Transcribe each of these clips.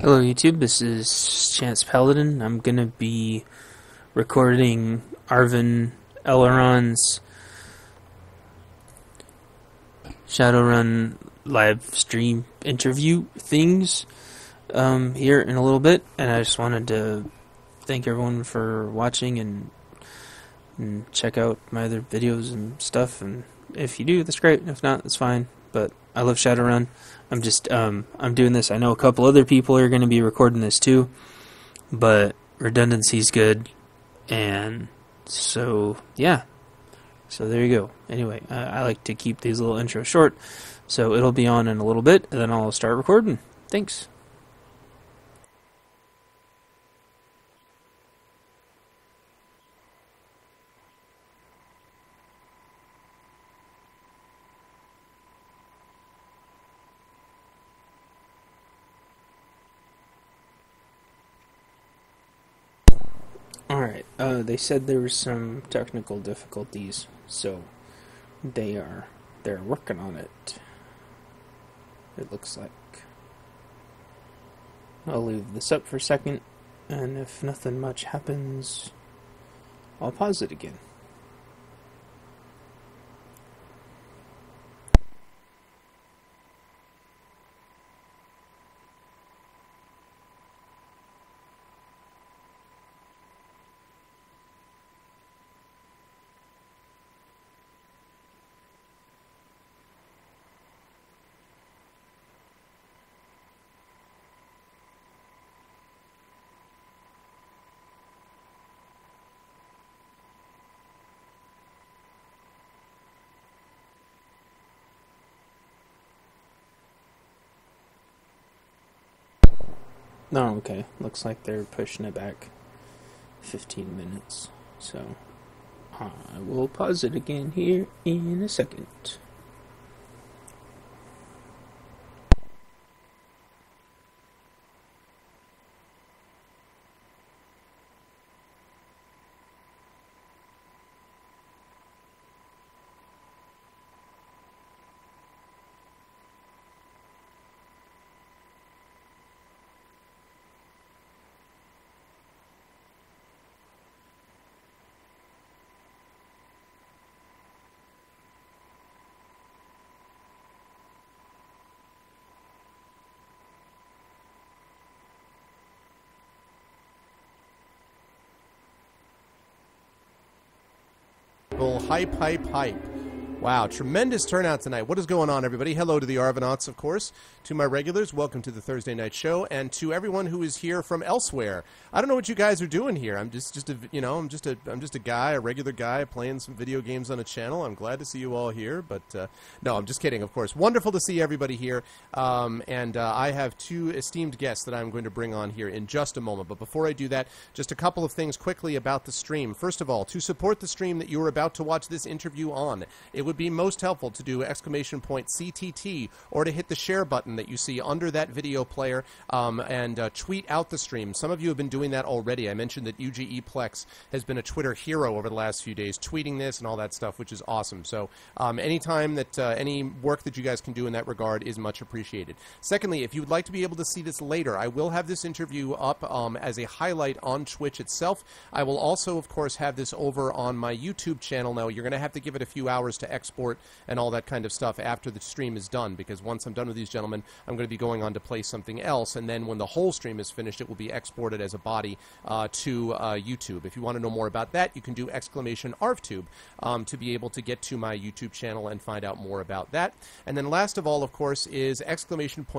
Hello YouTube, this is Chance Paladin. I'm gonna be recording ArvanEleron's Shadowrun live stream interview things here in a little bit, and I just wanted to thank everyone for watching and check out my other videos and stuff, and if you do, that's great. If not, that's fine, but I love Shadowrun. I'm just, I'm doing this. I know a couple other people are going to be recording this too, but redundancy's good, and so, yeah. So there you go. Anyway, I like to keep these little intros short, so it'll be on in a little bit, and then I'll start recording. Thanks. Alright, they said there were some technical difficulties, so they're working on it. It looks like. I'll leave this up for a second, and if nothing much happens, I'll pause it again. Oh, okay. Looks like they're pushing it back 15 minutes. So, I will pause it again here in a second. Hype. Wow, tremendous turnout tonight. What is going on, everybody? Hello to the Arvanauts, of course. To my regulars, welcome to the Thursday night show, and to everyone who is here from elsewhere. I don't know what you guys are doing here. I'm just a guy, a regular guy playing some video games on a channel. I'm glad to see you all here, but no, I'm just kidding, of course. Wonderful to see everybody here, and I have two esteemed guests that I'm going to bring on here in just a moment. But before I do that, just a couple of things quickly about the stream. First of all, to support the stream that you are about to watch this interview on, it would be most helpful to do !CTT or to hit the share button that you see under that video player and tweet out the stream. Some of you have been doing that already. I mentioned that UGE Plex has been a Twitter hero over the last few days, tweeting this and all that stuff, which is awesome. So anytime that any work that you guys can do in that regard is much appreciated. Secondly, if you would like to be able to see this later, I will have this interview up as a highlight on Twitch itself. I will also, of course, have this over on my YouTube channel. Now, you're going to have to give it a few hours to export and all that kind of stuff after the stream is done, because once I'm done with these gentlemen, I'm going to be going on to play something else, and then when the whole stream is finished, it will be exported as a body to YouTube. If you want to know more about that, you can do !ArvTube to be able to get to my YouTube channel and find out more about that. And then last of all, of course, is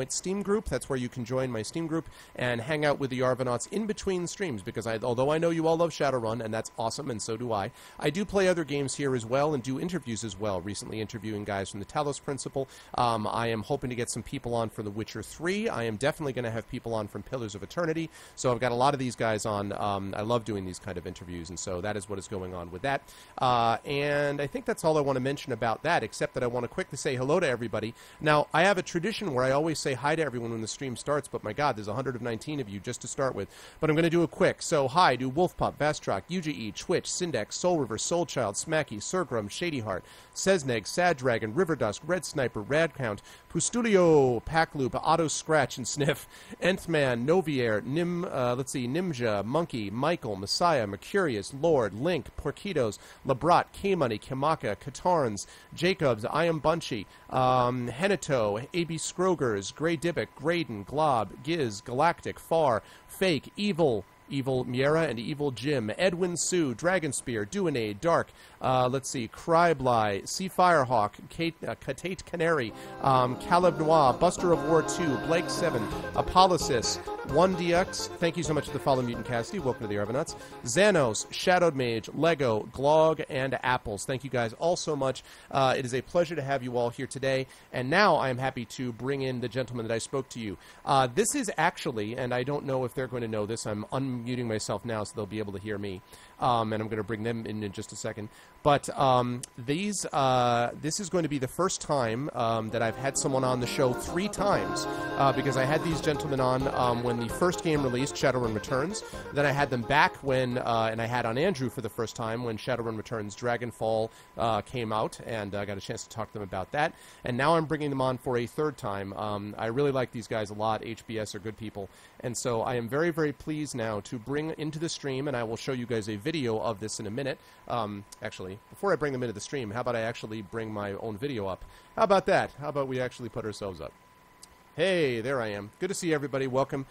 !Steam Group. That's where you can join my Steam group and hang out with the Arvanauts in between streams, because although I know you all love Shadowrun, and that's awesome, and so do I do play other games here as well and do interviews as well. Recently interviewing guys from the Talos Principle. I am hoping to get some people on for The Witcher 3. I am definitely going to have people on from Pillars of Eternity. So I've got a lot of these guys on. I love doing these kind of interviews, and so that is what is going on with that. And I think that's all I want to mention about that, except that I want to quickly say hello to everybody. Now, I have a tradition where I always say hi to everyone when the stream starts, but my God, there's 119 of you just to start with. But I'm going to do it quick. So hi to Wolfpup, Vastrock, UGE, Twitch, Syndex, Soul River, Soulchild, Smacky, Surgrum, Shadyheart, Sezneg, Sad Dragon, River Dusk, Red Sniper, Radcount, Pustulio, Packloop, Auto Scratch and Sniff, Nth Man, Novier, Nimja, Monkey, Michael, Messiah, Mercurius, Lord, Link, Porquitos, Labrat, K-Money, Kamaka, Katarns, Jacobs, I Am Bunchy, Henato, A.B. Scrogers, Grey Dybbuk, Graydon, Glob, Giz, Galactic, Far, Fake, Evil Miera and Evil Jim, Edwin Sue, Dragonspear, Duinade, Dark, Crybly, Sea Firehawk, Katate Canary, Caleb Noir, Buster of War 2, Blake 7, Apollysis, 1DX, thank you so much for the follow, Mutant Cassidy, welcome to the Arvanauts, Xanos, Shadowed Mage, Lego, Glog, and Apples. Thank you guys all so much. It is a pleasure to have you all here today, and now I am happy to bring in the gentleman that I spoke to you. This is actually, and I don't know if they're going to know this, I'm unmuting myself now so they'll be able to hear me, and I'm going to bring them in just a second. But this is going to be the first time that I've had someone on the show 3 times, because I had these gentlemen on when the first game released, Shadowrun Returns. Then I had them back when, and I had on Andrew for the first time when Shadowrun Returns Dragonfall came out, and I got a chance to talk to them about that. And now I'm bringing them on for a 3rd time. I really like these guys a lot. HBS are good people. And so I am very, very pleased now to bring into the stream, and I will show you guys a video of this in a minute. Actually, before I bring them into the stream, how about I actually bring my own video up? How about that? How about we actually put ourselves up? Hey, there I am. Good to see everybody. Welcome.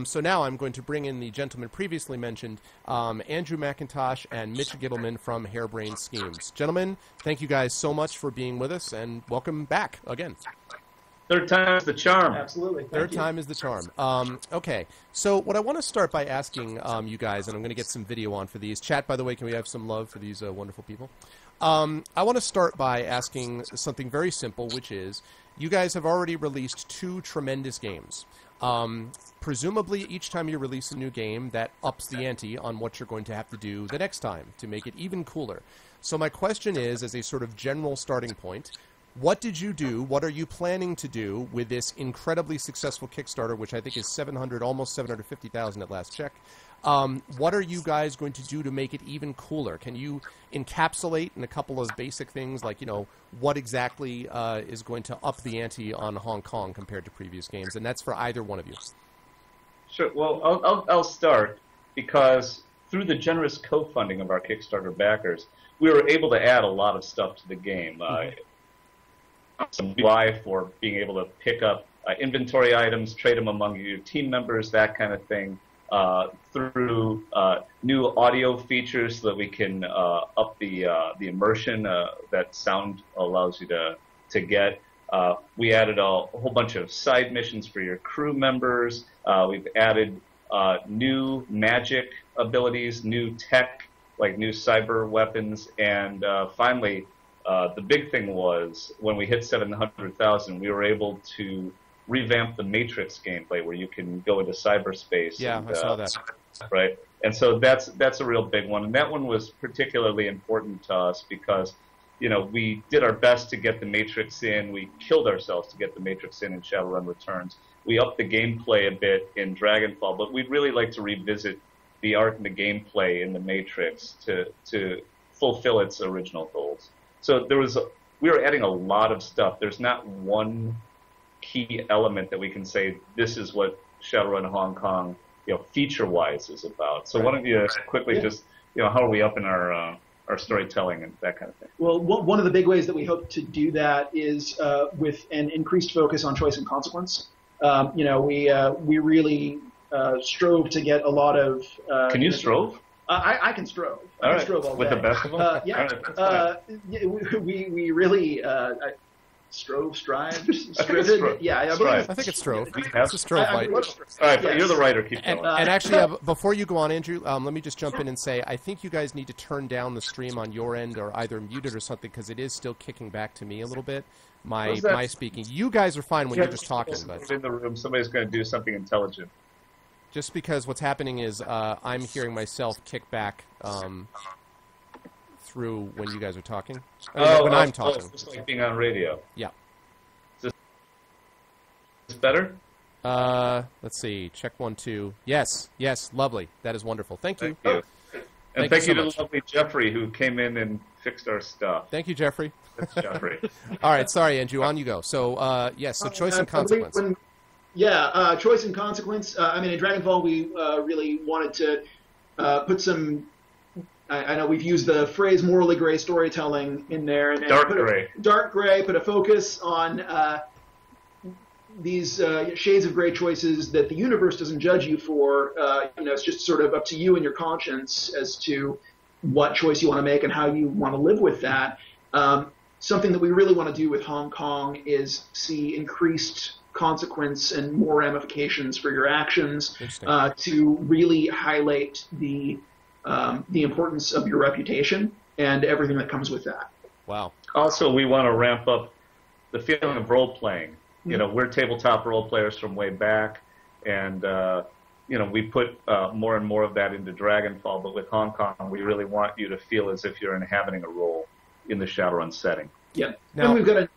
So now I'm going to bring in the gentleman previously mentioned, Andrew McIntosh and Mitch Gittleman from Harebrained Schemes. Gentlemen, thank you guys so much for being with us, and welcome back again. 3rd time is the charm. Absolutely. Third time is the charm. Okay, so what I want to start by asking you guys, and I'm going to get some video on for these. Chat, by the way, can we have some love for these wonderful people? I want to start by asking something very simple, which is, you guys have already released 2 tremendous games. Presumably, each time you release a new game, that ups the ante on what you're going to have to do the next time to make it even cooler. So my question is, as a sort of general starting point, what did you do, what are you planning to do with this incredibly successful Kickstarter, which I think is almost 750,000 at last check? What are you guys going to do to make it even cooler? Can you encapsulate in a couple of basic things, like, what exactly is going to up the ante on Hong Kong compared to previous games? And that's for either one of you. Sure. Well, I'll start, because through the generous co-funding of our Kickstarter backers, we were able to add a lot of stuff to the game. Some UI for being able to pick up inventory items, trade them among your team members, that kind of thing. Through new audio features so that we can up the immersion that sound allows you to get. We added a whole bunch of side missions for your crew members. We've added new magic abilities, new tech, like new cyber weapons, and finally, the big thing was when we hit 700,000, we were able to revamp the Matrix gameplay, where you can go into cyberspace. Yeah, I saw that. Right, and so that's a real big one, and that one was particularly important to us because, we did our best to get the Matrix in. We killed ourselves to get the Matrix in Shadowrun Returns. We upped the gameplay a bit in Dragonfall, but we'd really like to revisit the art and the gameplay in the Matrix to fulfill its original goals. So we were adding a lot of stuff. There's not one key element that we can say this is what Shadowrun Hong Kong, feature-wise is about. So why don't you quickly just, how are we up in our storytelling and that kind of thing? Well, one of the big ways that we hope to do that is with an increased focus on choice and consequence. We really strove to get a lot of. Can you strove? I can strove. I can strove all day. With the best of them? Yeah. We really strived, striven. Yeah, I think it's strove. It's a strove light. All right, yes. You're the writer. Keep going. And actually, before you go on, Andrew, let me just jump in and say, I think you guys need to turn down the stream on your end, or either mute it or something, because it is still kicking back to me a little bit. My speaking. You guys are fine when you're just talking, but in the room, somebody's going to do something intelligent. Just because what's happening is I'm hearing myself kick back through when you guys are talking. When I'm talking. It's just like being on radio. Yeah. Is this better? Let's see. Check 1, 2. Yes. Lovely. That is wonderful. Thank you. And thank you to the lovely Jeffrey who came in and fixed our stuff. Thank you, Jeffrey. That's Jeffrey. All right, sorry, Andrew, on you go. So, yes, so choice and consequence. Choice and consequence. I mean, in Dragonfall, we really wanted to put some. I know we've used the phrase morally gray storytelling in there. And dark gray. Dark gray, put a focus on these shades of gray choices that the universe doesn't judge you for. It's just sort of up to you and your conscience as to what choice you want to make and how you want to live with that. Something that we really want to do with Hong Kong is see increased consequence and more ramifications for your actions to really highlight the importance of your reputation and everything that comes with that. Wow. Also, we want to ramp up the feeling of role-playing. You know, we're tabletop role players from way back, and, we put more and more of that into Dragonfall, but with Hong Kong, we really want you to feel as if you're inhabiting a role in the Shadowrun setting. Yeah. Now, and we've got a...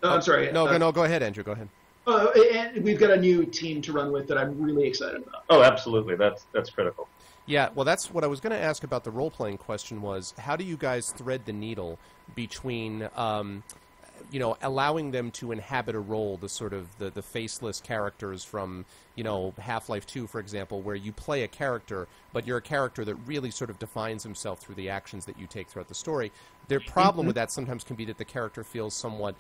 I'm sorry. No, go ahead, Andrew, go ahead. And we've got a new team to run with that I'm really excited about. Oh, absolutely. That's critical. Yeah, well, that's what I was going to ask about the role-playing question was, how do you guys thread the needle between, allowing them to inhabit a role, the sort of the faceless characters from, Half-Life 2, for example, where you play a character, but you're a character that really sort of defines himself through the actions that you take throughout the story. Their problem with that sometimes can be that the character feels somewhat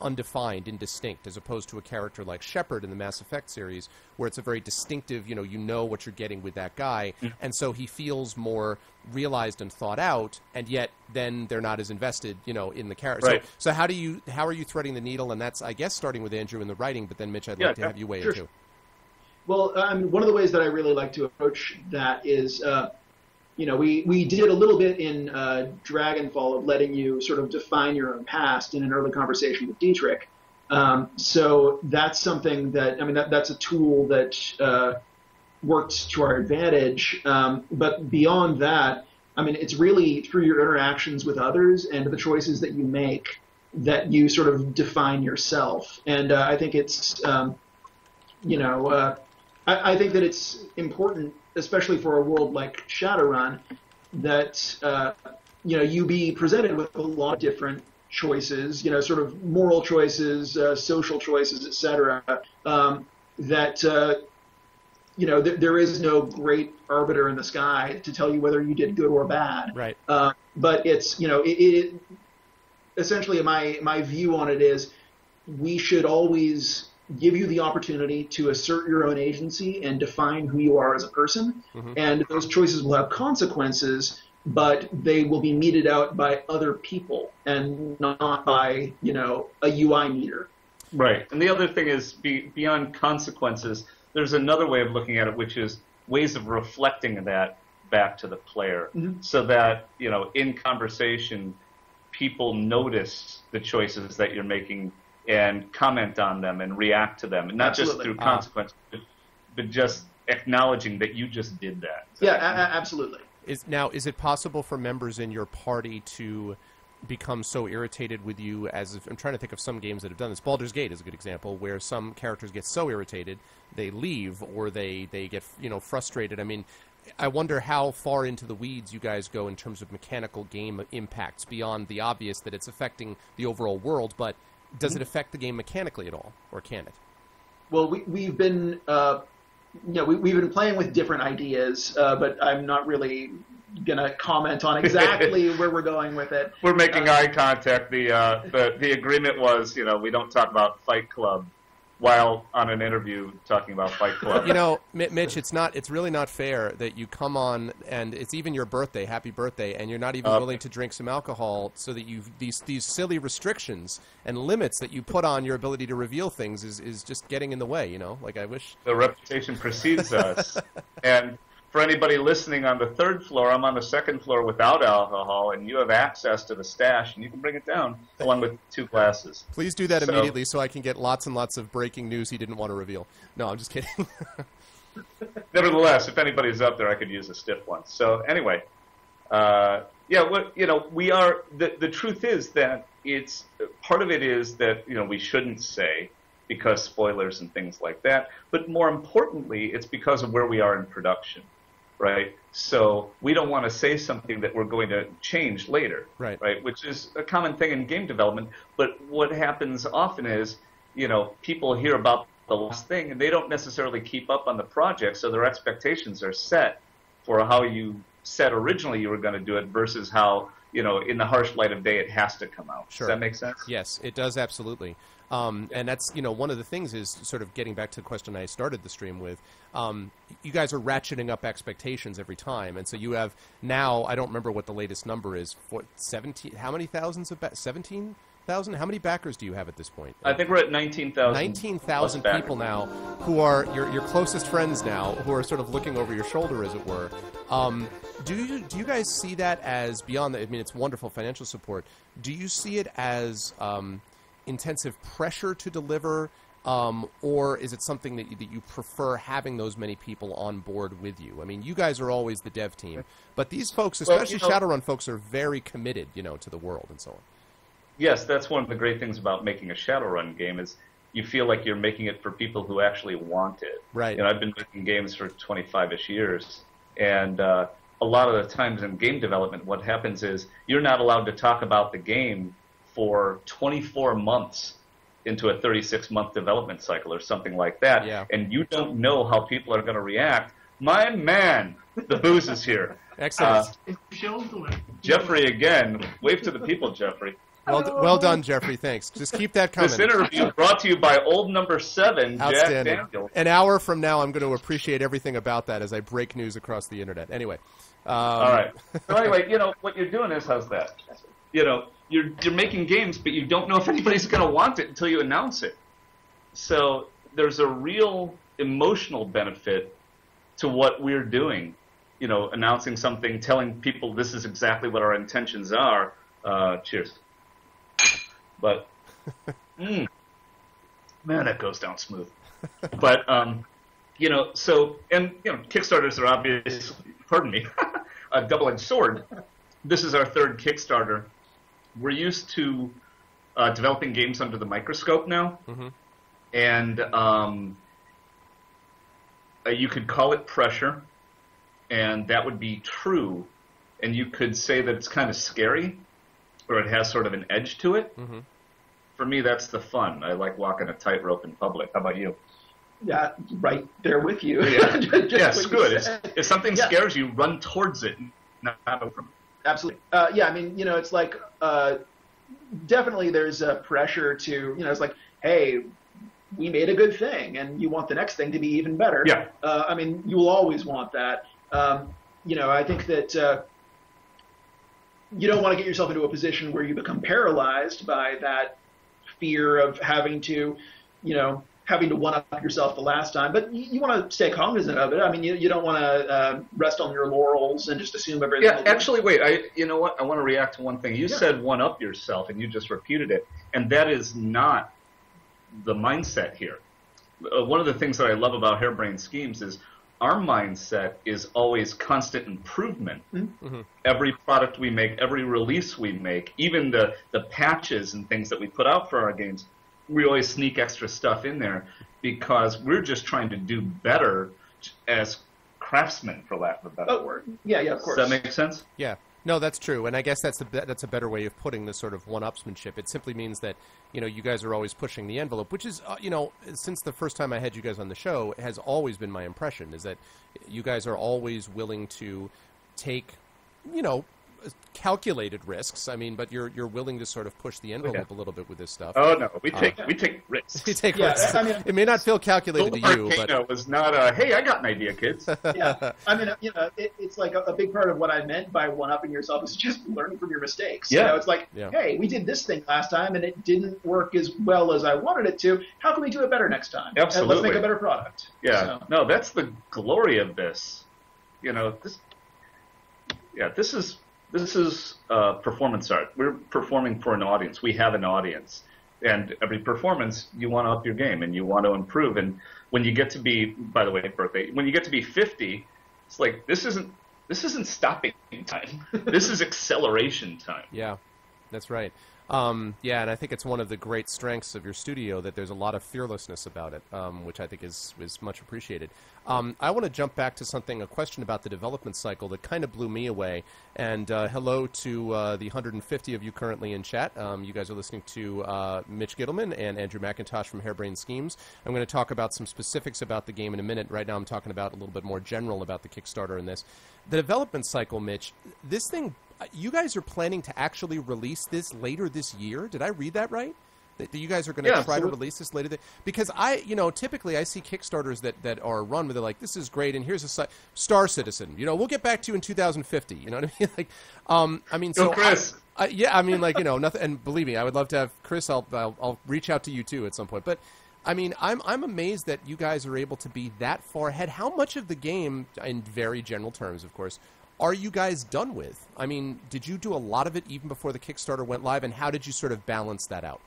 undefined, indistinct, as opposed to a character like Shepard in the Mass Effect series, where it's a very distinctive, you know what you're getting with that guy, and so he feels more realized and thought out, and yet then they're not as invested, in the character. Right. So how are you threading the needle? And that's, I guess, starting with Andrew in the writing, but then Mitch, I'd like to have you weigh in too. Well, one of the ways that I really like to approach that is, we did a little bit in Dragonfall of letting you sort of define your own past in an early conversation with Dietrich. So that's something that, that's a tool that worked to our advantage. But beyond that, it's really through your interactions with others and the choices that you make that you sort of define yourself. And I think it's, I think that it's important, especially for a world like Shadowrun, that you be presented with a lot of different choices, sort of moral choices, social choices, etc. There is no great arbiter in the sky to tell you whether you did good or bad. Right. But it's it essentially my view on it is we should always give you the opportunity to assert your own agency and define who you are as a person. And those choices will have consequences, but they will be meted out by other people and not by, a UI meter. Right. And the other thing is beyond consequences, there's another way of looking at it, which is ways of reflecting that back to the player so that, in conversation, people notice the choices that you're making and comment on them and react to them, and not just through consequences, but just acknowledging that you just did that. Absolutely. Is it possible for members in your party to become so irritated with you as if, I'm trying to think of some games that have done this. Baldur's Gate is a good example, where some characters get so irritated they leave or they get frustrated. I wonder how far into the weeds you guys go in terms of mechanical game impacts beyond the obvious that it's affecting the overall world, but does it affect the game mechanically at all, or can it? Well, we've been we've been playing with different ideas, but I'm not really gonna comment on exactly where we're going with it. We're making eye contact. The agreement was, we don't talk about Fight Club while on an interview talking about Fight Club. Mitch, it's really not fair that you come on and it's even your birthday, happy birthday, and you're not even willing to drink some alcohol, so that these silly restrictions and limits that you put on your ability to reveal things is just getting in the way, I wish. The reputation precedes us. And for anybody listening on the third floor, I'm on the second floor without alcohol, and you have access to the stash, and you can bring it down along with 2 glasses. Please do that immediately so I can get lots and lots of breaking news he didn't want to reveal. No, I'm just kidding. Nevertheless, if anybody's up there, I could use a stiff one. So anyway, we are. The truth is that it's part of it is that we shouldn't say, because spoilers and things like that. But more importantly, it's because of where we are in production. right? So we don't want to say something that we're going to change later, Right. Which is a common thing in game development. But what happens often is, people hear about the last thing and they don't necessarily keep up on the project, so their expectations are set for how you said originally you were going to do it versus how, in the harsh light of day it has to come out. Sure. Does that make sense? Yes, it does, absolutely. And that's, one of the things is sort of getting back to the question I started the stream with. You guys are ratcheting up expectations every time. And so you have now, I don't remember what the latest number is, 17, how many thousands of 17,000? How many backers do you have at this point? I think we're at 19,000. 19,000 people now who are your closest friends now, who are sort of looking over your shoulder, as it were. Do you guys see that as beyond I mean, it's wonderful financial support. Do you see it as intensive pressure to deliver, or is it something that you prefer having those many people on board with you? I mean, you guys are always the dev team, but these folks, especially Shadowrun folks, are very committed, to the world and so on. Yes, that's one of the great things about making a Shadowrun game is you feel like you're making it for people who actually want it. Right. I've been making games for 25-ish years, and a lot of the times in game development, what happens is you're not allowed to talk about the game for 24 months into a 36-month development cycle or something like that, and you don't know how people are going to react. My man, the booze is here. Excellent. Jeffrey again. Wave to the people, Jeffrey. Well done, Jeffrey. Thanks. Just keep that coming. This interview brought to you by old number 7, Jack Daniels. An hour from now, I'm going to appreciate everything about that as I break news across the internet. Anyway. All right. So anyway, what you're doing is, how's that? You're making games, but you don't know if anybody's going to want it until you announce it. So there's a real emotional benefit to what we're doing. Announcing something, telling people this is exactly what our intentions are. Cheers. But, man, that goes down smooth. But, Kickstarters are obviously, pardon me, a double-edged sword. This is our third Kickstarter. We're used to developing games under the microscope now. Mm-hmm. And you could call it pressure, and that would be true. And you could say that it's kind of scary, or it has sort of an edge to it. Mm-hmm. For me, that's the fun. I like walking a tightrope in public. How about you? Yeah, right there with you. Yeah, yes, good. If something scares you, run towards it, not away from it. Absolutely. I mean, it's like definitely there's a pressure to, it's like, hey, we made a good thing, and you want the next thing to be even better. Yeah. I mean, you will always want that. I think that you don't want to get yourself into a position where you become paralyzed by that fear of having to one-up yourself the last time. But you want to stay cognizant of it. I mean, you don't want to rest on your laurels and just assume everything. Yeah, actually, wait. You know what? I want to react to one thing. You said one-up yourself, and you just repeated it. And that is not the mindset here. One of the things that I love about Harebrained Schemes is our mindset is always constant improvement. Mm-hmm. Every product we make, every release we make, even the patches and things that we put out for our games, we always sneak extra stuff in there because we're just trying to do better as craftsmen, for lack of a better word. Yeah, of course. Does that make sense? Yeah. No, that's true, and I guess that's a better way of putting this sort of one-upsmanship. It simply means that you guys are always pushing the envelope, which is since the first time I had you guys on the show has always been my impression, is that you guys are always willing to take calculated risks. I mean, but you're willing to sort of push the envelope a little bit with this stuff. Oh no, we take risks. We take risks. I mean, it may not feel calculated to you, but it was not a hey, I got an idea, kids. Yeah, I mean, it's like a big part of what I meant by one-upping yourself is just learning from your mistakes. Yeah, it's like, hey, we did this thing last time and it didn't work as well as I wanted it to. How can we do it better next time? Absolutely, and let's make a better product. Yeah, so. No, that's the glory of this. This is performance art. We're performing for an audience. We have an audience. And every performance, you want to up your game and you want to improve. And when you get to be, by the way, birthday, when you get to be 50, it's like, this isn't stopping time. This is acceleration time. Yeah, that's right. Yeah, and I think it's one of the great strengths of your studio that there's a lot of fearlessness about it, which I think is much appreciated. I want to jump back to a question about the development cycle that kind of blew me away. And hello to the 150 of you currently in chat. You guys are listening to Mitch Gittleman and Andrew McIntosh from Harebrained Schemes. I'm going to talk about some specifics about the game in a minute. Right now I'm talking about a little bit more general about the Kickstarter and this. The development cycle, Mitch, this thing... You guys are planning to actually release this later this year? Did I read that right? That you guys are going to try to release this later? Because typically I see Kickstarters that are run where they're like, this is great, and here's a Star Citizen. We'll get back to you in 2050. You know what I mean? Like, so Chris. Nothing. And believe me, I would love to have Chris. I'll reach out to you too at some point. But I'm amazed that you guys are able to be that far ahead. How much of the game, in very general terms, of course, are you guys done with? Did you do a lot of it even before the Kickstarter went live, and how did you sort of balance that out?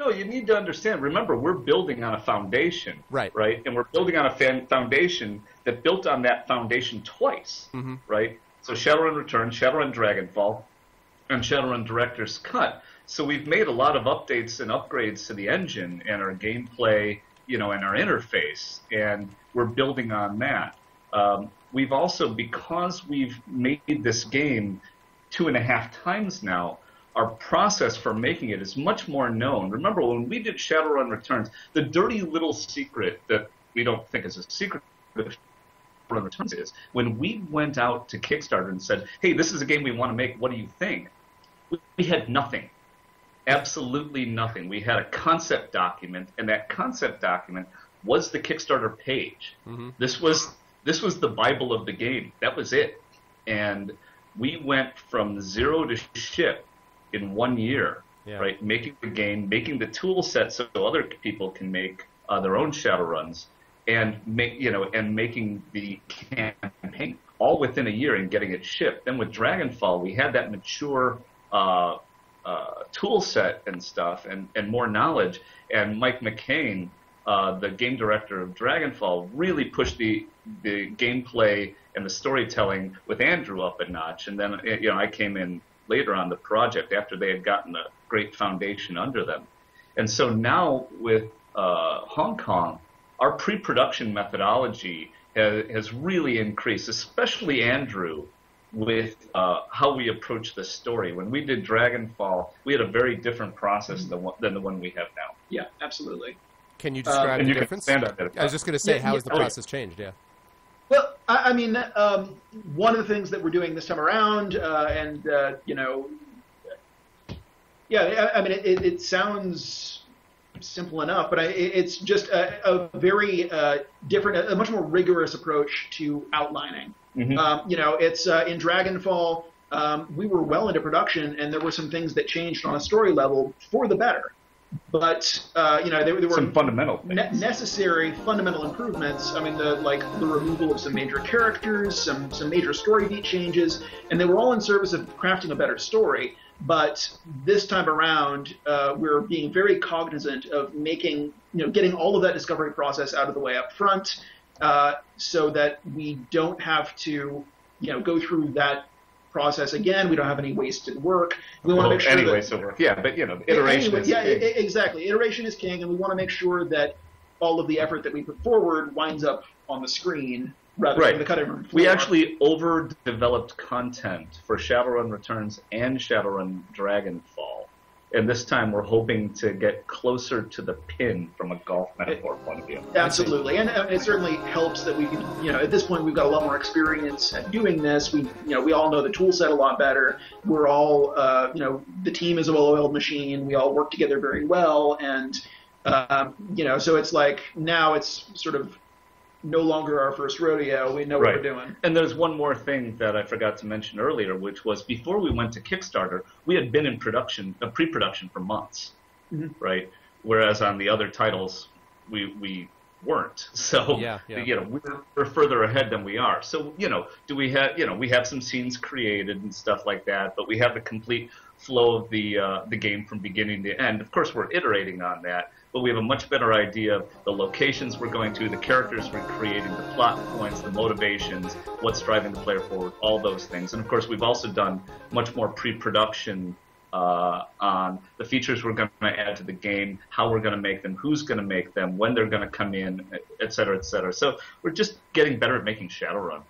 No, you need to understand. Remember, we're building on a foundation, right? And we're building on a foundation that built on that foundation twice, right? So Shadowrun Returns, Shadowrun Dragonfall, and Shadowrun Director's Cut. So we've made a lot of updates and upgrades to the engine and our gameplay, and our interface, and we're building on that. We've also, because we've made this game 2.5 times now, our process for making it is much more known. Remember, when we did Shadowrun Returns, the dirty little secret that we don't think is a secret that Shadowrun Returns is, when we went out to Kickstarter and said, hey, this is a game we want to make, what do you think? We had nothing. Absolutely nothing. We had a concept document, and that concept document was the Kickstarter page. This was the Bible of the game. That was it. And we went from zero to ship in 1 year, right? Making the game, making the tool set so other people can make their own Shadowruns, and making the campaign all within a year and getting it shipped. Then with Dragonfall, we had that mature tool set and stuff and more knowledge. And Mike McCain, the game director of Dragonfall, really pushed the gameplay and the storytelling with Andrew up a notch. And then I came in later on the project after they had gotten a great foundation under them. And so now with Hong Kong, our pre-production methodology has really increased, especially Andrew, with how we approach the story. When we did Dragonfall, we had a very different process than the one we have now. Yeah, absolutely. Can you describe the difference? I was just going to say, how has the process changed? Yeah. Well, one of the things that we're doing this time around, it sounds simple enough, but it's just a very different, a much more rigorous approach to outlining. It's in Dragonfall, we were well into production, and there were some things that changed on a story level for the better. But there were some fundamental necessary fundamental improvements. The removal of some major characters, some major story beat changes, and they were all in service of crafting a better story. But this time around, we're being very cognizant of getting all of that discovery process out of the way up front, so that we don't have to go through that process again. We don't have any wasted work. We want to make sure wasted work. Yeah, but iteration is king. Exactly. Iteration is king, and we want to make sure that all of the effort that we put forward winds up on the screen rather than the cutting room floor. We actually overdeveloped content for Shadowrun Returns and Shadowrun Dragonfall. And this time we're hoping to get closer to the pin from a golf metaphor point of view. Absolutely. And it certainly helps that we, at this point we've got a lot more experience at doing this. We all know the tool set a lot better. We're all, the team is a well-oiled machine. We all work together very well. And, so it's like now it's sort of no longer our first rodeo. We know what we're doing. And there's one more thing that I forgot to mention earlier, which was before we went to Kickstarter, we had been in pre-production for months, right? Whereas on the other titles, we weren't. So, we're further ahead than we are. So, we have some scenes created and stuff like that, but we have the complete flow of the game from beginning to end. Of course, we're iterating on that, but we have a much better idea of the locations we're going to, the characters we're creating, the plot points, the motivations, what's driving the player forward, all those things. And of course, we've also done much more pre-production on the features we're going to add to the game, how we're going to make them, who's going to make them, when they're going to come in, et cetera, et cetera. So we're just getting better at making Shadowrun.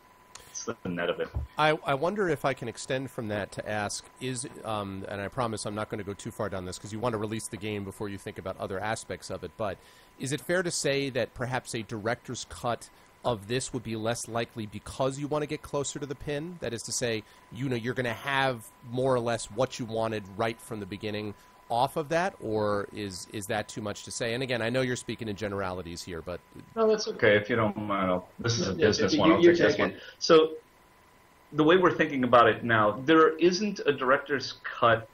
It's the net of it. I wonder if I can extend from that to ask, and I promise I'm not going to go too far down this because you want to release the game before you think about other aspects of it, but is it fair to say that perhaps a director's cut of this would be less likely because you want to get closer to the pin? That is to say, you're going to have more or less what you wanted right from the beginning off of that, or is that too much to say? And again, I know you're speaking in generalities here, but... No, that's okay. If you don't mind, this is a business one. I'll take this one. So the way we're thinking about it now, there isn't a director's cut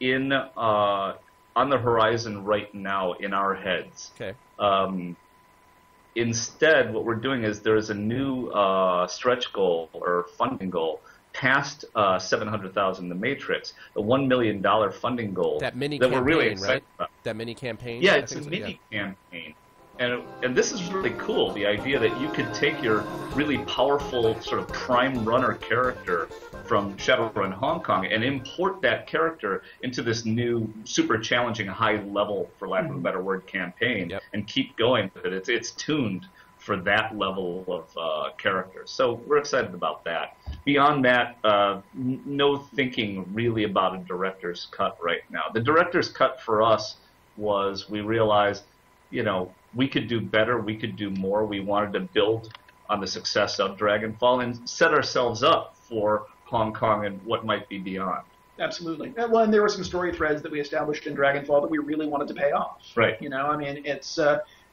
on the horizon right now in our heads. Okay. Instead, what we're doing is there is a new stretch goal or funding goal past 700,000 The Matrix, the $1 million funding goal that campaign, we're really excited about. That mini campaign? Yeah, it's a mini campaign. And this is really cool, the idea that you could take your really powerful sort of prime runner character from Shadowrun Hong Kong and import that character into this new super challenging high level, for lack of a better word, campaign, and keep going with it. It's tuned for that level of character. So we're excited about that. Beyond that, no thinking really about a director's cut right now. The director's cut for us was we realized, we could do better, we could do more. We wanted to build on the success of Dragonfall and set ourselves up for Hong Kong and what might be beyond. Absolutely. Well, and there were some story threads that we established in Dragonfall that we really wanted to pay off. Right. It's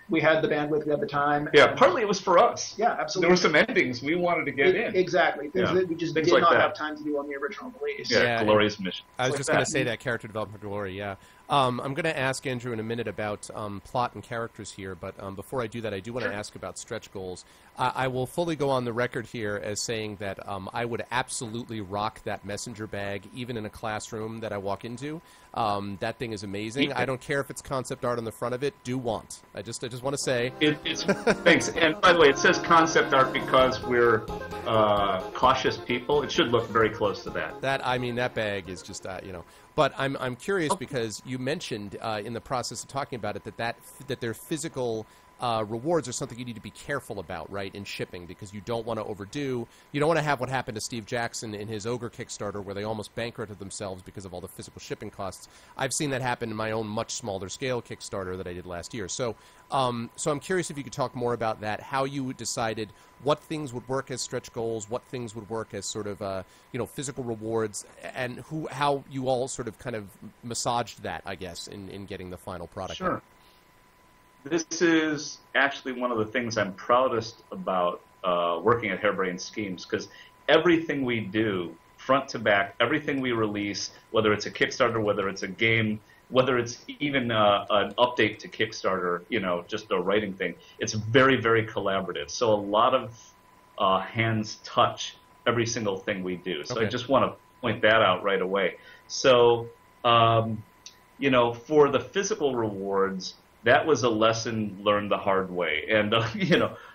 we had the bandwidth, we had the time. Yeah, partly it was for us. Yeah, absolutely. There were some endings we wanted to get in. Exactly. Things that we just did not have time to do on the original release. Yeah, glorious mission. I was just going to say that character development glory, yeah. I'm going to ask Andrew in a minute about plot and characters here, but before I do that, I do want to ask about stretch goals. I will fully go on the record here as saying that I would absolutely rock that messenger bag, even in a classroom that I walk into. That thing is amazing. I don't care if it's concept art on the front of it. Do want. I just want to say it's thanks. And by the way, it says concept art because we're cautious people. It should look very close to that. That bag is just But I'm curious because you mentioned in the process of talking about it that their physical rewards are something you need to be careful about, right, in shipping, because you don't want to overdo. You don't want to have what happened to Steve Jackson in his Ogre Kickstarter, where they almost bankrupted themselves because of all the physical shipping costs. I've seen that happen in my own much smaller scale Kickstarter that I did last year. So I'm curious if you could talk more about that, how you decided what things would work as stretch goals, what things would work as sort of physical rewards, and how you all sort of kind of massaged that, I guess, in getting the final product. Sure. This is actually one of the things I'm proudest about working at Harebrained Schemes, because everything we do, front to back, everything we release, whether it's a Kickstarter, whether it's a game, whether it's even an update to Kickstarter, just a writing thing, it's very, very collaborative. So a lot of hands touch every single thing we do. So I just want to point that out right away. So, for the physical rewards, that was a lesson learned the hard way. And,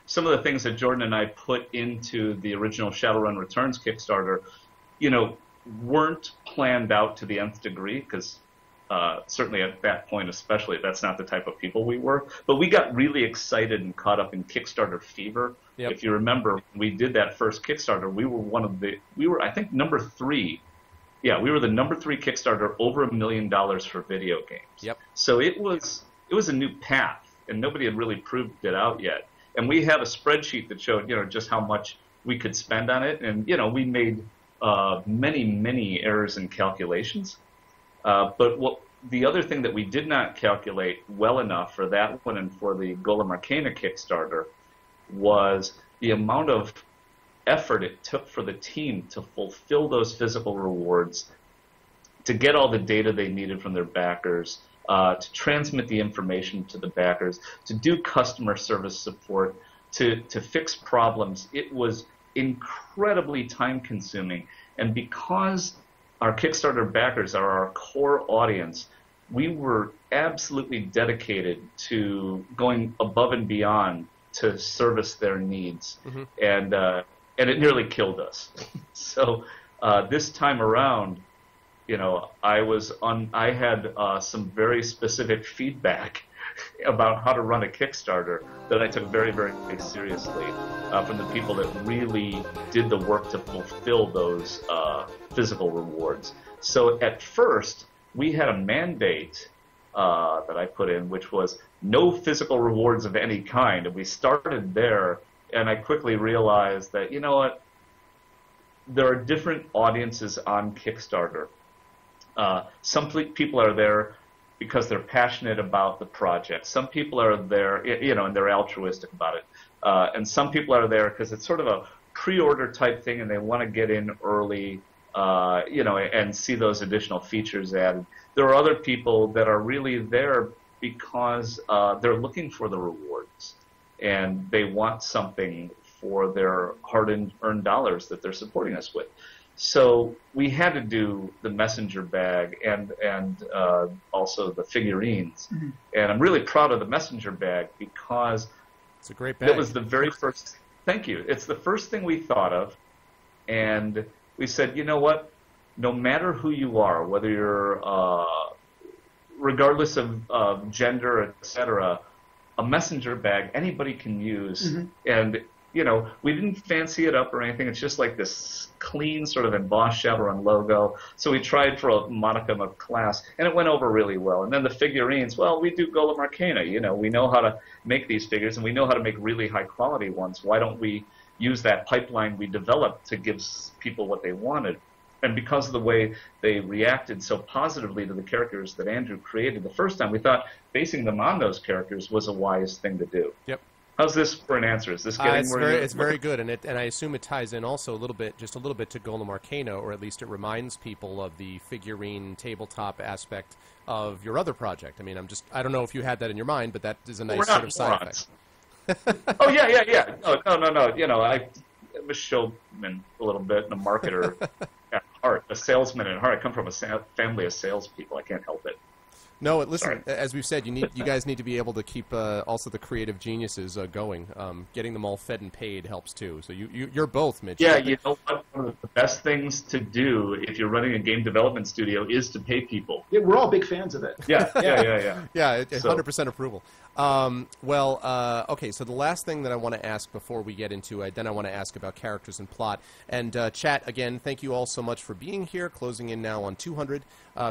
some of the things that Jordan and I put into the original Shadowrun Returns Kickstarter, weren't planned out to the nth degree, because certainly at that point especially, that's not the type of people we were. But we got really excited and caught up in Kickstarter fever. Yep. If you remember, we did that first Kickstarter. We were I think, number 3. Yeah, we were the number 3 Kickstarter over $1 million for video games. Yep. So it was a new path, and nobody had really proved it out yet. And we had a spreadsheet that showed, just how much we could spend on it. And, we made many, many errors in calculations. But the other thing that we did not calculate well enough for that one and for the Golem Arcana Kickstarter was the amount of effort it took for the team to fulfill those physical rewards, to get all the data they needed from their backers, to transmit the information to the backers, to do customer service support, to fix problems. It was incredibly time-consuming. And because our Kickstarter backers are our core audience, we were absolutely dedicated to going above and beyond to service their needs. Mm-hmm. And it nearly killed us. So this time around, I had some very specific feedback about how to run a Kickstarter that I took very, very seriously from the people that really did the work to fulfill those physical rewards. So at first, we had a mandate that I put in, which was no physical rewards of any kind. And we started there, and I quickly realized that, you know what, there are different audiences on Kickstarter. Some people are there because they're passionate about the project. Some people are there, and they're altruistic about it. And some people are there because it's sort of a pre-order type thing, and they want to get in early, and see those additional features added. There are other people that are really there because they're looking for the rewards, and they want something for their hard-earned dollars that they're supporting us with. So we had to do the messenger bag and also the figurines. Mm-hmm. And I'm really proud of the messenger bag because it's a great bag. It was the very first. Thank you. It's the first thing we thought of, and we said, you know what? No matter who you are, whether you're, regardless of gender, etc., a messenger bag anybody can use, mm-hmm. and we didn't fancy it up or anything. It's just like this clean sort of embossed Shadowrun logo. So we tried for a modicum of class, and it went over really well. And then the figurines, well, we do Golem Arcana. We know how to make these figures, and we know how to make really high-quality ones. Why don't we use that pipeline we developed to give people what they wanted? And because of the way they reacted so positively to the characters that Andrew created the first time, we thought basing them on those characters was a wise thing to do. Yep. How's this for an answer? Is this getting it's very good, and I assume it ties in also just a little bit to Golem Arcana, or at least it reminds people of the figurine tabletop aspect of your other project. I mean, I don't know if you had that in your mind, but that is a nice sort of side effect. Oh yeah. No. I'm a showman a little bit, and a marketer at heart, a salesman at heart. I come from a family of salespeople. I can't help it. No, listen. Sorry. As we've said, you guys need to be able to keep also the creative geniuses going. Getting them all fed and paid helps too. So you're both, Mitch. Yeah, you know what? One of the best things to do if you're running a game development studio is to pay people. Yeah, we're all big fans of it. Yeah. Yeah, 100% approval. Okay. So the last thing that I want to ask before we get into it, then I want to ask about characters and plot. And chat again. Thank you all so much for being here. Closing in now on 200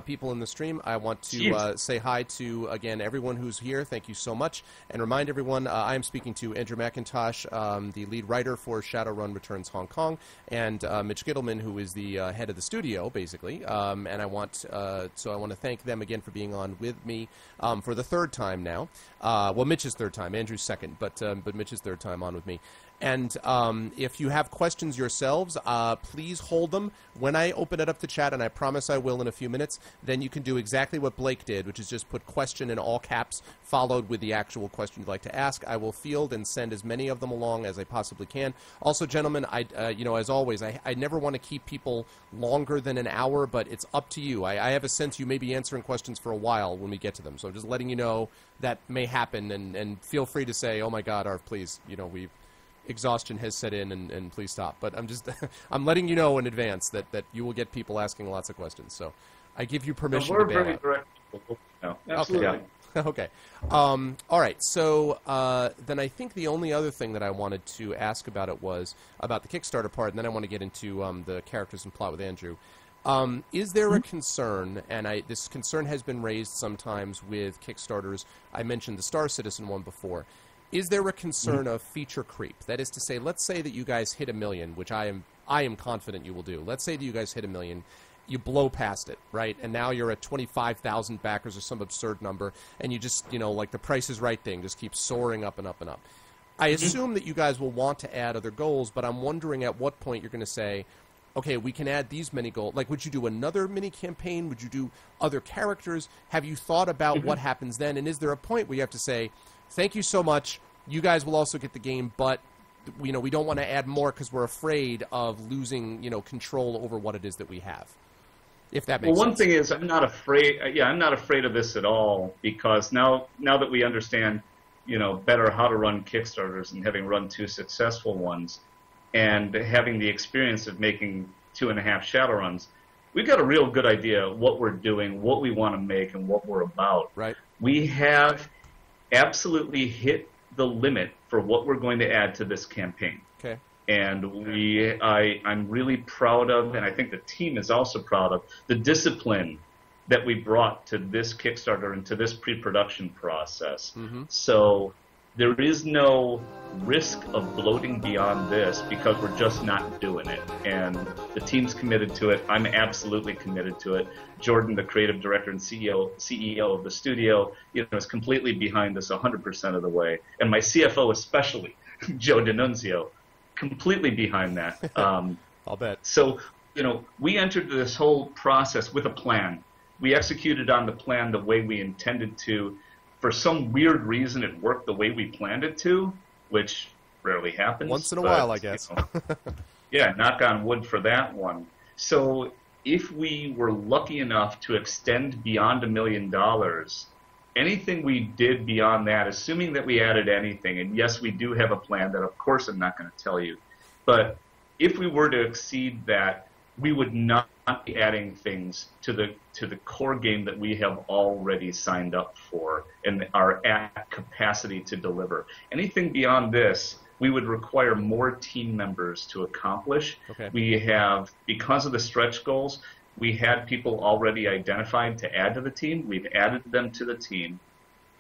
people in the stream. I want to say hi to, again, everyone who's here. Thank you so much. And remind everyone, I am speaking to Andrew McIntosh, the lead writer for Shadowrun Returns Hong Kong, and Mitch Gittleman, who is the head of the studio, basically. And I want to thank them again for being on with me for the third time now. Well, Mitch's third time, Andrew's second, but Mitch's third time on with me. And if you have questions yourselves, please hold them. When I open it up to chat, and I promise I will in a few minutes, then you can do exactly what Blake did, which is just put question in all caps, followed with the actual question you'd like to ask. I will field and send as many of them along as I possibly can. Also, gentlemen, as always, I never want to keep people longer than an hour, but it's up to you. I have a sense you may be answering questions for a while when we get to them, so I'm just letting you know that may happen, and feel free to say, oh my God, Arv, please, exhaustion has set in, and please stop. But I'm letting you know in advance that you will get people asking lots of questions. So I give you permission to bail very out. direct. No, absolutely. Okay. Okay. All right. So then I think the only other thing that I wanted to ask about it was about the Kickstarter part, and then I want to get into the characters and plot with Andrew. Is there a concern, and this concern has been raised sometimes with Kickstarters, I mentioned the Star Citizen one before, is there a concern of feature creep? That is to say, let's say that you guys hit 1 million, which I am confident you will do. Let's say that you guys hit 1 million, you blow past it, right? And now you're at 25,000 backers or some absurd number, and you just, like the Price is Right thing, just keeps soaring up and up and up. I assume that you guys will want to add other goals, but I'm wondering at what point you're going to say, okay, we can add these many goals. Like, would you do another mini campaign? Would you do other characters? Have you thought about what happens then? And is there a point where you have to say, thank you so much, you guys will also get the game, but we don't want to add more because we're afraid of losing, control over what it is that we have. If that makes sense. Well, one thing is, I'm not afraid. I'm not afraid of this at all, because now that we understand, better how to run Kickstarters, and having run 2 successful ones, and having the experience of making 2.5 Shadowruns, we've got a real good idea of what we're doing, what we want to make, and what we're about. Right. We have absolutely hit the limit for what we're going to add to this campaign. Okay. And I'm really proud of, and I think the team is also proud of, the discipline that we brought to this Kickstarter and to this pre-production process. Mm-hmm. So there is no risk of bloating beyond this because we're just not doing it. And the team's committed to it. I'm absolutely committed to it. Jordan, the creative director and CEO of the studio, is completely behind us 100% of the way. And my CFO especially, Joe D'Annunzio, completely behind that. I'll bet. So, we entered this whole process with a plan. We executed on the plan the way we intended to. For some weird reason, it worked the way we planned it to, which rarely happens. Once in a while, I guess. Yeah, knock on wood for that one. So if we were lucky enough to extend beyond $1 million, anything we did beyond that, assuming that we added anything, and yes, we do have a plan that, of course, I'm not going to tell you, but if we were to exceed that, we would not be adding things to the core game that we have already signed up for and are at capacity to deliver. Anything beyond this, we would require more team members to accomplish. Okay. We have, because of the stretch goals, we had people already identified to add to the team. We've added them to the team,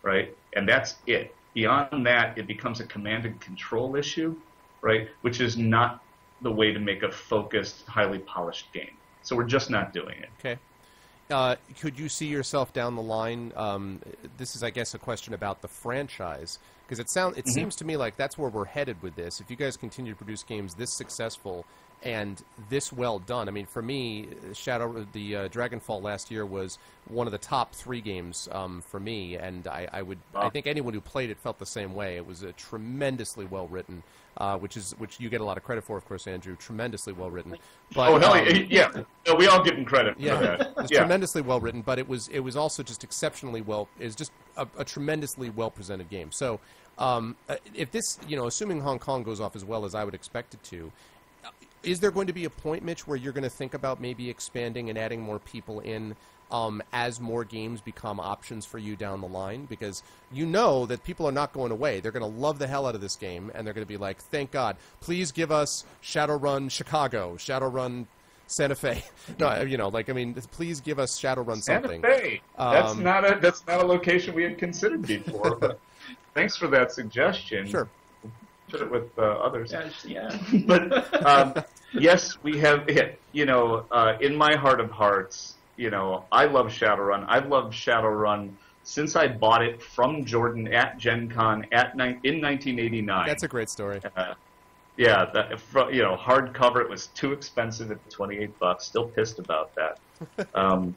right? And that's it. Beyond that, it becomes a command and control issue, right? Which is not the way to make a focused, highly polished game. So we're just not doing it. Okay. Could you see yourself down the line? This is, I guess, a question about the franchise, because it seems to me like that's where we're headed with this. If you guys continue to produce games this successful and this well done, I mean, for me, Dragonfall last year was one of the top 3 games for me, and I think anyone who played it felt the same way. It was tremendously well written. Which you get a lot of credit for, of course, Andrew. Tremendously well written. But, yeah. No, we all give him credit for that. It was tremendously well written, but it was also just exceptionally well. It was just a tremendously well presented game. So, if this, assuming Hong Kong goes off as well as I would expect it to, is there going to be a point, Mitch, where you're going to think about maybe expanding and adding more people in? As more games become options for you down the line, because that people are not going away. They're going to love the hell out of this game, and they're going to be like, thank God, please give us Shadowrun Chicago, Shadowrun Santa Fe. No, please give us Shadowrun something. Santa Fe. That's not a location we had considered before, but thanks for that suggestion. Sure. Put it with others. Yeah. But, yes, we have, in my heart of hearts, I love Shadowrun. I've loved Shadowrun since I bought it from Jordan at Gen Con in 1989. That's a great story. Hardcover, it was too expensive at $28. Still pissed about that. I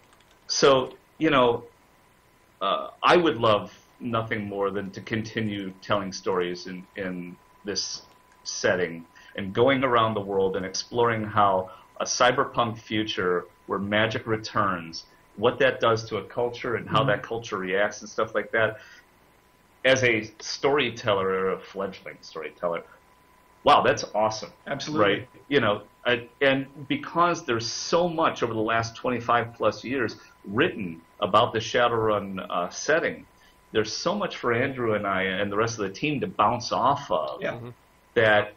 would love nothing more than to continue telling stories in this setting and going around the world and exploring how a cyberpunk future where magic returns, what that does to a culture and how that culture reacts and stuff like that. As a storyteller or a fledgling storyteller, wow, that's awesome. Absolutely. Right? And because there's so much over the last 25 plus years written about the Shadowrun setting, there's so much for Andrew and I and the rest of the team to bounce off of that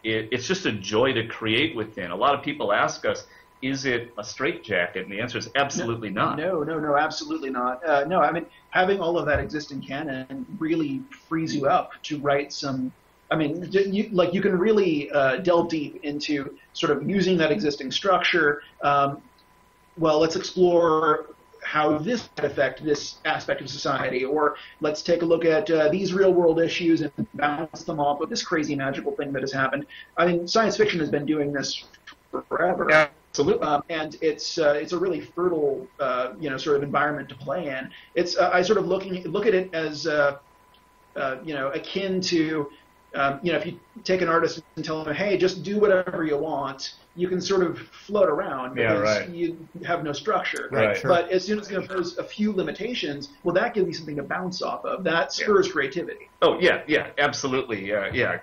it's just a joy to create within. A lot of people ask us, is it a straitjacket? And the answer is absolutely not. No, absolutely not. No, I mean, having all of that existing canon really frees you up to write some. I mean, you can really delve deep into sort of using that existing structure. Let's explore how this might affect this aspect of society, or let's take a look at these real-world issues and bounce them off with this crazy magical thing that has happened. I mean, science fiction has been doing this forever. Yeah. Absolutely. And it's a really fertile, sort of environment to play in. It's I sort of look at it as, akin to, if you take an artist and tell them, hey, just do whatever you want, you can sort of float around because you have no structure. Right. Sure. But as soon as it's going to pose a few limitations, well, that gives you something to bounce off of. That spurs creativity. Oh, yeah, absolutely. Yeah.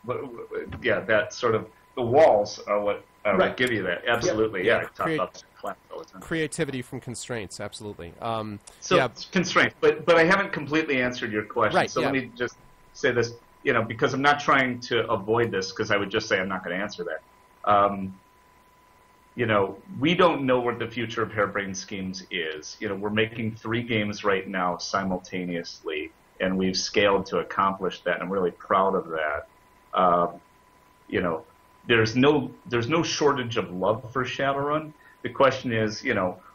That sort of, the walls are what I'll give you that. Absolutely. Yeah. I talk about class all the time. Creativity from constraints. Absolutely. Constraints, but I haven't completely answered your question. Right, so let me just say this, because I'm not trying to avoid this, because I would just say I'm not going to answer that. We don't know what the future of Harebrained Schemes is. We're making 3 games right now simultaneously, and we've scaled to accomplish that, and I'm really proud of that. There's no shortage of love for Shadowrun. The question is,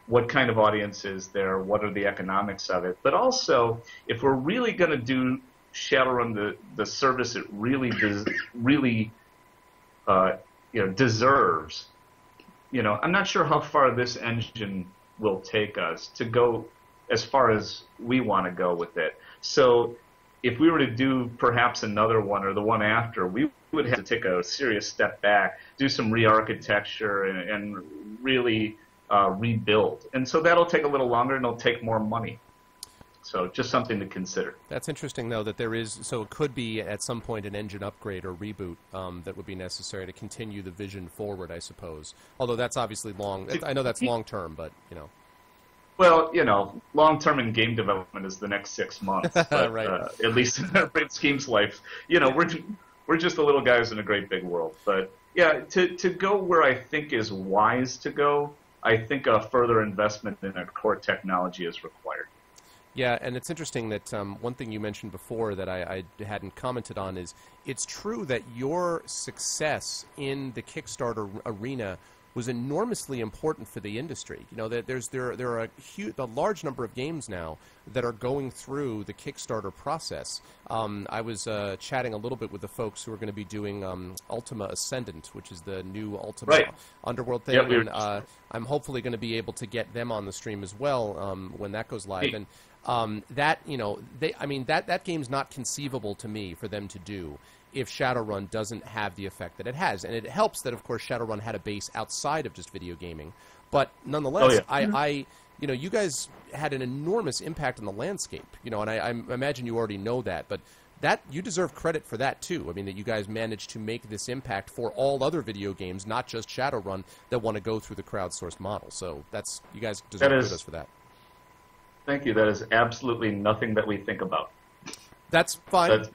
what kind of audience is there? What are the economics of it? But also, if we're really going to do Shadowrun the service it really deserves, I'm not sure how far this engine will take us to go as far as we want to go with it. So if we were to do perhaps another one or the one after, we would have to take a serious step back, do some re-architecture, and really rebuild. And so that'll take a little longer, and it'll take more money. So just something to consider. That's interesting, though, that there is, so it could be at some point an engine upgrade or reboot that would be necessary to continue the vision forward, I suppose. Although that's obviously I know that's long-term, but, Well, long-term in game development is the next 6 months. But, right. At least in Harebrained Schemes life, we're just the little guys in a great big world. But, yeah, to go where I think is wise to go, I think a further investment in a core technology is required. Yeah, and it's interesting that one thing you mentioned before that I hadn't commented on is it's true that your success in the Kickstarter arena was enormously important for the industry. That there are a large number of games now that are going through the Kickstarter process. I was chatting a little bit with the folks who are going to be doing Ultima Ascendant, which is the new Ultima Underworld thing. Yeah, and I'm hopefully going to be able to get them on the stream as well when that goes live. And that game's not conceivable to me for them to do if Shadowrun doesn't have the effect that it has. And it helps that, of course, Shadowrun had a base outside of just video gaming. But nonetheless, you guys had an enormous impact on the landscape. And I imagine you already know that, but that you deserve credit for that too. I mean, that you guys managed to make this impact for all other video games, not just Shadowrun, that want to go through the crowdsourced model. So you guys deserve kudos for that. Thank you. That is absolutely nothing that we think about. That's fine.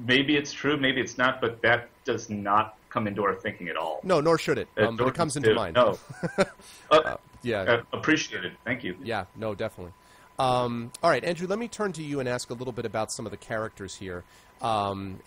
Maybe it's true, maybe it's not, but that does not come into our thinking at all. No, nor should it. But it comes into mind. No. Yeah. Appreciate it. Thank you. Yeah, no, definitely. All right, Andrew, let me turn to you and ask a little bit about some of the characters here. In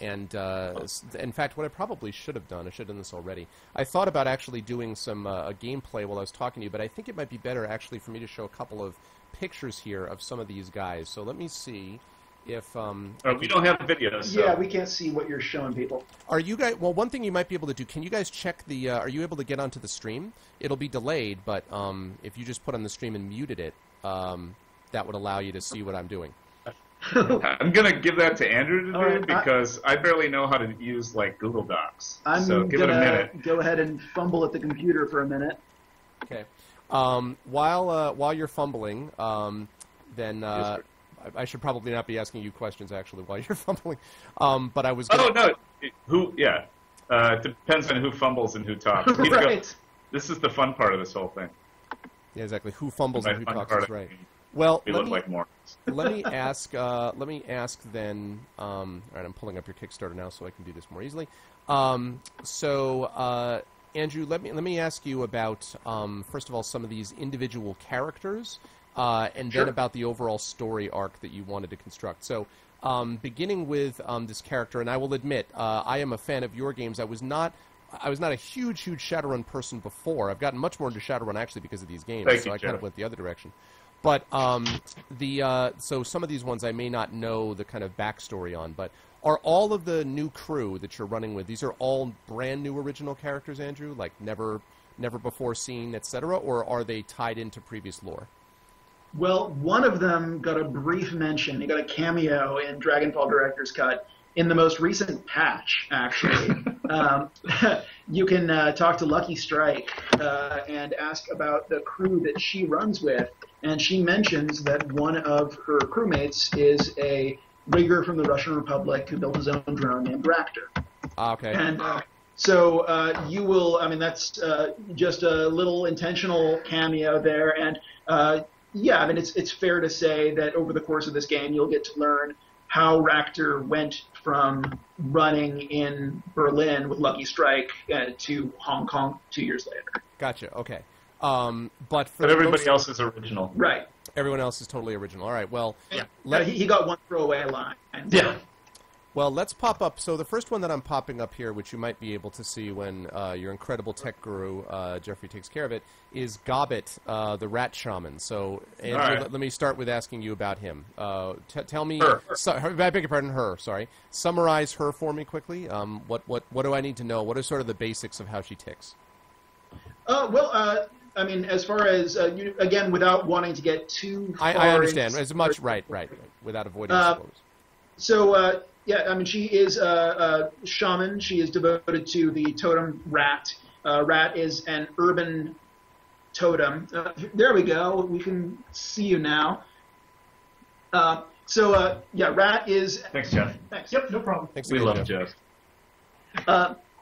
fact, what I probably should have done, I should have done this already. I thought about actually doing some gameplay while I was talking to you, but I think it might be better actually for me to show a couple of pictures here of some of these guys. So let me see if... we don't have videos. So. Yeah, we can't see what you're showing people. Are you guys... Well, one thing you might be able to do, can you guys check the... are you able to get onto the stream? It'll be delayed, but if you just put on the stream and muted it, that would allow you to see what I'm doing. I'm going to give that to Andrew to do because I barely know how to use Google Docs. So give it a minute. Go ahead and fumble at the computer for a minute. Okay. While you're fumbling, then I should probably not be asking you questions actually while you're fumbling. But I was. No. Who? Yeah. It depends on who fumbles and who talks. Right. This is the fun part of this whole thing. Yeah, exactly. Who fumbles and who talks is right. Well, we look like morons. Let me ask then. All right, I'm pulling up your Kickstarter now, so I can do this more easily. Andrew, let me ask you about first of all some of these individual characters, and then about the overall story arc that you wanted to construct. So, beginning with this character, and I will admit, I am a fan of your games. I was not a huge Shadowrun person before. I've gotten much more into Shadowrun actually because of these games. I kind of went the other direction. But so some of these ones I may not know the kind of backstory on, but are all of the new crew that you're running with, these are all brand new original characters, Andrew? Like never before seen, etc., or are they tied into previous lore? Well, one of them got a brief mention. He got a cameo in Dragonfall Director's Cut in the most recent patch, actually. You can talk to Lucky Strike and ask about the crew that she runs with. And she mentions that one of her crewmates is a rigger from the Russian Republic who built his own drone named Raptor. Okay. And So you will, I mean, that's just a little intentional cameo there. And yeah, I mean, it's fair to say that over the course of this game, you'll get to learn how Ractor went from running in Berlin with Lucky Strike to Hong Kong 2 years later. Gotcha. Okay. But everybody else is original. Right. Everyone else is totally original. All right. Well, yeah. He got one throwaway line. Yeah. Well, let's pop up. So the first one that I'm popping up here, which you might be able to see when your incredible tech guru, Jeffrey, takes care of it, is Gobbit, the rat shaman. So, Andrew, right. let me start with asking you about him. Tell me... Her. I beg your pardon, her, sorry. Summarize her for me quickly. What do I need to know? What are sort of the basics of how she ticks? Well, I mean, as far as, again, without wanting to get too far... I understand. As much... Right. Without avoiding spoilers. So... yeah, I mean, she is a shaman. She is devoted to the totem rat. Rat is an urban totem. There we go. We can see you now. Yeah, rat is... Thanks, Jeff. Thanks. Yep, no problem. Thanks We again, love Jeff.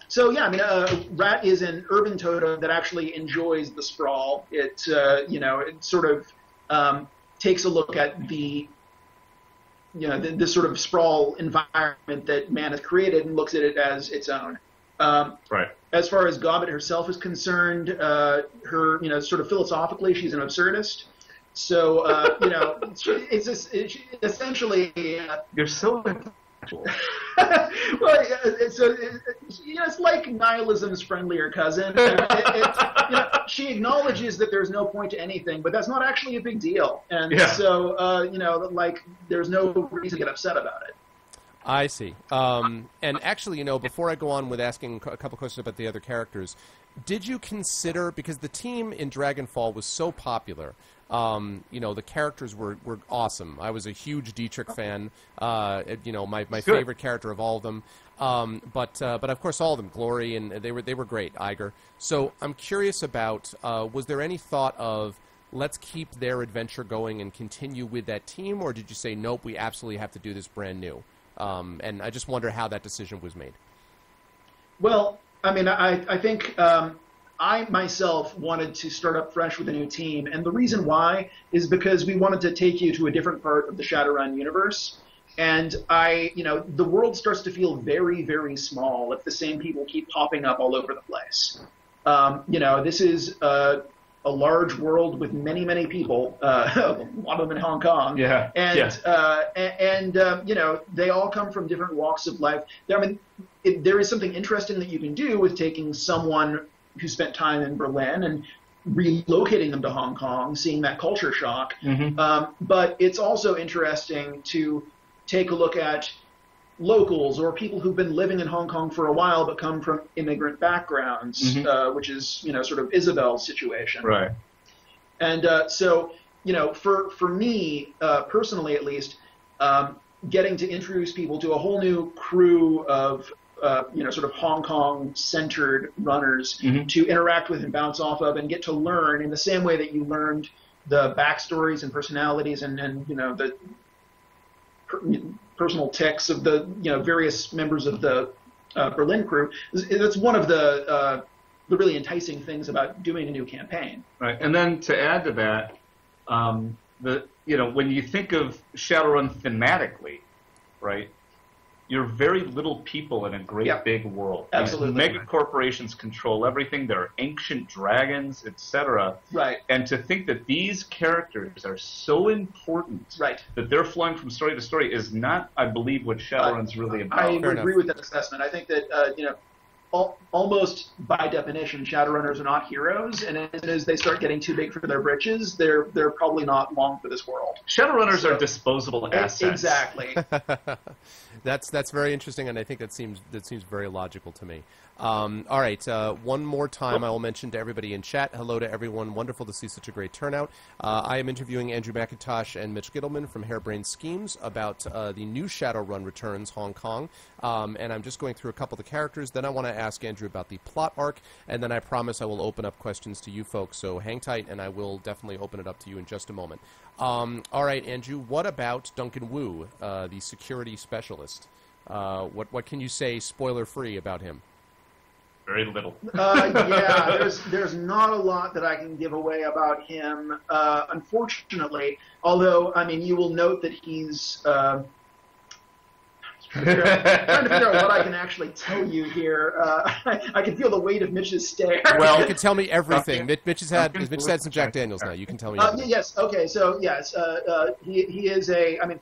So, yeah, I mean, rat is an urban totem that actually enjoys the sprawl. It, it sort of takes a look at the... this sort of sprawl environment that man has created and looks at it as its own. Right. As far as Gobbit herself is concerned, her, sort of philosophically, she's an absurdist. So, it's just, essentially... You're so intellectual. Well, it's like nihilism's friendlier cousin. She acknowledges that there's no point to anything, but that's not actually a big deal. And so, there's no reason to get upset about it. I see. And actually, before I go on with asking a couple questions about the other characters, did you consider, because the team in Dragonfall was so popular, the characters were awesome. I was a huge Dietrich fan. My favorite character of all of them. But of course all of them, Glory, and they were great. Iger. So I'm curious about was there any thought of let's keep their adventure going and continue with that team, or did you say nope, we absolutely have to do this brand new? And I just wonder how that decision was made. Well, I mean, I think. I myself wanted to start up fresh with a new team, and the reason why is because we wanted to take you to a different part of the Shadowrun universe, and the world starts to feel very, very small if the same people keep popping up all over the place. This is a large world with many, many people, a lot of them in Hong Kong. Yeah. And they all come from different walks of life. I mean, there is something interesting that you can do with taking someone who spent time in Berlin and relocating them to Hong Kong, seeing that culture shock. Mm-hmm. But it's also interesting to take a look at locals or people who've been living in Hong Kong for a while but come from immigrant backgrounds, mm-hmm. Which is, sort of Isabel's situation. Right. And so, for me, personally at least, getting to introduce people to a whole new crew of sort of Hong Kong-centered runners mm-hmm. to interact with and bounce off of and get to learn in the same way that you learned the backstories and personalities and the personal tics of the various members of the Berlin crew. That's one of the really enticing things about doing a new campaign. Right, and then to add to that, when you think of Shadowrun thematically, right? You're very little people in a great big world. Absolutely. These mega corporations control everything. There are ancient dragons, etc. Right. And to think that these characters are so important that they're flowing from story to story is not, I believe, what Shadowrun's really about. I agree with that assessment. I think that, almost by definition, Shadowrunners are not heroes, and as they start getting too big for their britches, they're probably not long for this world. Shadowrunners are disposable assets. Exactly. That's very interesting, and I think that seems very logical to me. All right, one more time I will mention to everybody in chat, hello to everyone. Wonderful to see such a great turnout. I am interviewing Andrew McIntosh and Mitch Gittleman from Harebrained Schemes about the new Shadowrun Returns Hong Kong, and I'm just going through a couple of the characters. Then I want to ask Andrew about the plot arc, and then I promise I will open up questions to you folks, so hang tight, and I will definitely open it up to you in just a moment. All right, Andrew, what about Duncan Wu, the security specialist? What can you say spoiler-free about him? very little. Yeah, there's not a lot that I can give away about him, unfortunately. Although, I mean, you will note that he's trying to figure out what I can actually tell you here. I can feel the weight of Mitch's stare. Well, you can tell me everything. Mitch has had some Jack Daniels now. You can tell me everything. Yes, okay, so yes, he is I mean,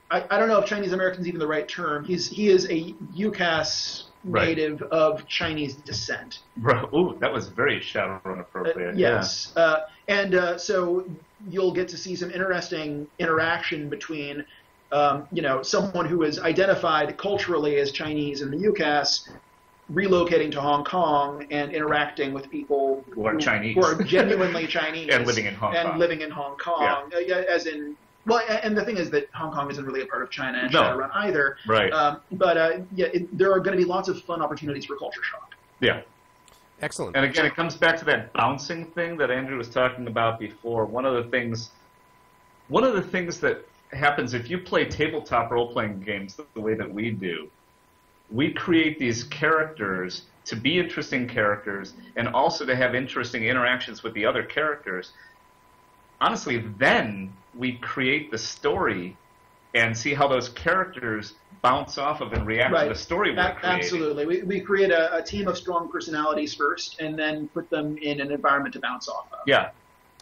I don't know if Chinese American is even the right term. He is a UCAS native of Chinese descent. Ooh, that was very Shadowrun appropriate. Yes, and so you'll get to see some interesting interaction between, someone who is identified culturally as Chinese in the UCAS, relocating to Hong Kong and interacting with people who are Chinese, who are genuinely Chinese, and living in Hong Kong. Yeah. As in. Well, and the thing is that Hong Kong isn't really a part of China and Shadowrun either. Right. There are going to be lots of fun opportunities for culture shock. Yeah. Excellent. And again, it comes back to that bouncing thing that Andrew was talking about before. One of the things that happens if you play tabletop role-playing games the way that we do, we create these characters to be interesting characters and also to have interesting interactions with the other characters. Honestly, then we create the story and see how those characters bounce off of and react to the story we're creating. Absolutely. We create a team of strong personalities first and then put them in an environment to bounce off of. Yeah.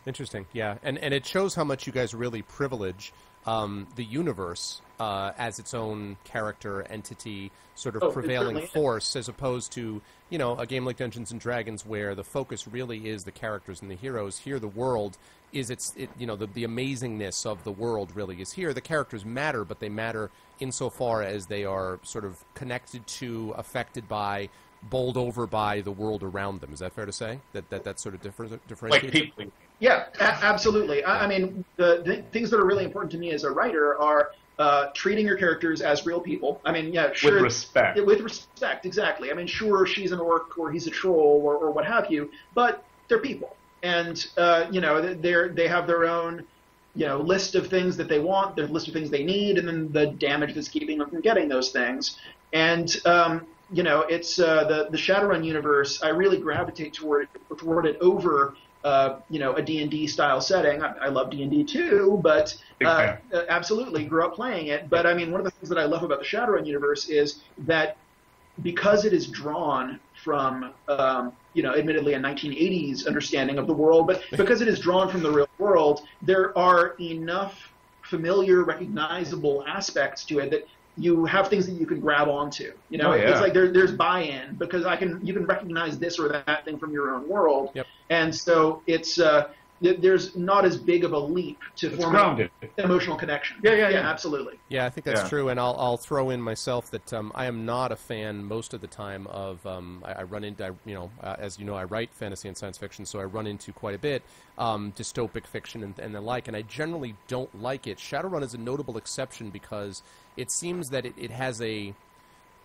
Interesting, yeah. And it shows how much you guys really privilege the universe as its own character, entity, sort of prevailing force, as opposed to, a game like Dungeons & Dragons where the focus really is the characters and the heroes. Here the world is the amazingness of the world really is here. The characters matter, but they matter insofar as they are sort of connected to, affected by, bowled over by the world around them. Is that fair to say? That sort of differentiates? Like people. Yeah, absolutely. I mean, the things that are really important to me as a writer are treating your characters as real people. I mean, yeah, sure. With respect. With respect, exactly. I mean, sure, she's an orc or he's a troll or what have you, but they're people. And, they have their own, list of things that they want, their list of things they need, and then the damage that's keeping them from getting those things. And, it's the Shadowrun universe, I really gravitate toward it over a D&D style setting. I love D&D too, but absolutely grew up playing it. But I mean, one of the things that I love about the Shadowrun universe is that because it is drawn from, admittedly a 1980s understanding of the world, but because it is drawn from the real world, there are enough familiar, recognizable aspects to it that you have things that you can grab onto. It's like there's buy-in because you can recognize this or that thing from your own world. Yep. And so it's there's not as big of a leap to form an emotional connection. Yeah, absolutely. Yeah, I think that's true, and I'll throw in myself that I am not a fan most of the time of I run into as you know, I write fantasy and science fiction, so I run into quite a bit dystopic fiction and the like, and I generally don't like it. Shadowrun is a notable exception because it seems that it has I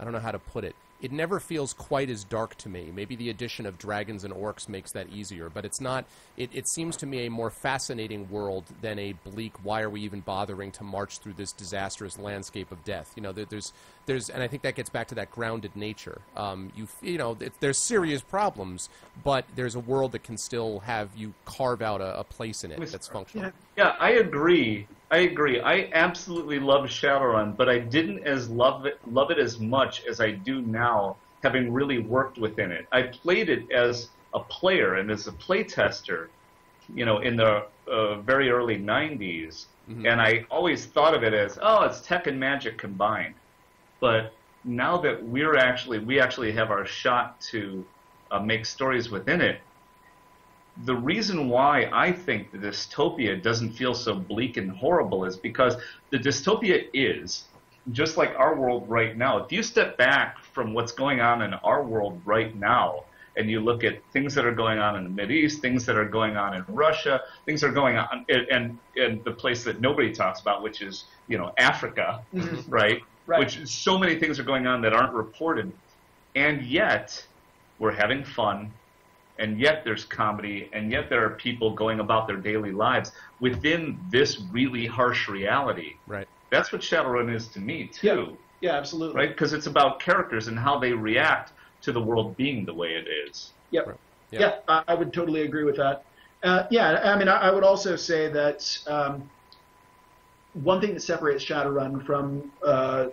don't know how to put it. It never feels quite as dark to me. Maybe the addition of dragons and orcs makes that easier, but it's not. It seems to me a more fascinating world than a bleak, why are we even bothering to march through this disastrous landscape of death? There's, and I think that gets back to that grounded nature. There's serious problems, but there's a world that can still have you carve out a place in it that's functional. Yeah, I agree. I absolutely love Shadowrun, but I didn't love it as much as I do now, having really worked within it. I played it as a player and as a playtester, in the very early 90s, and I always thought of it as, it's tech and magic combined. But now that we actually have our shot to make stories within it, the reason why I think the dystopia doesn't feel so bleak and horrible is because the dystopia is, just like our world right now. If you step back from what's going on in our world right now, and you look at things that are going on in the Mideast, things that are going on in Russia, things that are going on in the place that nobody talks about, which is, Africa, right? Which so many things are going on that aren't reported. And yet, we're having fun. And yet there's comedy, and yet there are people going about their daily lives within this really harsh reality. Right. That's what Shadowrun is to me, too. Yeah, absolutely. Right? Because it's about characters and how they react to the world being the way it is. Yep. Right. Yeah, I would totally agree with that. Yeah, I mean, I would also say that one thing that separates Shadowrun from a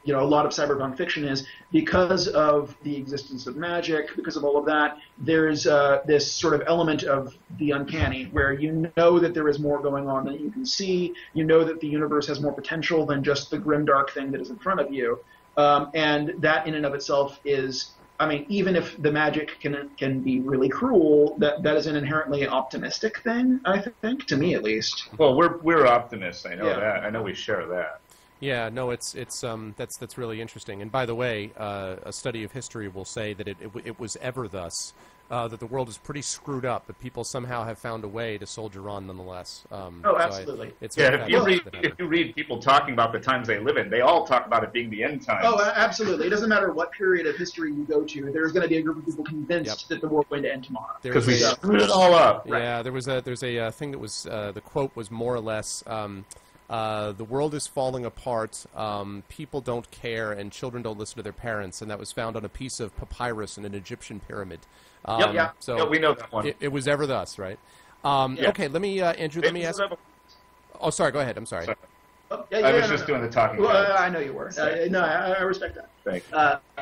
lot of cyberpunk fiction is because of the existence of magic, because of all of that, there's this sort of element of the uncanny where you know that there is more going on than you can see. You know that the universe has more potential than just the grimdark thing that is in front of you. And that in and of itself is, I mean, even if the magic can be really cruel, that is an inherently optimistic thing, I think, to me at least. Well, we're optimists. I know that. I know we share that. Yeah, no, it's that's really interesting. And by the way, a study of history will say that it was ever thus, that the world is pretty screwed up, but people somehow have found a way to soldier on nonetheless. Absolutely. If you read people talking about the times they live in, they all talk about it being the end times. Oh, absolutely. It doesn't matter what period of history you go to. There's going to be a group of people convinced that the world's going to end tomorrow. Because we screwed it all up. Yeah, right. there's a thing that was the quote was more or less. The world is falling apart, people don't care, and children don't listen to their parents, and that was found on a piece of papyrus in an Egyptian pyramid. So we know that one. It was ever thus, right? Okay, let me, Andrew, let me ask... Oh, sorry, go ahead, I'm sorry. I was just doing the talking. Well, I know you were. I respect that. Thank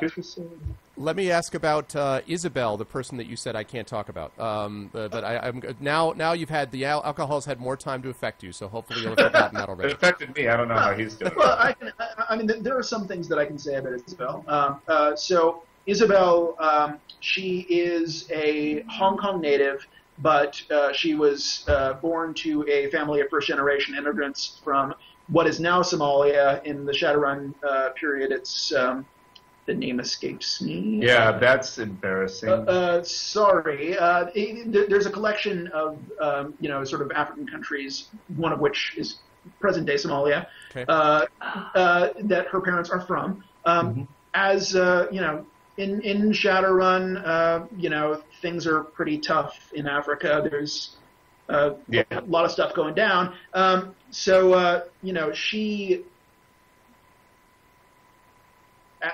you. Let me ask about Isabel, the person that you said I can't talk about. But I'm now you've had the alcohol's had more time to affect you, so hopefully you'll have forgotten that already. It affected me. I don't know how he's doing. Well, I mean, there are some things that I can say about Isabel. So Isabel, she is a Hong Kong native, but she was born to a family of first-generation immigrants from what is now Somalia. In the Shadowrun period, it's the name escapes me. Yeah, that's embarrassing. Sorry. There's a collection of sort of African countries, one of which is present-day Somalia, that her parents are from. As in Shadowrun, things are pretty tough in Africa. There's a lot of stuff going down. She.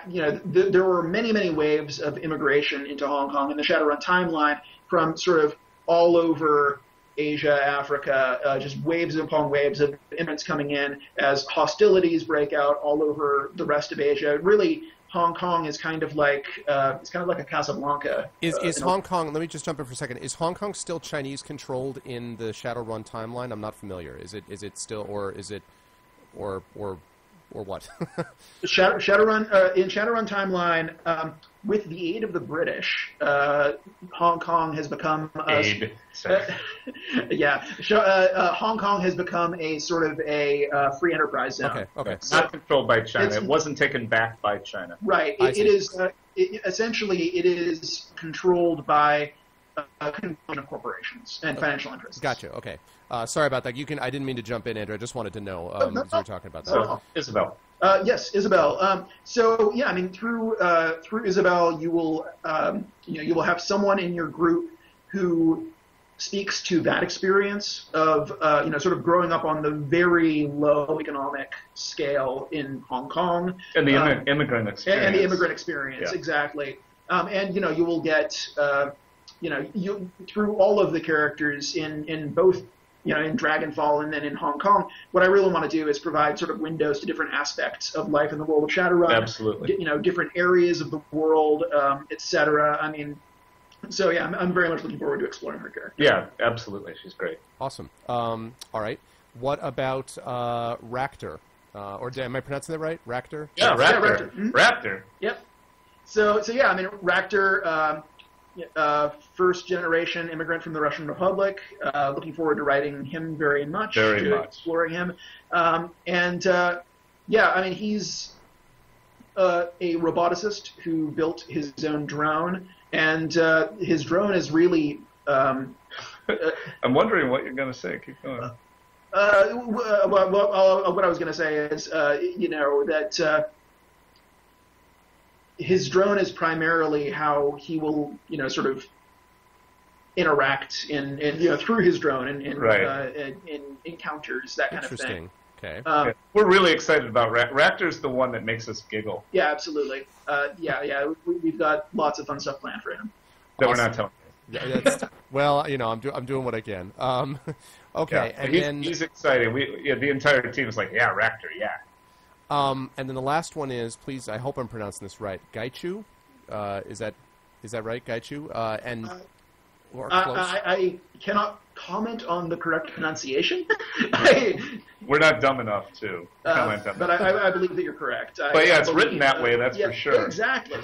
There were many waves of immigration into Hong Kong in the Shadowrun timeline from sort of all over Asia, Africa, just waves upon waves of immigrants coming in as hostilities break out all over the rest of Asia. Really, Hong Kong is kind of like a Casablanca. Is Hong Kong? Let me just jump in for a second. Is Hong Kong still Chinese controlled in the Shadowrun timeline? I'm not familiar. Is it still, or is it, or what? Shadowrun in Shadowrun timeline, with the aid of the British, Hong Kong has become Hong Kong has become a sort of a free enterprise zone. Okay. It's not controlled by China. It wasn't taken back by China. Right. It is essentially it is controlled by a conjunction of corporations and financial interests. Gotcha. Okay. Sorry about that. I didn't mean to jump in, Andrew. I just wanted to know because we were talking about that. So, Isabel. Yes, Isabel. I mean, through Isabel, you will have someone in your group who speaks to that experience of sort of growing up on the very low economic scale in Hong Kong And the immigrant experience. And the immigrant experience, exactly. You will get you through all of the characters in both in Dragonfall and then in Hong Kong. What I really want to do is provide sort of windows to different aspects of life in the world of Shadowrun. Absolutely. Different areas of the world, etc. I mean, so yeah, I'm very much looking forward to exploring her character. Yeah, absolutely. She's great. Awesome. All right. What about Raptor? Am I pronouncing that right? Raptor? Yeah, Raptor. Yeah, Raptor. Mm-hmm. Raptor. Yep. So yeah, I mean, Raptor, first generation immigrant from the Russian Republic. Looking forward to writing him very much. Exploring him. I mean, he's a roboticist who built his own drone, and his drone is really. I'm wondering what you're going to say. Keep going. What I was going to say is, that his drone is primarily how he will, sort of interact in through his drone in encounters, that kind of thing. Okay. We're really excited about Raptor's the one that makes us giggle. Yeah, absolutely. We've got lots of fun stuff planned for him. That we're not telling you. Yeah, well, I'm doing what I can. Okay, yeah, he's excited. The entire team is like, yeah, Raptor, yeah. And then the last one is, please, I hope I'm pronouncing this right. Gaichu, is that right, Gaichu? I cannot comment on the correct pronunciation. We're not dumb enough to comment on that. But I believe that you're correct. But it's written that way, that's for sure. Exactly.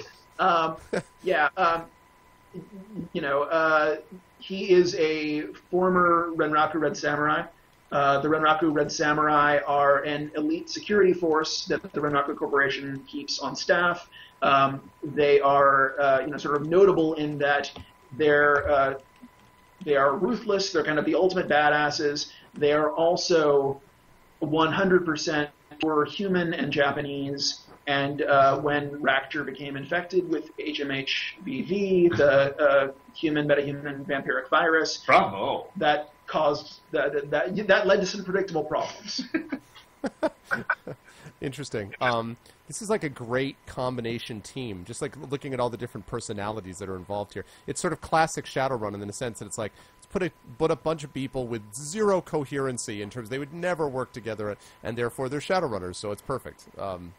He is a former Renraku Red Samurai. The Renraku Red Samurai are an elite security force that the Renraku Corporation keeps on staff. They are, sort of notable in that they are ruthless. They're kind of the ultimate badasses. They are also 100% for human and Japanese. And when Raptor became infected with HMHVV, the human metahuman vampiric virus, bravo, that caused that led to some predictable problems. Interesting. This is like a great combination team. Just like looking at all the different personalities that are involved here. It's sort of classic Shadowrun in the sense that it's like let's put a bunch of people with zero coherency in terms they would never work together, and therefore they're Shadowrunners. So it's perfect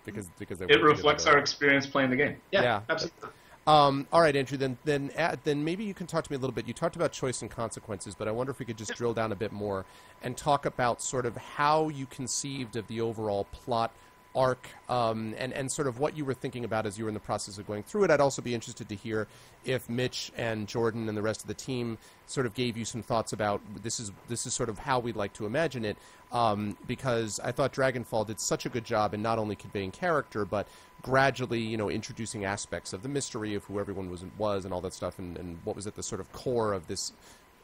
because they. It reflects our experience playing the game. Yeah. Absolutely. All right, Andrew. Then maybe you can talk to me a little bit. You talked about choice and consequences, but I wonder if we could just drill down a bit more and talk about sort of how you conceived of the overall plot arc and sort of what you were thinking about as you were in the process of going through it. I'd also be interested to hear if Mitch and Jordan and the rest of the team sort of gave you some thoughts about this is sort of how we'd like to imagine it, because I thought Dragonfall did such a good job in not only conveying character but gradually introducing aspects of the mystery of who everyone was and all that stuff and what was at the sort of core of this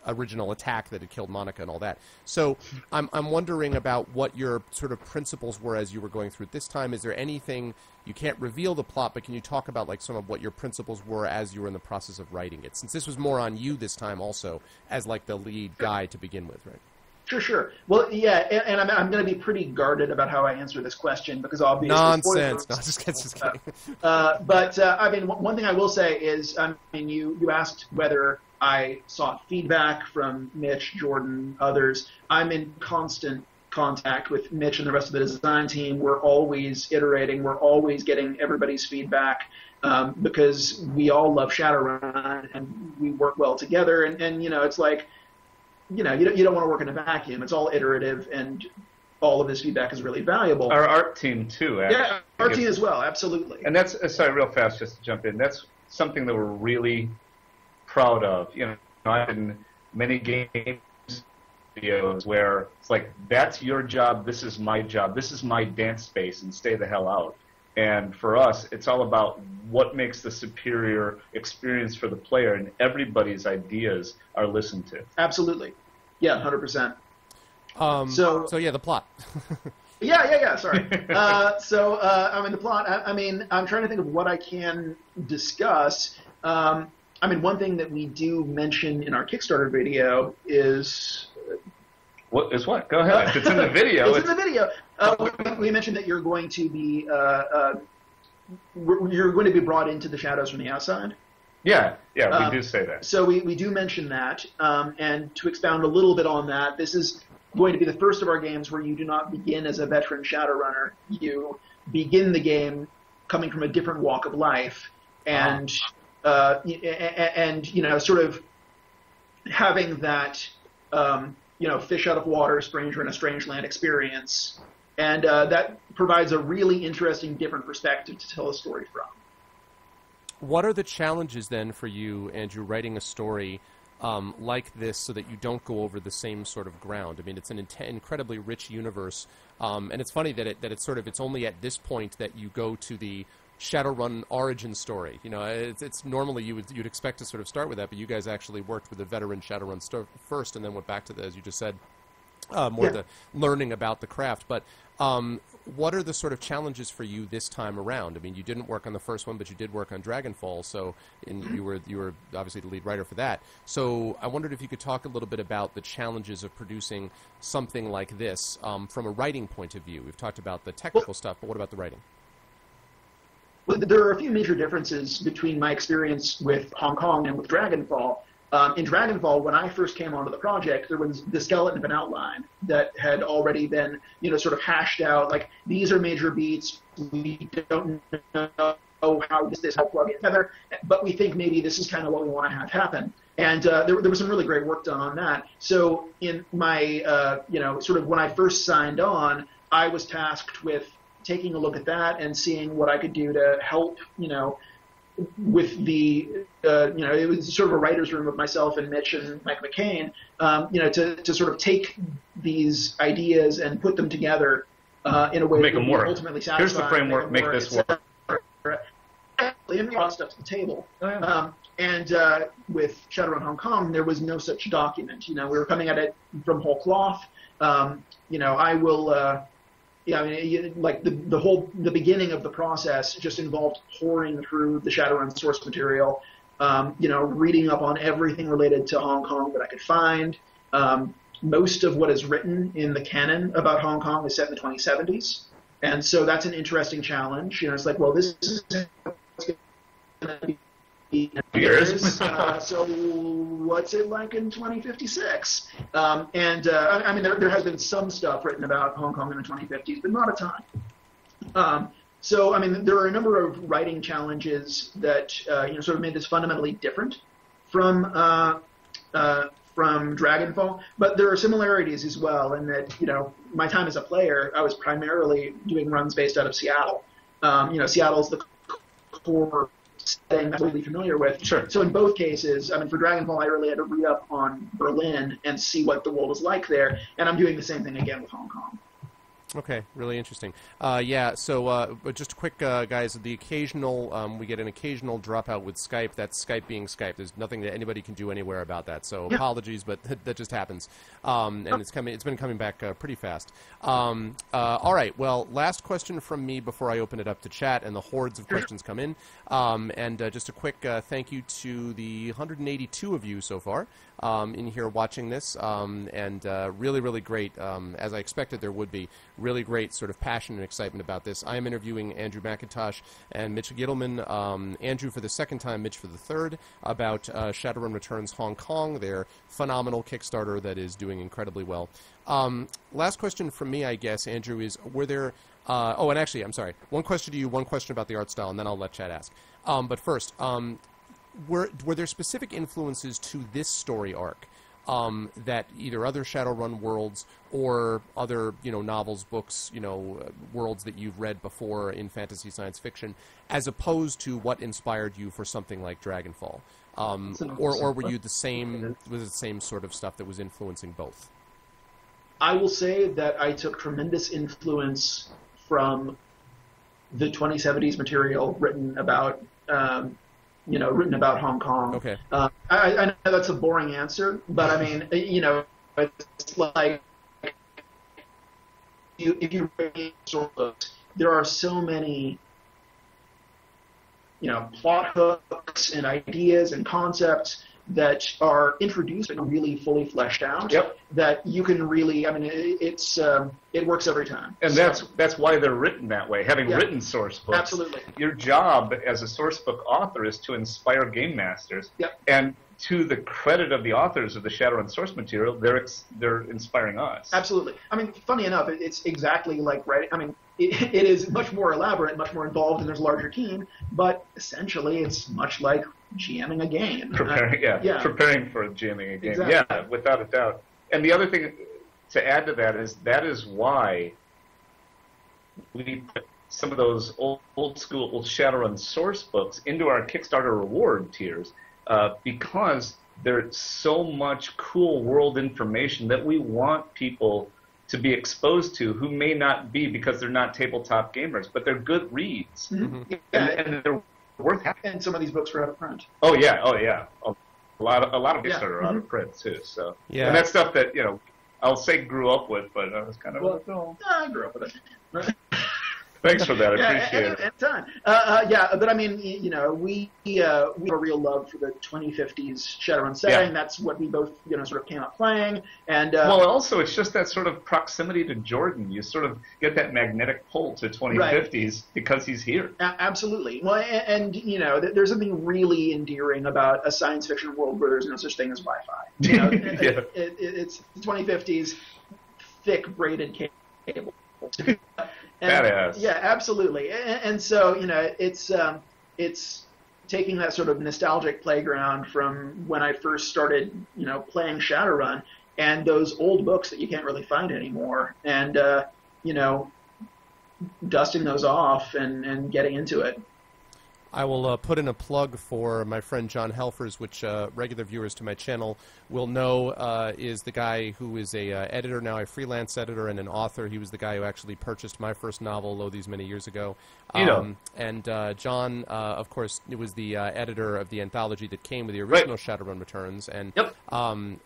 original attack that had killed Monica and all that. So I'm wondering about what your sort of principles were as you were going through it this time. Is there anything, you can't reveal the plot, but can you talk about like some of what your principles were as you were in the process of writing it? Since this was more on you this time also as like the lead guy to begin with, right? Sure. Well, yeah, and I'm going to be pretty guarded about how I answer this question because obviously nonsense. No, just kidding. One thing I will say is, you asked whether I sought feedback from Mitch, Jordan, others. I'm in constant contact with Mitch and the rest of the design team. We're always iterating. We're always getting everybody's feedback because we all love Shadowrun and we work well together. And it's like, you don't want to work in a vacuum. It's all iterative, and all of this feedback is really valuable. Our art team, too, actually. Yeah, our team as well, absolutely. And that's, sorry, real fast, just to jump in, that's something that we're really proud of. I've been many games videos where it's like, that's your job, this is my job, this is my dance space, and stay the hell out. And for us, it's all about what makes the superior experience for the player, and everybody's ideas are listened to. Absolutely. Yeah, 100%. So yeah, the plot. Yeah, sorry. The plot, I'm trying to think of what I can discuss. One thing that we do mention in our Kickstarter video is... What is what? Go ahead. If it's in the video. It's in the video. We mentioned that you're going to be brought into the shadows from the outside. Yeah, we do say that. So we do mention that, and to expound a little bit on that, this is going to be the first of our games where you do not begin as a veteran Shadowrunner. You begin the game coming from a different walk of life, and sort of having that. Fish out of water, stranger in a strange land experience. And that provides a really interesting, different perspective to tell a story from. What are the challenges then for you, Andrew, writing a story like this so that you don't go over the same sort of ground? I mean, it's an incredibly rich universe. And it's funny that it's only at this point that you go to the Shadowrun origin story. It's normally you'd expect to sort of start with that, but you guys actually worked with a veteran Shadowrun first, and then went back to the, as you just said, the learning about the craft. But What are the sort of challenges for you this time around? I mean, you didn't work on the first one, but you did work on Dragonfall, so you were obviously the lead writer for that. So I wondered if you could talk a little bit about the challenges of producing something like this from a writing point of view. We've talked about the technical stuff, but what about the writing? Well, there are a few major differences between my experience with Hong Kong and with Dragonfall. In Dragonfall, when I first came onto the project, there was the skeleton of an outline that had already been, sort of hashed out. Like, these are major beats. We don't know how does this all plug together, but we think maybe this is kind of what we want to have happen. And there was some really great work done on that. So in my, sort of when I first signed on, I was tasked with taking a look at that and seeing what I could do to help, with the, it was sort of a writer's room with myself and Mitch and Mike McCain, to sort of take these ideas and put them together in a way make that them would work. ultimately satisfy. Here's the framework, make this work. And brought stuff to the table. And with Shadowrun Hong Kong, there was no such document. We were coming at it from whole cloth. I will... the beginning of the process just involved pouring through the Shadowrun source material, reading up on everything related to Hong Kong that I could find. Most of what is written in the canon about Hong Kong is set in the 2070s. And so that's an interesting challenge. It's like, well, this is going to be years. So what's it like in 2056? I mean, there has been some stuff written about Hong Kong in the 2050s, but not a ton. So, I mean, there are a number of writing challenges that, sort of made this fundamentally different from Dragonfall, but there are similarities as well in that, my time as a player, I was primarily doing runs based out of Seattle. Seattle's the core setting I'm really familiar with. Sure. So in both cases, I mean, for Dragonfall, I really had to read up on Berlin and see what the world was like there, and I'm doing the same thing again with Hong Kong. Okay, really interesting. So just a quick, guys, the occasional, we get an occasional dropout with Skype. That's Skype being Skype. There's nothing that anybody can do anywhere about that. So apologies, but that just happens. And it's been coming back pretty fast. All right, well, last question from me before I open it up to chat and the hordes of questions come in. Just a quick thank you to the 182 of you so far in here watching this. Really, really great, as I expected there would be. Really great sort of passion and excitement about this. I am interviewing Andrew McIntosh and Mitch Gittleman. Andrew for the second time, Mitch for the third, about Shadowrun Returns Hong Kong, their phenomenal Kickstarter that is doing incredibly well. Last question from me, I guess, Andrew, is were there... and actually, I'm sorry. One question to you, one question about the art style, and then I'll let Chad ask. But first, were there specific influences to this story arc that either other Shadowrun worlds or other, novels, books, worlds that you've read before in fantasy science fiction, as opposed to what inspired you for something like Dragonfall? Or were you was it the same sort of stuff that was influencing both? I will say that I took tremendous influence from the 2070s material written about Hong Kong. Okay. I know that's a boring answer, but I mean, it's like if you read sort of, there are so many, plot hooks and ideas and concepts that are introduced and really fully fleshed out. Yep. That you can really, I mean, it works every time. And that's why they're written that way. Having written source books, absolutely. Your job as a source book author is to inspire game masters. Yep. And to the credit of the authors of the Shadowrun source material, they're inspiring us. Absolutely. I mean, funny enough, it's exactly like writing. I mean, it is much more elaborate, much more involved, and there's a larger team. But essentially, it's much like GMing a game. Preparing for GMing a game. Exactly. Yeah, without a doubt. And the other thing to add to that is why we put some of those old school Shadowrun source books into our Kickstarter reward tiers, because there's so much cool world information that we want people to be exposed to who may not be because they're not tabletop gamers, but they're good reads. Mm-hmm. And they're worth having. And some of these books are out of print. Oh yeah. A lot of Kickstarter are out of print too. So and that's stuff that I'll say grew up with, but I was kind of an adult. I grew up with it. Thanks for that. I appreciate it. Anytime. But I mean, you know, we have a real love for the 2050s Shadowrun setting. Yeah. That's what we both, you know, sort of came up playing. And well, also, it's just that sort of proximity to Jordan. You sort of get that magnetic pull to 2050s because he's here. Absolutely. Well, and you know, there's something really endearing about a science fiction world where there's no such thing as Wi-Fi. You know, it's the 2050s, thick braided cable. Badass. Yeah, absolutely. And so, you know, it's taking that sort of nostalgic playground from when I first started, you know, playing Shadowrun, and those old books that you can't really find anymore, and you know, dusting those off and getting into it. I will put in a plug for my friend John Helfers, which regular viewers to my channel will know is the guy who is a editor now, a freelance editor and an author. He was the guy who actually purchased my first novel, these many years ago. And John, of course, was the editor of the anthology that came with the original Shadowrun Returns. And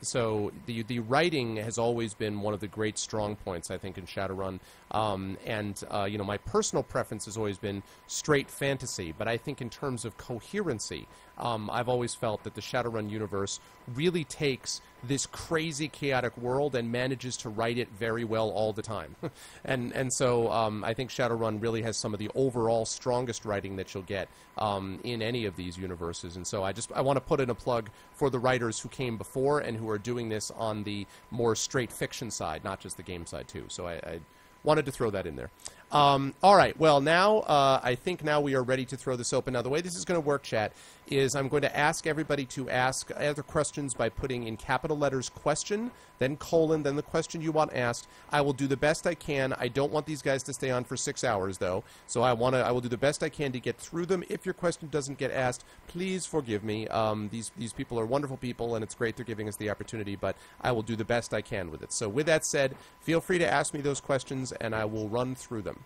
so the writing has always been one of the great strong points, I think, in Shadowrun. You know, my personal preference has always been straight fantasy, but I think in terms of coherency, I've always felt that the Shadowrun universe really takes this crazy, chaotic world and manages to write it very well all the time. and so I think Shadowrun really has some of the overall strongest writing that you'll get in any of these universes. And so I want to put in a plug for the writers who came before and who are doing this on the more straight fiction side, not just the game side too. So I wanted to throw that in there. All right, well, now I think now we are ready to throw this open. Now, the way this is going to work, chat, is I'm going to ask everybody to ask other questions by putting in capital letters question, then colon, then the question you want asked. I will do the best I can. I don't want these guys to stay on for 6 hours, though, so I will do the best I can to get through them. If your question doesn't get asked, please forgive me. These people are wonderful people, and it's great they're giving us the opportunity, but I will do the best I can with it. So with that said, feel free to ask me those questions, and I will run through them.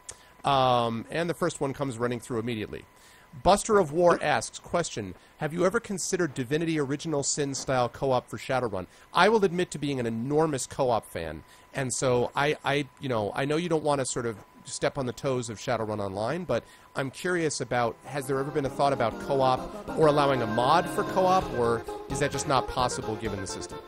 And the first one comes running through immediately. Buster of War asks, question, have you ever considered Divinity Original Sin style co-op for Shadowrun? I will admit to being an enormous co-op fan, and so I know you don't want to sort of step on the toes of Shadowrun Online, but I'm curious about, has there ever been a thought about co-op or allowing a mod for co-op, or is that just not possible given the system?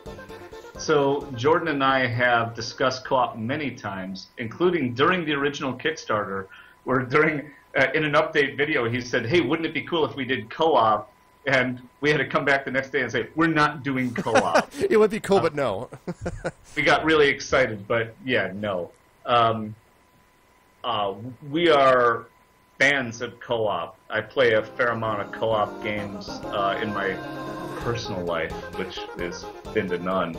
So Jordan and I have discussed co-op many times, including during the original Kickstarter, where during in an update video he said, hey, wouldn't it be cool if we did co-op? And we had to come back the next day and say, we're not doing co-op. It would be cool, but no. We got really excited, but yeah, no. We are fans of co-op. I play a fair amount of co-op games in my personal life, which is thin to none.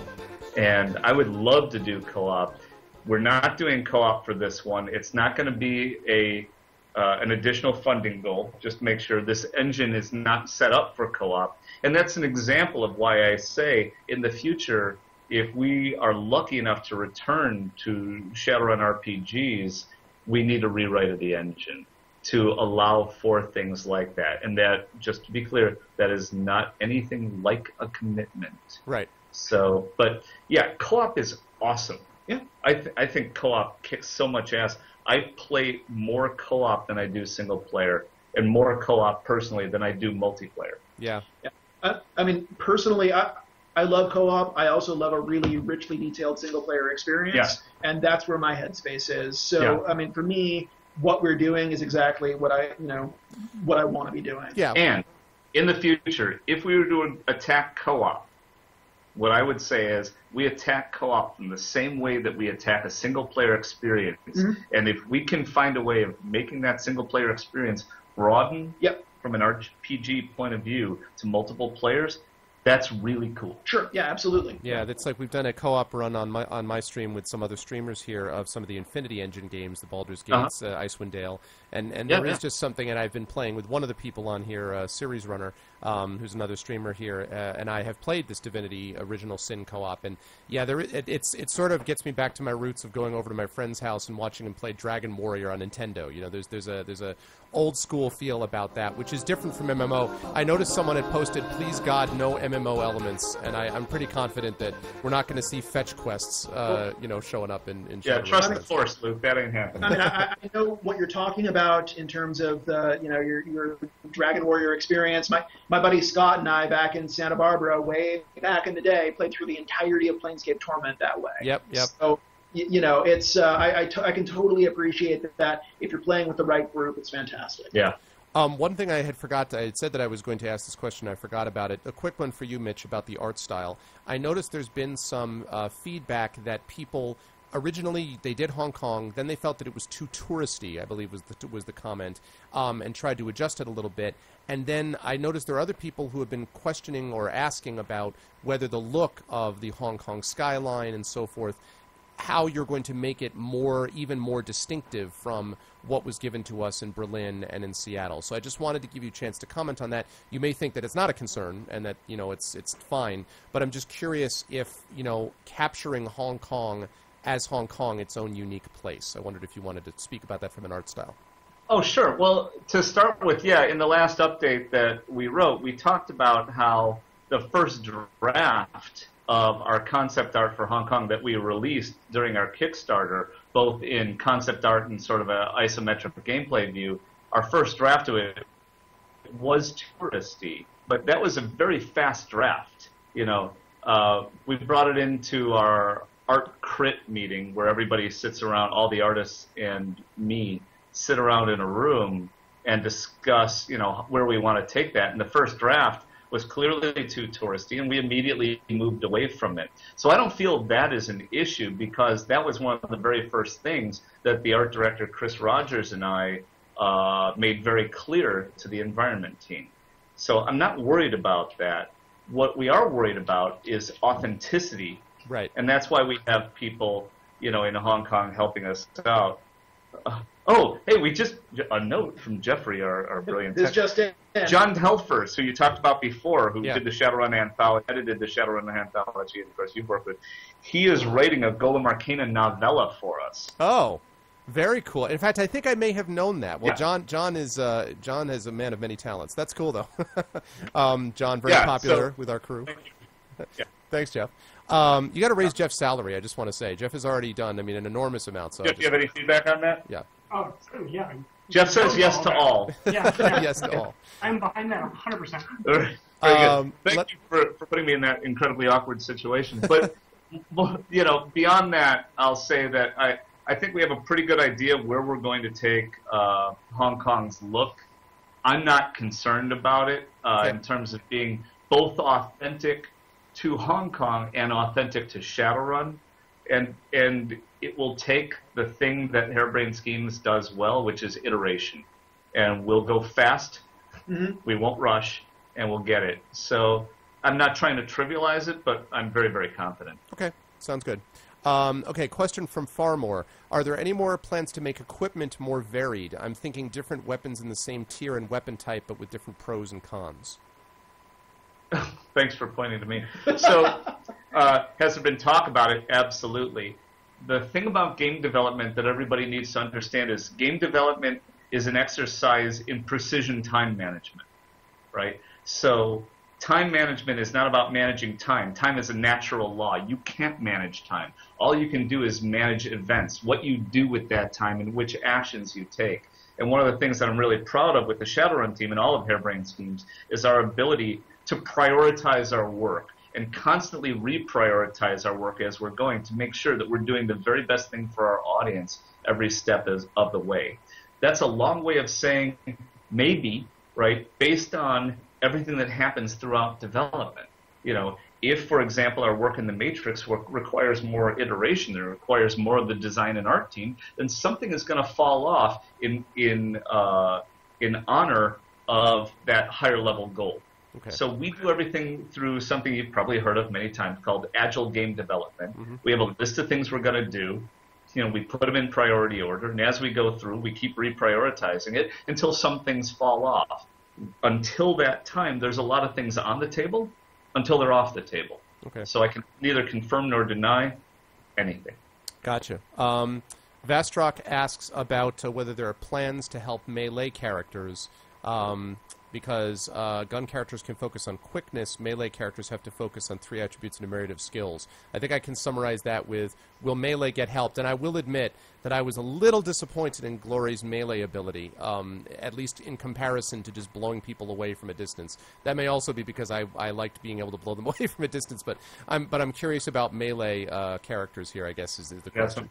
And I would love to do co-op. We're not doing co-op for this one. It's not going to be an additional funding goal. Just make sure this engine is not set up for co-op. And that's an example of why I say in the future, if we are lucky enough to return to Shadowrun RPGs, we need a rewrite of the engine to allow for things like that. And that, just to be clear, that is not anything like a commitment. Right. So, but yeah, co-op is awesome. Yeah, I think co-op kicks so much ass. I play more co-op than I do single player, and more co-op personally than I do multiplayer. Yeah. I mean, personally, I love co-op. I also love a really richly detailed single player experience, and that's where my headspace is. So, I mean, for me, what we're doing is exactly what I want to be doing. Yeah. And in the future, if we were to attack co-op, what I would say is we attack co-op from the same way that we attack a single-player experience. Mm-hmm. And if we can find a way of making that single-player experience broaden from an RPG point of view to multiple players, that's really cool. Sure, yeah, absolutely. Yeah, that's like we've done a co-op run on my stream with some other streamers here of some of the Infinity Engine games, the Baldur's Gates, Icewind Dale, and there is just something, and I've been playing with one of the people on here, Series Runner, who's another streamer here, and I have played this Divinity Original Sin co-op, and yeah, it sort of gets me back to my roots of going over to my friend's house and watching him play Dragon Warrior on Nintendo. You know, there's a old school feel about that, which is different from MMO. I noticed someone had posted, please God, no MMO elements, and I'm pretty confident that we're not going to see fetch quests, showing up in Yeah, Shadowrun. trust the Force, Luke. That ain't happening. I mean, I know what you're talking about in terms of your Dragon Warrior experience. My buddy Scott and I, back in Santa Barbara, way back in the day, played through the entirety of Planescape Torment that way. Yep. So, it's I can totally appreciate that if you're playing with the right group, it's fantastic. Yeah. One thing I had said that I was going to ask this question, I forgot about it. A quick one for you, Mitch, about the art style. I noticed there's been some feedback that people originally they did Hong Kong, then they felt that it was too touristy, I believe was the comment, and tried to adjust it a little bit. And then I noticed there are other people who have been questioning or asking about whether the look of the Hong Kong skyline and so forth, how you're going to make it even more distinctive from what was given to us in Berlin and in Seattle. So I just wanted to give you a chance to comment on that. You may think that it's not a concern and that, it's fine, but I'm just curious if, capturing Hong Kong as Hong Kong, its own unique place. I wondered if you wanted to speak about that from an art style. Oh, sure. Well, to start with, in the last update that we wrote, we talked about how the first draft of our concept art for Hong Kong that we released during our Kickstarter, both in concept art and sort of an isometric gameplay view, our first draft of it was touristy, but that was a very fast draft. We brought it into our art crit meeting where everybody sits around, all the artists and me sit around in a room and discuss, where we want to take that. And the first draft was clearly too touristy, and we immediately moved away from it. So I don't feel that is an issue because that was one of the very first things that the art director, Chris Rogers, and I made very clear to the environment team. So I'm not worried about that. What we are worried about is authenticity. Right. And that's why we have people, in Hong Kong helping us out. We just a note from Jeffrey, our brilliant This just in. John Telfers, who you talked about before, who did the Shadowrun anthology, edited the Shadowrun anthology, and of course you've worked with. He is writing a Golem Arcana novella for us. Oh, very cool. In fact, I think I may have known that. Well, John is a man of many talents. That's cool, though. John, very popular with our crew. Thanks, Jeff. You got to raise Jeff's salary. I just want to say Jeff has already done, an enormous amount. So Jeff, do you have any feedback on that? Yeah. Oh, yeah. Jeff says yes to all. Yeah. Yes to all. I'm behind that 100%. Very good. Thank you for putting me in that incredibly awkward situation. But, beyond that, I'll say that I think we have a pretty good idea where we're going to take Hong Kong's look. I'm not concerned about it in terms of being both authentic to Hong Kong and authentic to Shadowrun. And it will take the thing that Harebrained Schemes does well, which is iteration. And we'll go fast, we won't rush, and we'll get it. So I'm not trying to trivialize it, but I'm very, very confident. Okay, sounds good. Question from Farmore. Are there any more plans to make equipment more varied? I'm thinking different weapons in the same tier and weapon type, but with different pros and cons. Thanks for pointing to me. So, has there been talk about it? Absolutely. The thing about game development that everybody needs to understand is game development is an exercise in precision time management, right? So time management is not about managing time. Time is a natural law. You can't manage time. All you can do is manage events, what you do with that time and which actions you take. And one of the things that I'm really proud of with the Shadowrun team and all of Harebrained Schemes is our ability to prioritize our work and constantly reprioritize our work as we're going to make sure that we're doing the very best thing for our audience every step of the way. That's a long way of saying maybe, right, based on everything that happens throughout development. If, for example, our work in the Matrix requires more iteration, it requires more of the design and art team, then something is going to fall off in honor of that higher level goal. Okay. So we do everything through something you've probably heard of many times called agile game development. We have a list of things we're going to do. We put them in priority order, and as we go through, we keep reprioritizing it until some things fall off. Until that time, there's a lot of things on the table until they're off the table. Okay. So I can neither confirm nor deny anything. Gotcha. Vastrok asks about whether there are plans to help melee characters because gun characters can focus on quickness, melee characters have to focus on 3 attributes and a myriad of skills. I think I can summarize that with, will melee get helped? And I will admit that I was a little disappointed in Glory's melee ability, at least in comparison to just blowing people away from a distance. That may also be because I liked being able to blow them away from a distance, but I'm curious about melee characters here, I guess, is the question.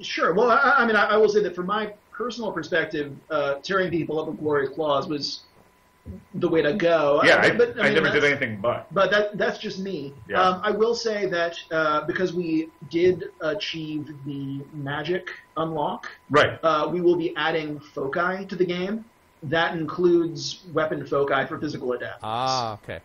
Sure. Well, I mean, I will say that from my personal perspective, tearing people up with Glory's claws was the way to go. Yeah, I never did anything but. But that's just me. Yeah. I will say that because we did achieve the magic unlock, right, we will be adding foci to the game. That includes weapon foci for physical attacks. Ah, okay.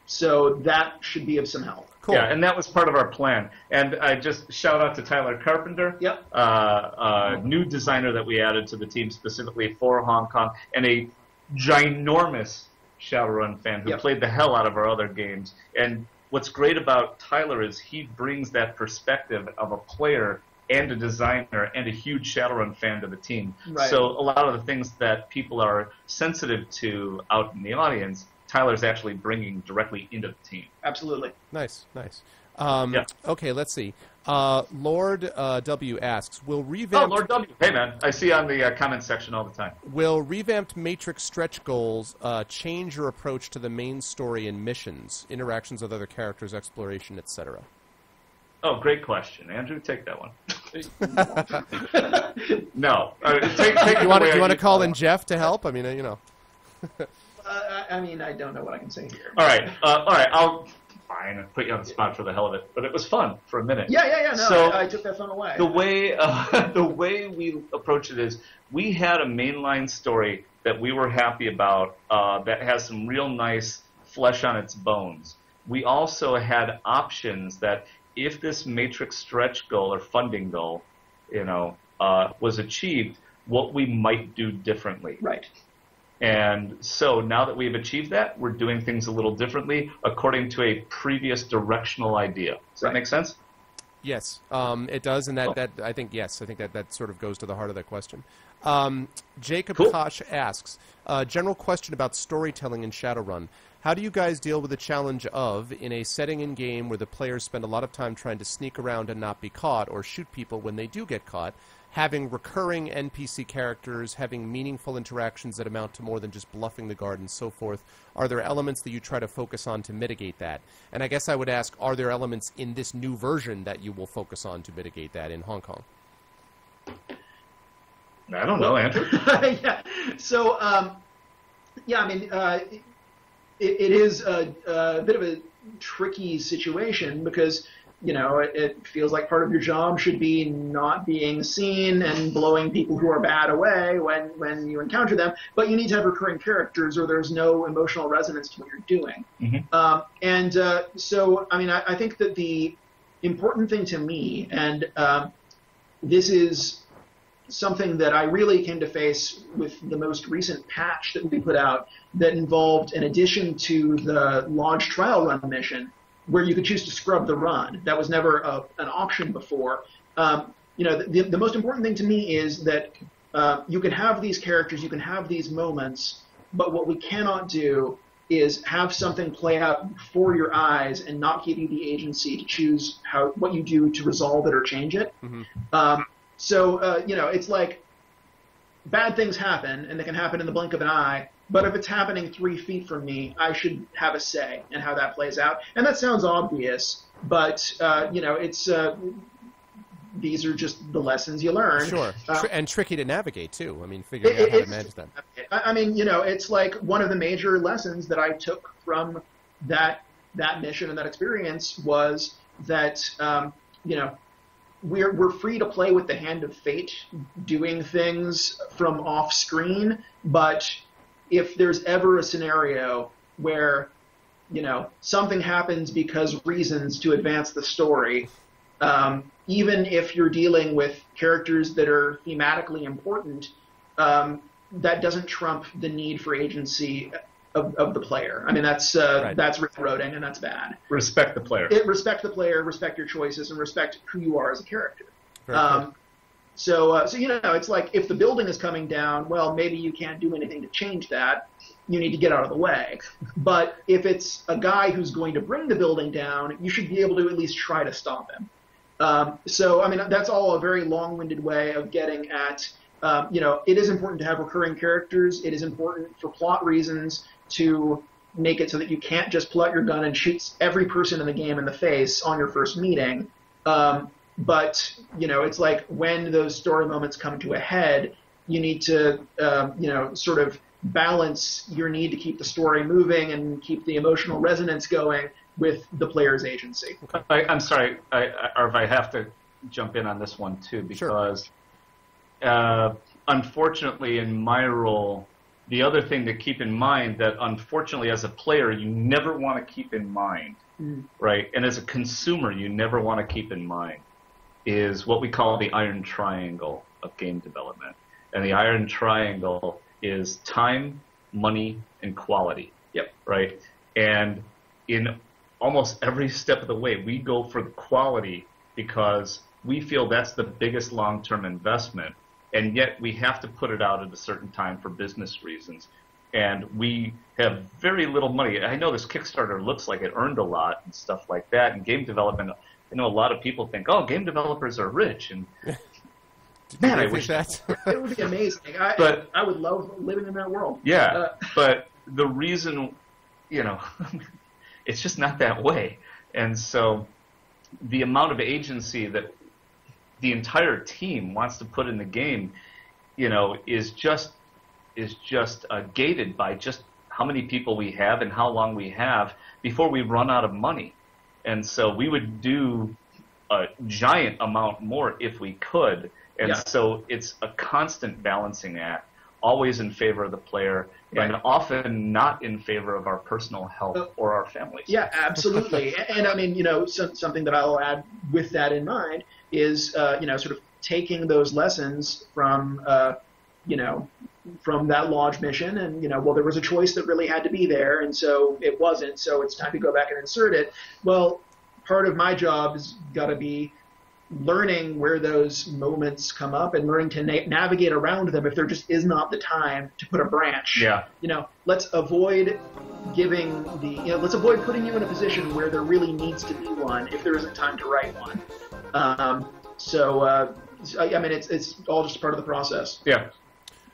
So that should be of some help. Cool. Yeah, and that was part of our plan. And I just shout out to Tyler Carpenter, Yep. New designer that we added to the team specifically for Hong Kong, and a ginormous Shadowrun fan who Yep. played the hell out of our other games. And what's great about Tyler is he brings that perspective of a player and a designer and a huge Shadowrun fan to the team. Right. So a lot of the things that people are sensitive to out in the audience, Tyler's actually bringing directly into the team. Absolutely. Nice. Yeah. Okay, let's see. Lord W asks, will revamped... Oh, Lord W. Hey, man. I see you on the comment section all the time. Will revamped Matrix stretch goals change your approach to the main story and missions, interactions with other characters, exploration, etc.? Oh, great question. Andrew, take that one. No. Take You want to call in Jeff to help? I mean, you know. I mean, I don't know what I can say here. All right. I'll put you on the spot for the hell of it, but it was fun for a minute. Yeah. No, So, I took that fun away. The way we approach it is we had a mainline story that we were happy about that has some real nice flesh on its bones. We also had options that if this Matrix stretch goal or funding goal, was achieved, what we might do differently. Right. And so now that we've achieved that, we're doing things a little differently according to a previous directional idea. Does that make sense? Yes, it does, and that I think that sort of goes to the heart of that question. Jacob Kosh asks, general question about storytelling in Shadowrun. How do you guys deal with the challenge of, in a setting in game where the players spend a lot of time trying to sneak around and not be caught, or shoot people when they do get caught, having recurring NPC characters, having meaningful interactions that amount to more than just bluffing the guard and so forth? Are there elements that you try to focus on to mitigate that? And I guess I would ask, are there elements in this new version that you will focus on to mitigate that in Hong Kong? I don't know, Andrew. Yeah. So, I mean, it is a bit of a tricky situation because, it feels like part of your job should be not being seen and blowing people who are bad away when you encounter them, but you need to have recurring characters or there's no emotional resonance to what you're doing. Mm-hmm. So, I mean, I think that the important thing to me, and this is something that I really came to face with the most recent patch that we put out that involved, in addition to the Lodge trial run mission, where you could choose to scrub the run. That was never an option before. The most important thing to me is that you can have these characters, you can have these moments, but what we cannot do is have something play out before your eyes and not give you the agency to choose what you do to resolve it or change it. Mm-hmm. It's like bad things happen, and they can happen in the blink of an eye, but if it's happening 3 feet from me, I should have a say in how that plays out. And that sounds obvious, but, it's these are just the lessons you learn. Sure. And tricky to navigate, too. I mean, figuring out how to manage them. I mean, it's like one of the major lessons that I took from that mission and that experience was that, we're free to play with the hand of fate, doing things from off screen, but if there's ever a scenario where, something happens because reasons to advance the story, even if you're dealing with characters that are thematically important, that doesn't trump the need for agency of the player. I mean, that's railroading, and that's bad. Respect the player. Respect the player, respect your choices, and respect who you are as a character. So it's like if the building is coming down, well, maybe you can't do anything to change that. you need to get out of the way. But if it's a guy who's going to bring the building down, you should be able to at least try to stop him. So, I mean, that's all a very long-winded way of getting at, it is important to have recurring characters. It is important for plot reasons to make it so that you can't just pull out your gun and shoot every person in the game in the face on your first meeting. But, it's like when those story moments come to a head, you need to, sort of balance your need to keep the story moving and keep the emotional resonance going with the player's agency. I'm sorry, Arv, I have to jump in on this one too, because unfortunately in my role, the other thing to keep in mind that unfortunately as a player you never want to keep in mind, right? And as a consumer you never want to keep in mind is what we call the iron triangle of game development. And the iron triangle is time, money, and quality. Yep. Right? And in almost every step of the way, we go for the quality because we feel that's the biggest long-term investment, and yet we have to put it out at a certain time for business reasons. And we have very little money. I know this Kickstarter looks like it earned a lot and stuff like that. And game development, I know a lot of people think, oh, game developers are rich. And man, I wish that. It would be amazing. I would love living in that world. Yeah, but the reason, it's just not that way. And so the amount of agency that the entire team wants to put in the game, is just gated by just how many people we have and how long we have before we run out of money. And so we would do a giant amount more if we could. And so it's a constant balancing act, always in favor of the player, and often not in favor of our personal health or our families. Yeah, absolutely. And I mean, something that I'll add with that in mind is, sort of taking those lessons from, from that lodge mission and, well, there was a choice that really had to be there, and so it wasn't, so it's time to go back and insert it. Well, part of my job has got to be learning where those moments come up and learning to navigate around them if there just is not the time to put a branch. Yeah. Let's avoid let's avoid putting you in a position where there really needs to be one if there isn't time to write one. I mean, it's all just part of the process. Yeah.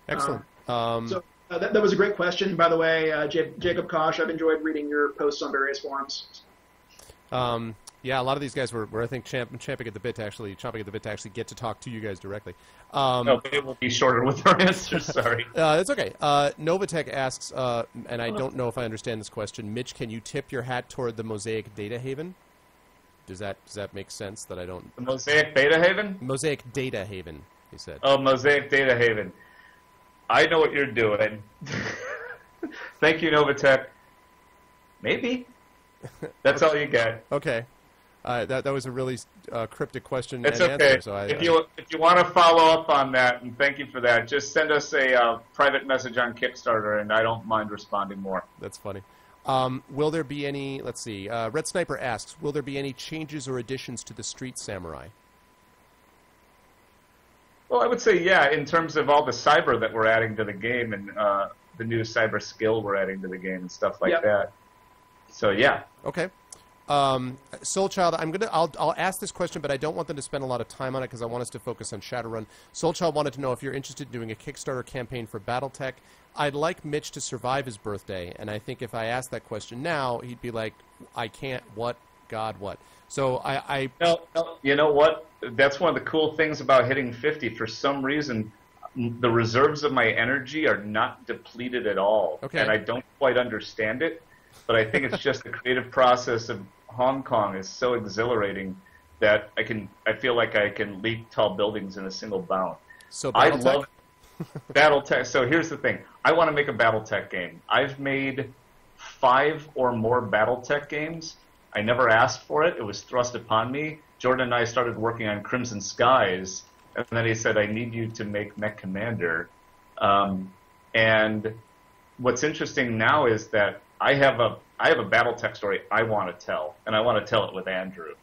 Excellent. That was a great question, by the way, Jacob Kosh. I've enjoyed reading your posts on various forums. Yeah, a lot of these guys were I think, chomping at the bit to actually get to talk to you guys directly. No, but it will be shorter with our answers, sorry. That's okay. Novatech asks, and I don't know if I understand this question, Mitch, can you tip your hat toward the Mosaic Data Haven? Does that make sense that I don't... The Mosaic Beta Haven? Mosaic Data Haven, he said. Oh, Mosaic Data Haven. I know what you're doing. Thank you, Novatech. Maybe. That's all you get. Okay. That was a really cryptic question it's and okay. answer. So if you want to follow up on that, and thank you for that, just send us a private message on Kickstarter, and I don't mind responding more. That's funny. Will there be any, let's see, Red Sniper asks, will there be any changes or additions to the Street Samurai? Well, I would say, yeah, in terms of all the cyber that we're adding to the game and the new cyber skill we're adding to the game and stuff like that. So, yeah. Okay. Soulchild, I'll ask this question, but I don't want them to spend a lot of time on it because I want us to focus on Shadowrun. Soulchild wanted to know if you're interested in doing a Kickstarter campaign for BattleTech. I'd like Mitch to survive his birthday, and I think if I asked that question now, he'd be like, I can't, what, God, what? So No, you know what? That's one of the cool things about hitting 50. For some reason, the reserves of my energy are not depleted at all, and I don't quite understand it. But I think it's just the creative process of Hong Kong is so exhilarating that I feel like I can leap tall buildings in a single bound. So I love BattleTech. So here's the thing. I want to make a BattleTech game. I've made 5 or more BattleTech games. I never asked for it. It was thrust upon me. Jordan and I started working on Crimson Skies, and then he said, I need you to make Mech Commander. And what's interesting now is that I have a BattleTech story I want to tell, and I want to tell it with Andrew,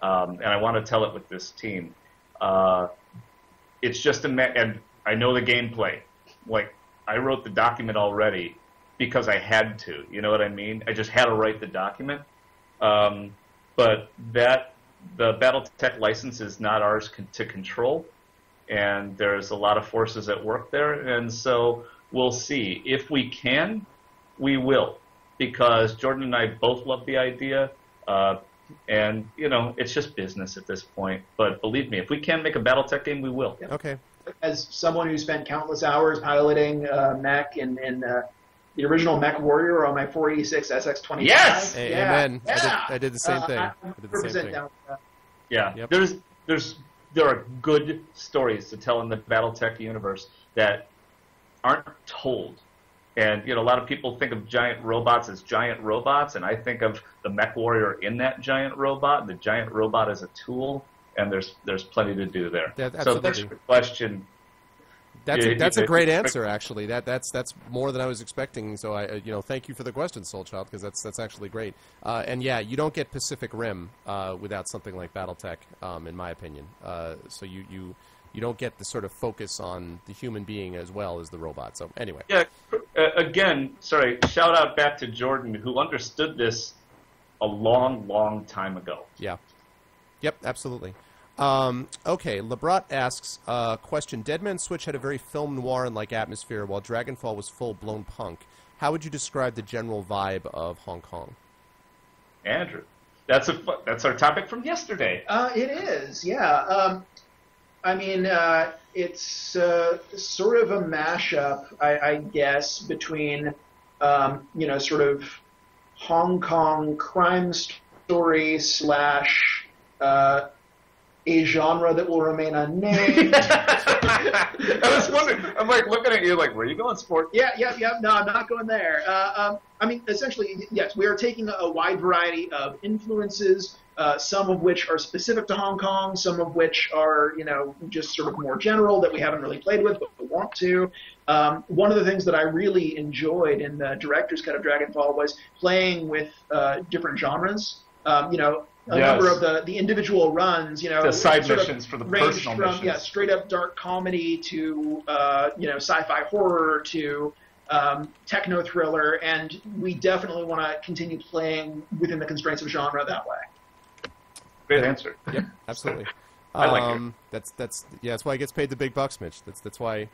and I want to tell it with this team. It's just and I know the gameplay. Like, I wrote the document already because I had to. You know what I mean? I just had to write the document. But the BattleTech license is not ours to control, and there's a lot of forces at work there, and so we'll see. If we can, we will, because Jordan and I both love the idea, and, it's just business at this point. But believe me, if we can make a BattleTech game, we will. Okay. As someone who spent countless hours piloting mech and the original Mech Warrior on my 486 SX25. Yes! Hey, Yeah. Amen. Yeah. I did the same thing. I'm 100% down with that. Yeah, Yep. there are good stories to tell in the BattleTech universe that aren't told. And, a lot of people think of giant robots as giant robots, and I think of the Mech Warrior in that giant robot. The giant robot is a tool, and there's plenty to do there. Yeah, so thanks for the question. That's a great answer, actually. That's more than I was expecting. So I thank you for the question, Soulchild, because that's actually great. And yeah, you don't get Pacific Rim without something like BattleTech, in my opinion. So you don't get the sort of focus on the human being as well as the robot. So anyway. Yeah. Again, sorry. Shout out back to Jordan, who understood this a long, long time ago. Yeah. Yep. Absolutely. Okay, Lebrat asks, question, Dead Man's Switch had a very film noir-like atmosphere, while Dragonfall was full-blown punk. How would you describe the general vibe of Hong Kong? Andrew, that's our topic from yesterday. It is, yeah. It's sort of a mashup, I guess, between, sort of Hong Kong crime story / a genre that will remain unnamed. I was wondering. I'm looking at you where are you going, sport? Yeah. No, I'm not going there. Essentially, yes, we are taking a wide variety of influences, some of which are specific to Hong Kong, some of which are, just sort of more general that we haven't really played with, but we want to. One of the things that I really enjoyed in the director's cut of Dragonfall was playing with different genres. A number of the individual runs, the side missions for the personal from, missions. Yeah, straight up dark comedy to, sci-fi horror to techno thriller, and we definitely want to continue playing within the constraints of genre that way. Great answer. Yep, absolutely. I like it. That's why he gets paid the big bucks, Mitch. That's why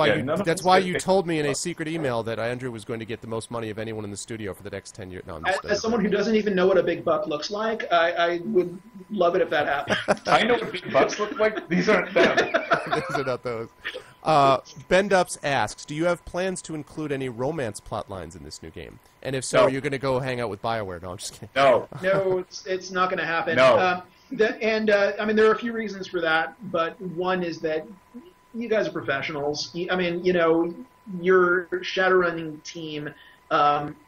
you told me in a secret email that Andrew was going to get the most money of anyone in the studio for the next 10 years. No, I'm just as someone who doesn't even know what a big buck looks like, I would love it if that happened. I know what big bucks look like. These aren't them. These are not those. Ben Dups asks, do you have plans to include any romance plot lines in this new game? And if so, No. are you going to go hang out with BioWare? No, I'm just kidding. No. No, it's not going to happen. No. There are a few reasons for that, but one is that you guys are professionals. Your Shadowrun team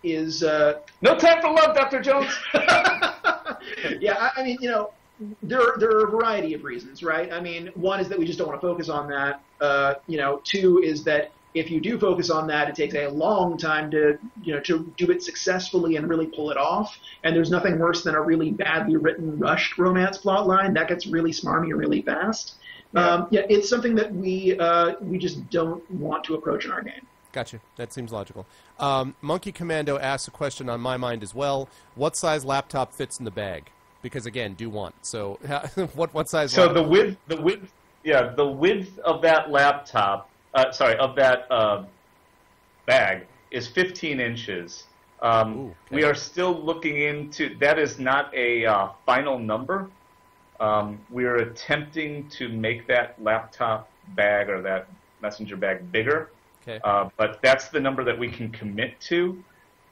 is... No time for love, Dr. Jones! Yeah, there are a variety of reasons, right? One is that we just don't want to focus on that. Two is that if you do focus on that, it takes a long time to do it successfully and really pull it off. And there's nothing worse than a really badly written, rushed romance plot line. That gets really smarmy really fast. Yeah. It's something that we just don't want to approach in our game. Gotcha. That seems logical. Monkey Commando asks a question on my mind as well. What size laptop fits in the bag? Because again, do want. So what size? So laptop? the width of that laptop, of that bag is 15 inches. Okay. We are still looking into. That is not a final number. We are attempting to make that laptop bag or that messenger bag bigger. Okay. But that's the number that we can commit to.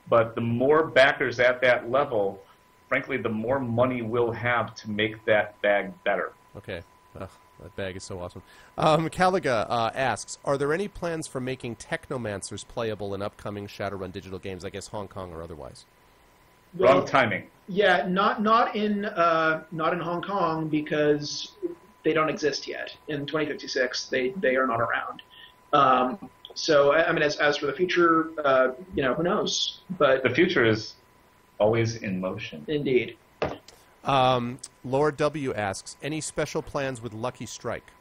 But the more backers at that level, frankly, the more money we'll have to make that bag better. Okay. That bag is so awesome. Caliga asks, are there any plans for making Technomancers playable in upcoming Shadowrun digital games, I guess Hong Kong or otherwise? Wrong timing. Yeah, not in Hong Kong because they don't exist yet. In 2056, they are not around. So as for the future, who knows? But The future is always in motion. Indeed. Lord W asks, any special plans with Lucky Strike?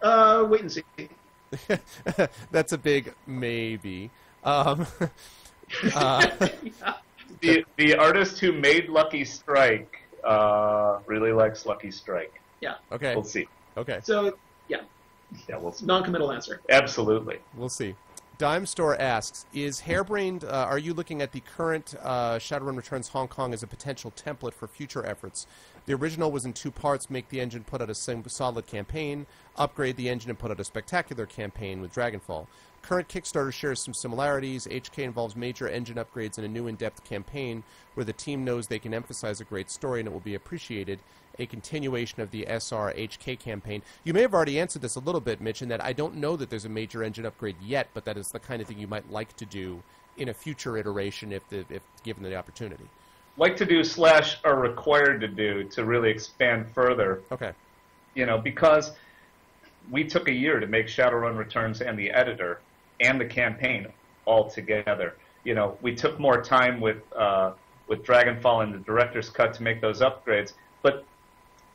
Wait and see. That's a big maybe. The artist who made Lucky Strike really likes Lucky Strike. Yeah. Okay. We'll see. Okay. So, yeah, Yeah, we'll see. non-committal answer. Absolutely. We'll see. Dime Store asks, is Harebrained, are you looking at the current Shadowrun Returns Hong Kong as a potential template for future efforts? The original was in 2 parts, make the engine, put out a solid campaign, upgrade the engine, and put out a spectacular campaign with Dragonfall. Current Kickstarter shares some similarities. HK involves major engine upgrades and a new in-depth campaign where the team knows they can emphasize a great story and it will be appreciated. A continuation of the SR HK campaign. You may have already answered this a little bit, Mitch, in that I don't know that there's a major engine upgrade yet, but that is the kind of thing you might like to do in a future iteration if given the opportunity. Like to do / are required to do to really expand further. Okay. Because we took a year to make Shadowrun Returns and the editor and the campaign all together. We took more time with Dragonfall and the director's cut to make those upgrades, but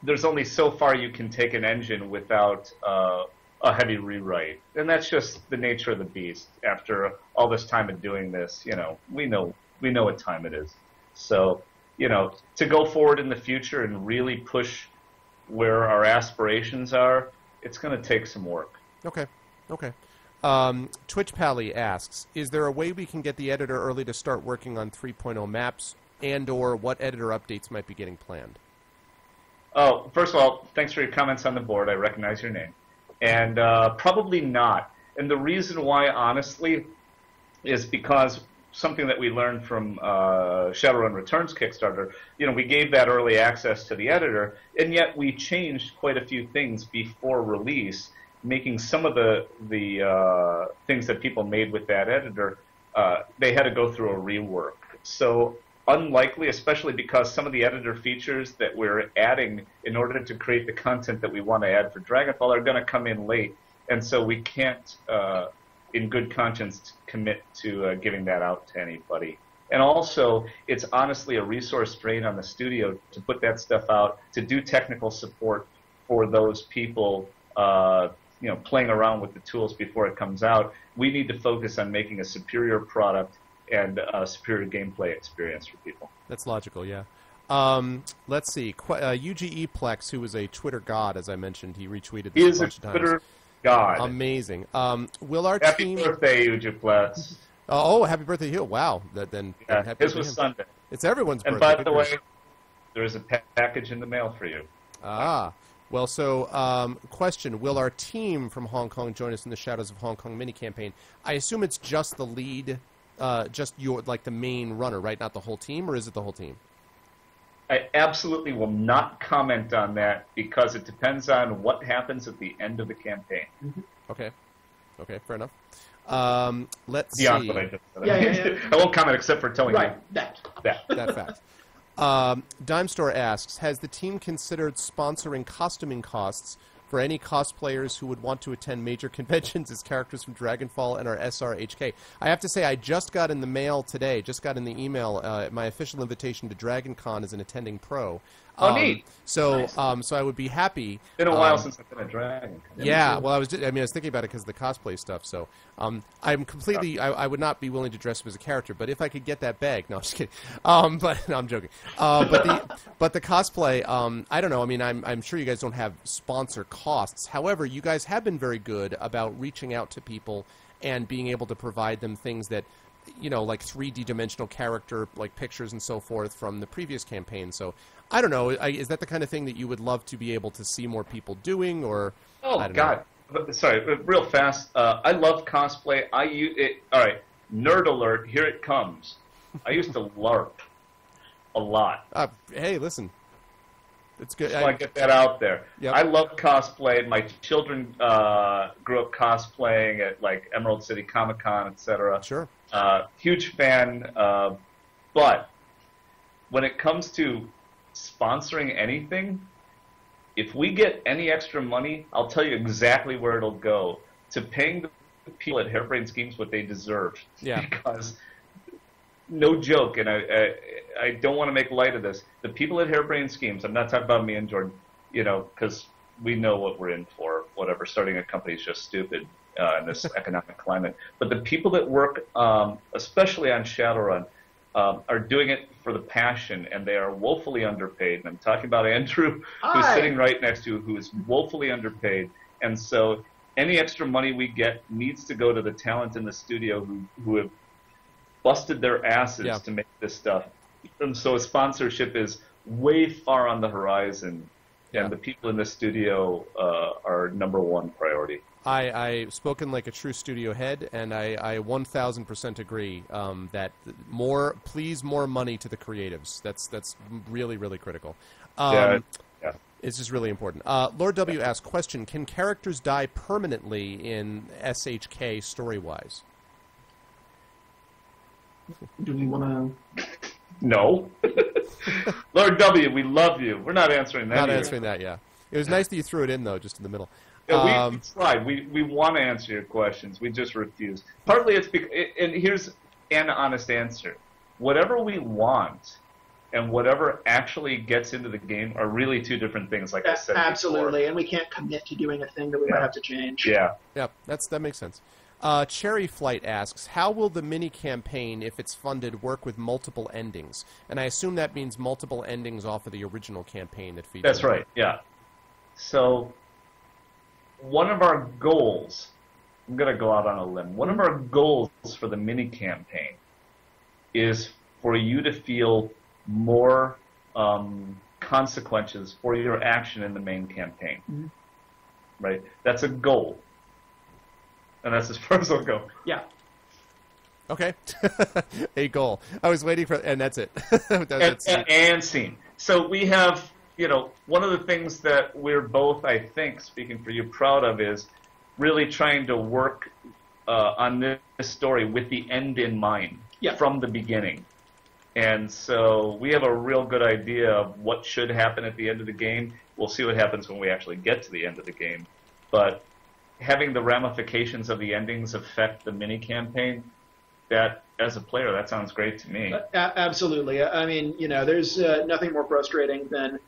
there's only so far you can take an engine without a heavy rewrite, and that's just the nature of the beast. After all this time of doing this, we know what time it is. So, to go forward in the future and really push where our aspirations are, it's going to take some work. Okay. Twitch Pally asks, is there a way we can get the editor early to start working on 3.0 maps and or what editor updates might be getting planned? Oh, first of all, thanks for your comments on the board. I recognize your name. And probably not. And the reason why, honestly, is because something that we learned from Shadowrun Returns Kickstarter, we gave that early access to the editor, and yet we changed quite a few things before release, making some of the things that people made with that editor, they had to go through a rework. So unlikely, especially because some of the editor features that we're adding in order to create the content that we want to add for Dragonfall are going to come in late, and so we can't, in good conscience, commit to giving that out to anybody. And also, it's honestly a resource drain on the studio to put that stuff out, to do technical support for those people playing around with the tools before it comes out. We need to focus on making a superior product and a superior gameplay experience for people. That's logical, yeah. Let's see. UGE Plex, who is a Twitter god, as I mentioned, he retweeted this a bunch of times. Twitter god. Amazing. Will our happy team... birthday, UGE Plex. Oh, happy birthday to you. Wow. Then happy his was Sunday. It's everyone's and birthday. And by the way, there is a package in the mail for you. Ah. Well, so, question, will our team from Hong Kong join us in the Shadows of Hong Kong mini-campaign? I assume it's just the lead, just your, the main runner, right? Not the whole team, or is it the whole team? I absolutely will not comment on that because it depends on what happens at the end of the campaign. Mm-hmm. Okay, fair enough. Let's Beyond see. what I just said. Yeah. I won't comment except for telling you that fact. Dime Store asks, has the team considered sponsoring costuming costs for any cosplayers who would want to attend major conventions as characters from Dragonfall and our SRHK? I have to say, I just got in the mail today, just got in the email, my official invitation to DragonCon as an attending pro. Oh, neat. So, nice. So I would be happy. Been a while since I've been a dragon. Yeah, well, I was thinking about it because of the cosplay stuff. So, I'm completely. I would not be willing to dress up as a character, but if I could get that bag, no, I'm just kidding. But no, I'm joking. But the cosplay, I don't know. I mean, I'm sure you guys don't have sponsor costs. However, you guys have been very good about reaching out to people and being able to provide them things that, like 3D dimensional character, like pictures and so forth from the previous campaign. So, I don't know. Is that the kind of thing that you would love to be able to see more people doing, or? Oh, I don't God. know. Sorry, real fast. I love cosplay. I use it. All right, nerd alert. Here it comes. I used to LARP a lot. Hey, listen. It's good. Just want to get that out there. Yep. I love cosplay. My children grew up cosplaying at Emerald City Comic Con, etc. Sure. Huge fan. But when it comes to sponsoring anything, if we get any extra money, I'll tell you exactly where it'll go. To paying the people at Harebrained Schemes what they deserve. Yeah. Because, no joke, and I don't want to make light of this, the people at Harebrained Schemes, I'm not talking about me and Jordan, because we know what we're in for. Whatever, starting a company is just stupid. in this economic climate. But the people that work, especially on Shadowrun, are doing it for the passion, and they are woefully underpaid. And I'm talking about Andrew, who's sitting right next to you, who is woefully underpaid. And so any extra money we get needs to go to the talent in the studio who have busted their asses to make this stuff. And so sponsorship is way far on the horizon, and the people in the studio are number one priority. I've spoken like a true studio head, and I 1,000% agree that please more money to the creatives. That's really, really critical. It's just really important. Lord W asks, question, can characters die permanently in SHK story-wise? Do we want to... No. Lord W, we love you. We're not answering that. Not answering that, yeah. It was nice that you threw it in, though, just in the middle. Yeah, we tried. We want to answer your questions. We just refuse. Partly it's because, and here's an honest answer. Whatever we want and whatever actually gets into the game are really two different things, like I said Absolutely, before. and we can't commit to doing a thing that we might have to change. Yeah. Yeah, that makes sense. Cherry Flight asks, how will the mini-campaign, if it's funded, work with multiple endings? And I assume that means multiple endings off of the original campaign that features. That's right, yeah. So one of our goals, I'm going to go out on a limb, one of our goals for the mini-campaign is for you to feel more consequences for your action in the main campaign. Mm-hmm. Right? That's a goal. And that's as far as I'll go. Yeah. Okay. A goal. I was waiting for, and that's it. and scene. So we have, one of the things that we're both, I think, speaking for you, proud of is really trying to work on this story with the end in mind from the beginning. And so we have a real good idea of what should happen at the end of the game. We'll see what happens when we actually get to the end of the game. But having the ramifications of the endings affect the mini-campaign, that, as a player, that sounds great to me. Absolutely. I mean, there's nothing more frustrating than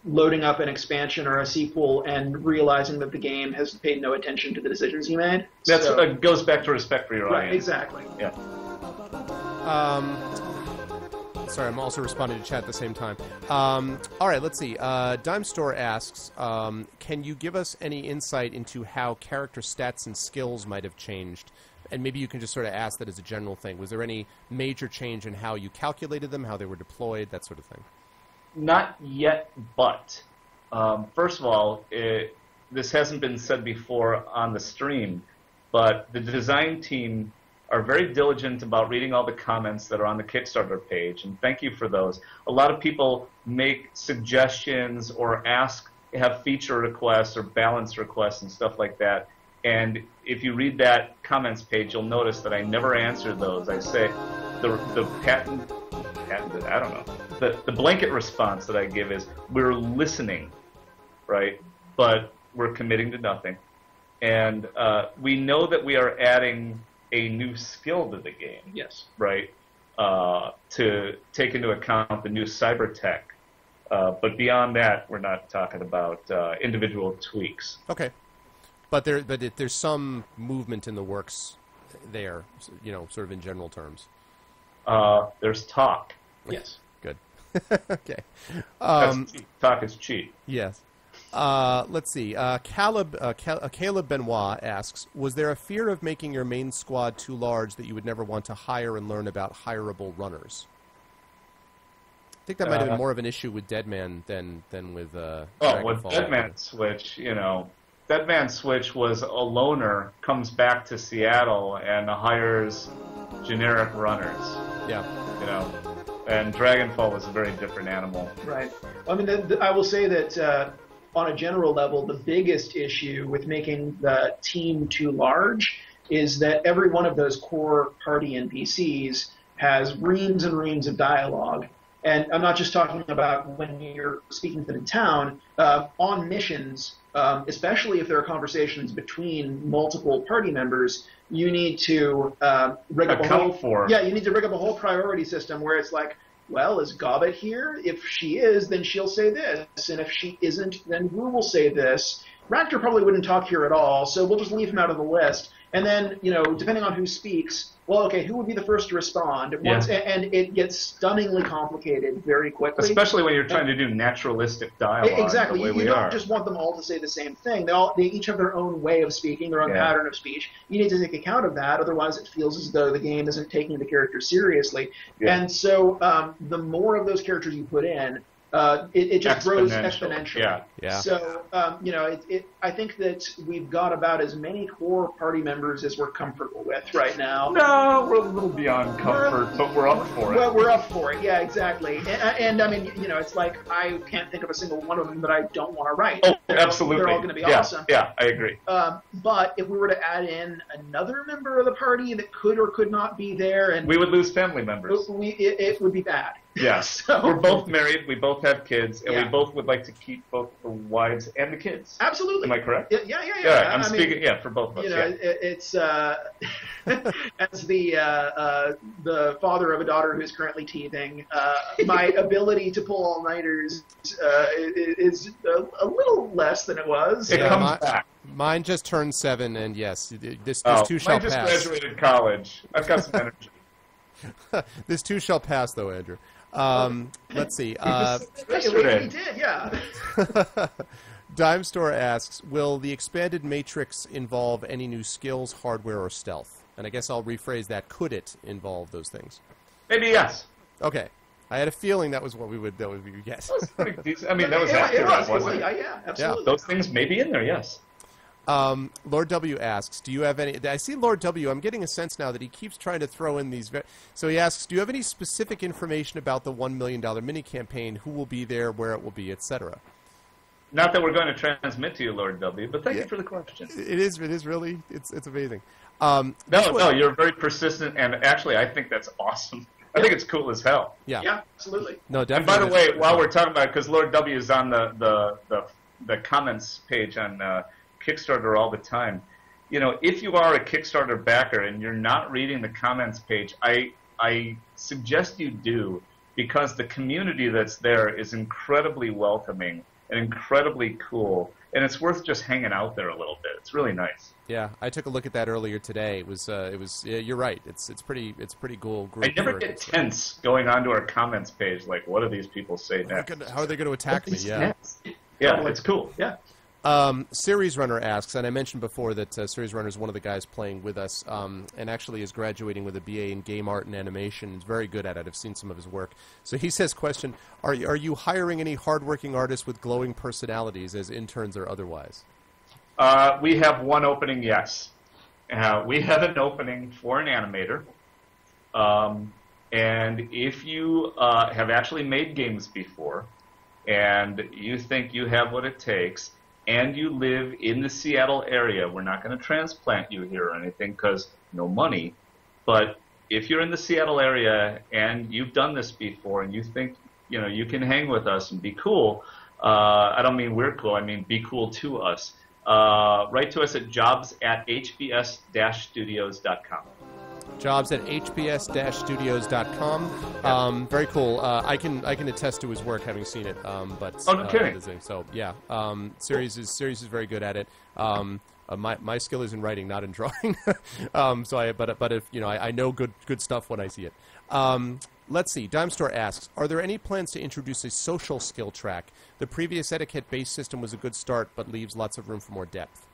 loading up an expansion or a sequel and realizing that the game has paid no attention to the decisions you made. That goes back to respect for your audience. Right, exactly. Yeah. Sorry, I'm also responding to chat at the same time. All right, let's see. Dime Store asks, can you give us any insight into how character stats and skills might have changed? And maybe you can just sort of ask that as a general thing. Was there any major change in how you calculated them, how they were deployed, that sort of thing? Not yet, but first of all, this hasn't been said before on the stream, but the design team are very diligent about reading all the comments that are on the Kickstarter page, and thank you for those. A lot of people make suggestions or have feature requests or balance requests and stuff like that, and if you read that comments page, you'll notice that I never answer those. I say the patented, I don't know, the blanket response that I give is, we're listening, right, but we're committing to nothing. And we know that we are adding a new skill to the game. Yes. Right? To take into account the new cyber tech. But beyond that, we're not talking about individual tweaks. Okay. But there's some movement in the works there, sort of in general terms. There's talk. Yes. Good. Okay. Talk is cheap. Yes. Let's see. Caleb Benoit asks, was there a fear of making your main squad too large that you would never want to hire and learn about hireable runners? I think that might have been more of an issue with Deadman than with with Deadman Switch, Deadman Switch was a loner, comes back to Seattle and hires generic runners. Yeah. And Dragonfall was a very different animal. Right. I mean, I will say that on a general level, the biggest issue with making the team too large is that every one of those core party NPCs has reams and reams of dialogue. And I'm not just talking about when you're speaking to the town. On missions, especially if there are conversations between multiple party members, you need to rig up you need to rig up a whole priority system where it's like, well, is Gobbet here? If she is, then she'll say this. And if she isn't, then Rue will say this. Raptor probably wouldn't talk here at all, so we'll just leave him out of the list. And then, depending on who speaks, well, okay, who would be the first to respond? And it gets stunningly complicated very quickly. Especially when you're trying to do naturalistic dialogue. Exactly. The way You don't just want them all to say the same thing. They each have their own way of speaking, their own pattern of speech. You need to take account of that, otherwise it feels as though the game isn't taking the characters seriously. Yeah. And so the more of those characters you put in, it just grows exponentially. Yeah. So, I think that we've got about as many core party members as we're comfortable with right now. No, we're a little beyond comfort, but we're up for it. Well, we're up for it, yeah, exactly. And I mean, it's like I can't think of a single one of them that I don't want to write. Oh, absolutely. They're all going to be awesome. Yeah, I agree. But if we were to add in another member of the party that could or could not be there, and we would lose family members. It would be bad. Yes. So, we're both married, we both have kids, and we both would like to keep both the wives and the kids. Absolutely. Am I correct? Yeah. I'm speaking, for both of us. It's as the father of a daughter who's currently teething, my ability to pull all-nighters is a little less than it was. It comes back. Mine just turned 7, and yes, this too shall pass. Mine just graduated college. I've got some energy. This too shall pass, though, Andrew. Let's see. We did, yeah. Dime Store asks, will the expanded Matrix involve any new skills, hardware, or stealth? And I guess I'll rephrase that. Could it involve those things? Maybe yes. Okay. I had a feeling that was what we would get. That was pretty decent. I mean, that was accurate, wasn't it? Yeah, absolutely. Yeah, those things may be in there, yes. Lord W asks, do you have any... I see Lord W, I'm getting a sense now that he keeps trying to throw in these... So he asks, do you have any specific information about the $1 million mini-campaign, who will be there, where it will be, etc.? Not that we're going to transmit to you, Lord W, but thank you for the question. It is really... It's amazing. No, you're very persistent, and actually, I think that's awesome. I think it's cool as hell. Yeah, absolutely. No, definitely. And by the way, while we're talking about it, because Lord W is on the comments page on... Kickstarter all the time. If you are a Kickstarter backer and you're not reading the comments page, I suggest you do, because the community that's there is incredibly welcoming and incredibly cool, and it's worth just hanging out there a little bit. It's really nice. Yeah, I took a look at that earlier today. It was you're right. It's pretty cool group. I never get tense going onto our comments page. Like, what do these people say next? How are they going to attack me? Yeah. Yeah, it's cool. Yeah. Series Runner asks, and I mentioned before that Series Runner is one of the guys playing with us, and actually is graduating with a BA in game art and animation. He's very good at it. I've seen some of his work. So he says, question, are you hiring any hardworking artists with glowing personalities as interns or otherwise? We have one opening, yes. We have an opening for an animator. And if you have actually made games before, and you think you have what it takes, and you live in the Seattle area, we're not going to transplant you here or anything because no money, but if you're in the Seattle area and you've done this before and you think you can hang with us and be cool, I don't mean we're cool, I mean be cool to us, write to us at jobs@hbs-studios.com. jobs@hbs-studios.com. Very cool. I can attest to his work, having seen it. But no kidding. So yeah, series is very good at it. My skill is in writing, not in drawing. But if I know good stuff when I see it. Let's see. Dime Store asks, are there any plans to introduce a social skill track? The previous etiquette-based system was a good start, but leaves lots of room for more depth.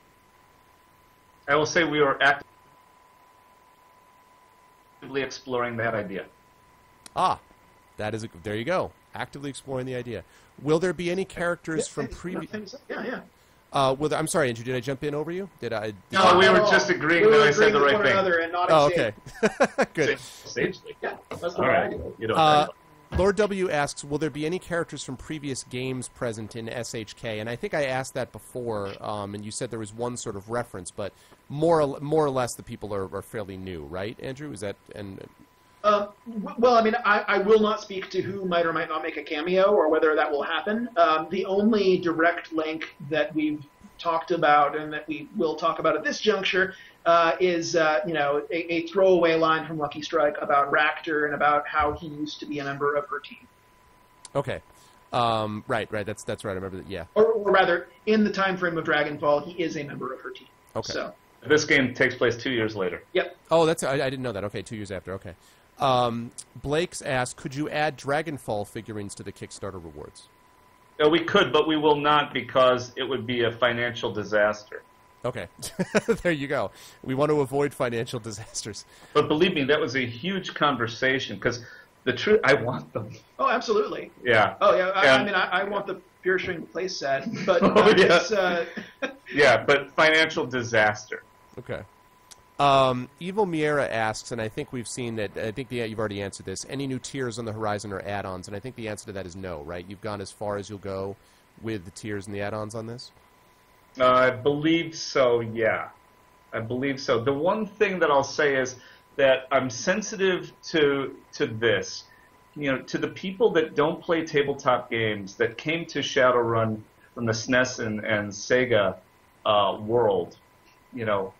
I will say we are actively exploring that idea. There you go. Actively exploring the idea. Will there be any characters from previous... Yeah. I'm sorry, Andrew, did I jump in over you? No, we were just agreeing that I said the right thing. And not okay. Good. Sagely. Yeah, that's all right. Lord W asks, will there be any characters from previous games present in SHK? And I think I asked that before, and you said there was one sort of reference, but more or less the people are fairly new, right, Andrew? Is that... Well, I mean, I will not speak to who might or might not make a cameo or whether that will happen. The only direct link that we've talked about and that we will talk about at this juncture is a throwaway line from Lucky Strike about Raptor and about how he used to be a member of her team. Okay. Right. That's right. I remember that. Yeah. Or rather, in the time frame of Dragonfall, he is a member of her team. Okay. So, This game takes place 2 years later. yep. Oh, I didn't know that. Okay, 2 years after. Okay. Blake's asked, could you add Dragonfall figurines to the Kickstarter rewards? We could, but we will not because it would be a financial disaster. Okay. There you go. We want to avoid financial disasters. But believe me, that was a huge conversation because the truth, I want them. Oh, absolutely. Yeah. Oh, yeah. And- I mean, I want the Pure String play set, but Oh, yeah. it's... Yeah, but financial disaster. Okay. Evil Miera asks, and I think we've seen that, I think you've already answered this, any new tiers on the horizon or add-ons? And I think the answer to that is no, right? You've gone as far as you'll go with the tiers and the add-ons on this? I believe so, yeah. I believe so. The one thing that I'll say is that I'm sensitive to this. You know, to the people that don't play tabletop games, that came to Shadowrun from the SNES and Sega world, you know,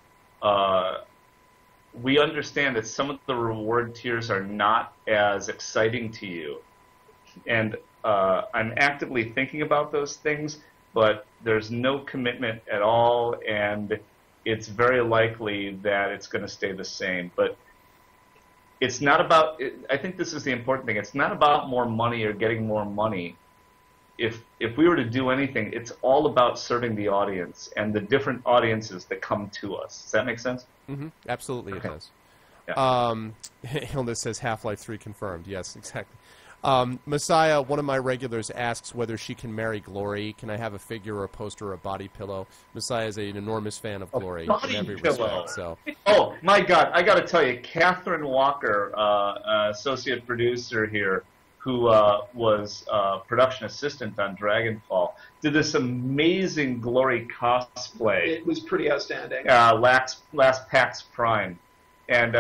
we understand that some of the reward tiers are not as exciting to you. And I'm actively thinking about those things, but there's no commitment at all, and it's very likely that it's going to stay the same. But it's not about, I think this is the important thing, it's not about more money or getting more money. If we were to do anything, it's all about serving the audience and the different audiences that come to us. Does that make sense? Mm-hmm. Absolutely, Okay. it does. Yeah. Hilda says Half-Life 3 confirmed. Yes, exactly. Messiah, one of my regulars, asks whether she can marry Glory. Can I have a figure or a poster or a body pillow? Messiah is an enormous fan of Glory body in every pillow. respect. So, Oh, my God. I got to tell you, Catherine Walker, associate producer here, who was production assistant on Dragonfall, did this amazing Glory cosplay. It was pretty outstanding. Last PAX Prime. And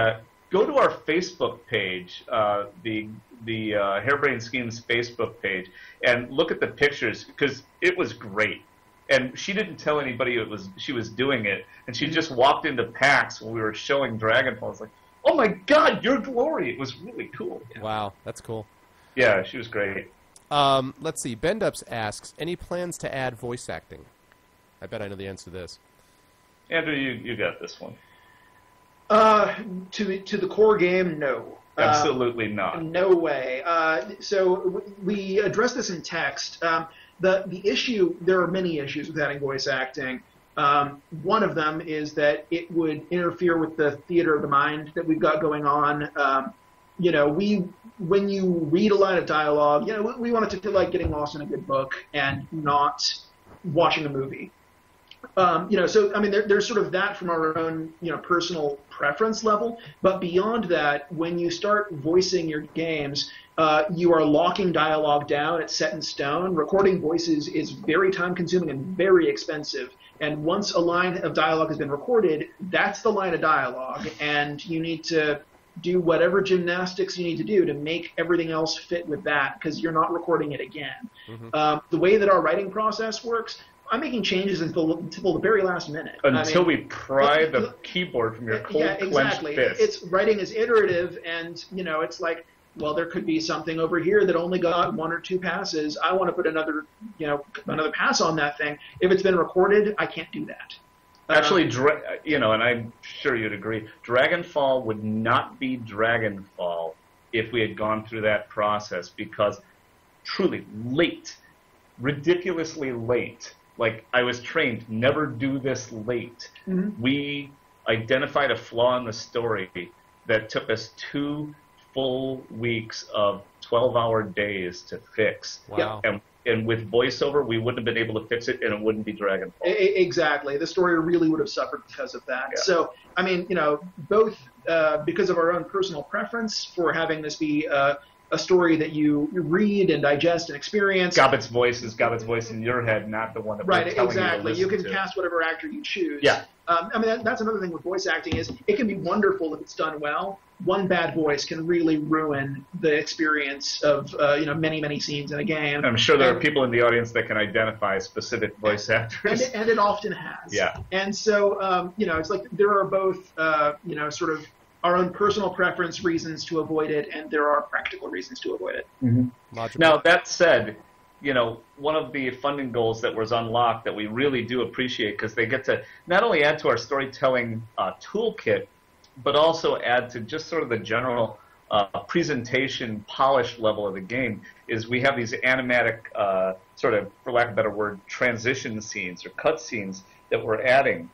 go to our Facebook page, the Harebrained Schemes Facebook page, and look at the pictures, because it was great. And she didn't tell anybody she was doing it, and she just walked into PAX when we were showing Dragonfall. I was like, oh my God, you're Glory! It was really cool. wow, that's cool. Yeah, she was great. Let's see. Bendups asks, any plans to add voice acting? I bet I know the answer to this. Andrew, you got this one. To the core game, no. Absolutely not. No way. So we addressed this in text. The issue, there are many issues with adding voice acting. One of them is that it would interfere with the theater of the mind that we've got going on. When you read a line of dialogue, we want it to feel like getting lost in a good book and not watching a movie. So I mean, there's sort of that from our own, personal preference level. But beyond that, when you start voicing your games, you are locking dialogue down. It's set in stone. Recording voices is very time-consuming and very expensive. And once a line of dialogue has been recorded, that's the line of dialogue, and you need to do whatever gymnastics you need to do to make everything else fit with that, because you're not recording it again. Mm-hmm. The way that our writing process works, I'm making changes until the very last minute. Until we pry the keyboard from your cold, clenched fist. It's writing is iterative, and it's like, well, there could be something over here that only got one or two passes. I want to put another pass on that thing. If it's been recorded, I can't do that. Actually, and I'm sure you'd agree, Dragonfall would not be Dragonfall if we had gone through that process, because truly late, ridiculously late. Like, I was trained, never do this late. Mm-hmm. We identified a flaw in the story that took us 2 full weeks of 12-hour days to fix. Wow. And with voiceover, we wouldn't have been able to fix it, and it wouldn't be Dragonfall. Exactly. The story really would have suffered because of that. Yeah. So, I mean, both because of our own personal preference for having this be a story that you read and digest and experience. Gobbet's voice is Gobbet's voice in your head, not the one that we're telling exactly. you to You can cast whatever actor you choose. Yeah. I mean, that's another thing with voice acting is it can be wonderful if it's done well. One bad voice can really ruin the experience of many, many scenes in a game. I'm sure there are people in the audience that can identify specific voice actors. And it often has. Yeah. And so, it's like there are both, sort of our own personal preference reasons to avoid it, and there are practical reasons to avoid it. Mm-hmm. Now, that said, one of the funding goals that was unlocked that we really do appreciate, because they get to not only add to our storytelling toolkit, but also add to just sort of the general presentation polish level of the game, is we have these animatic, sort of, for lack of a better word, transition scenes or cut scenes that we're adding.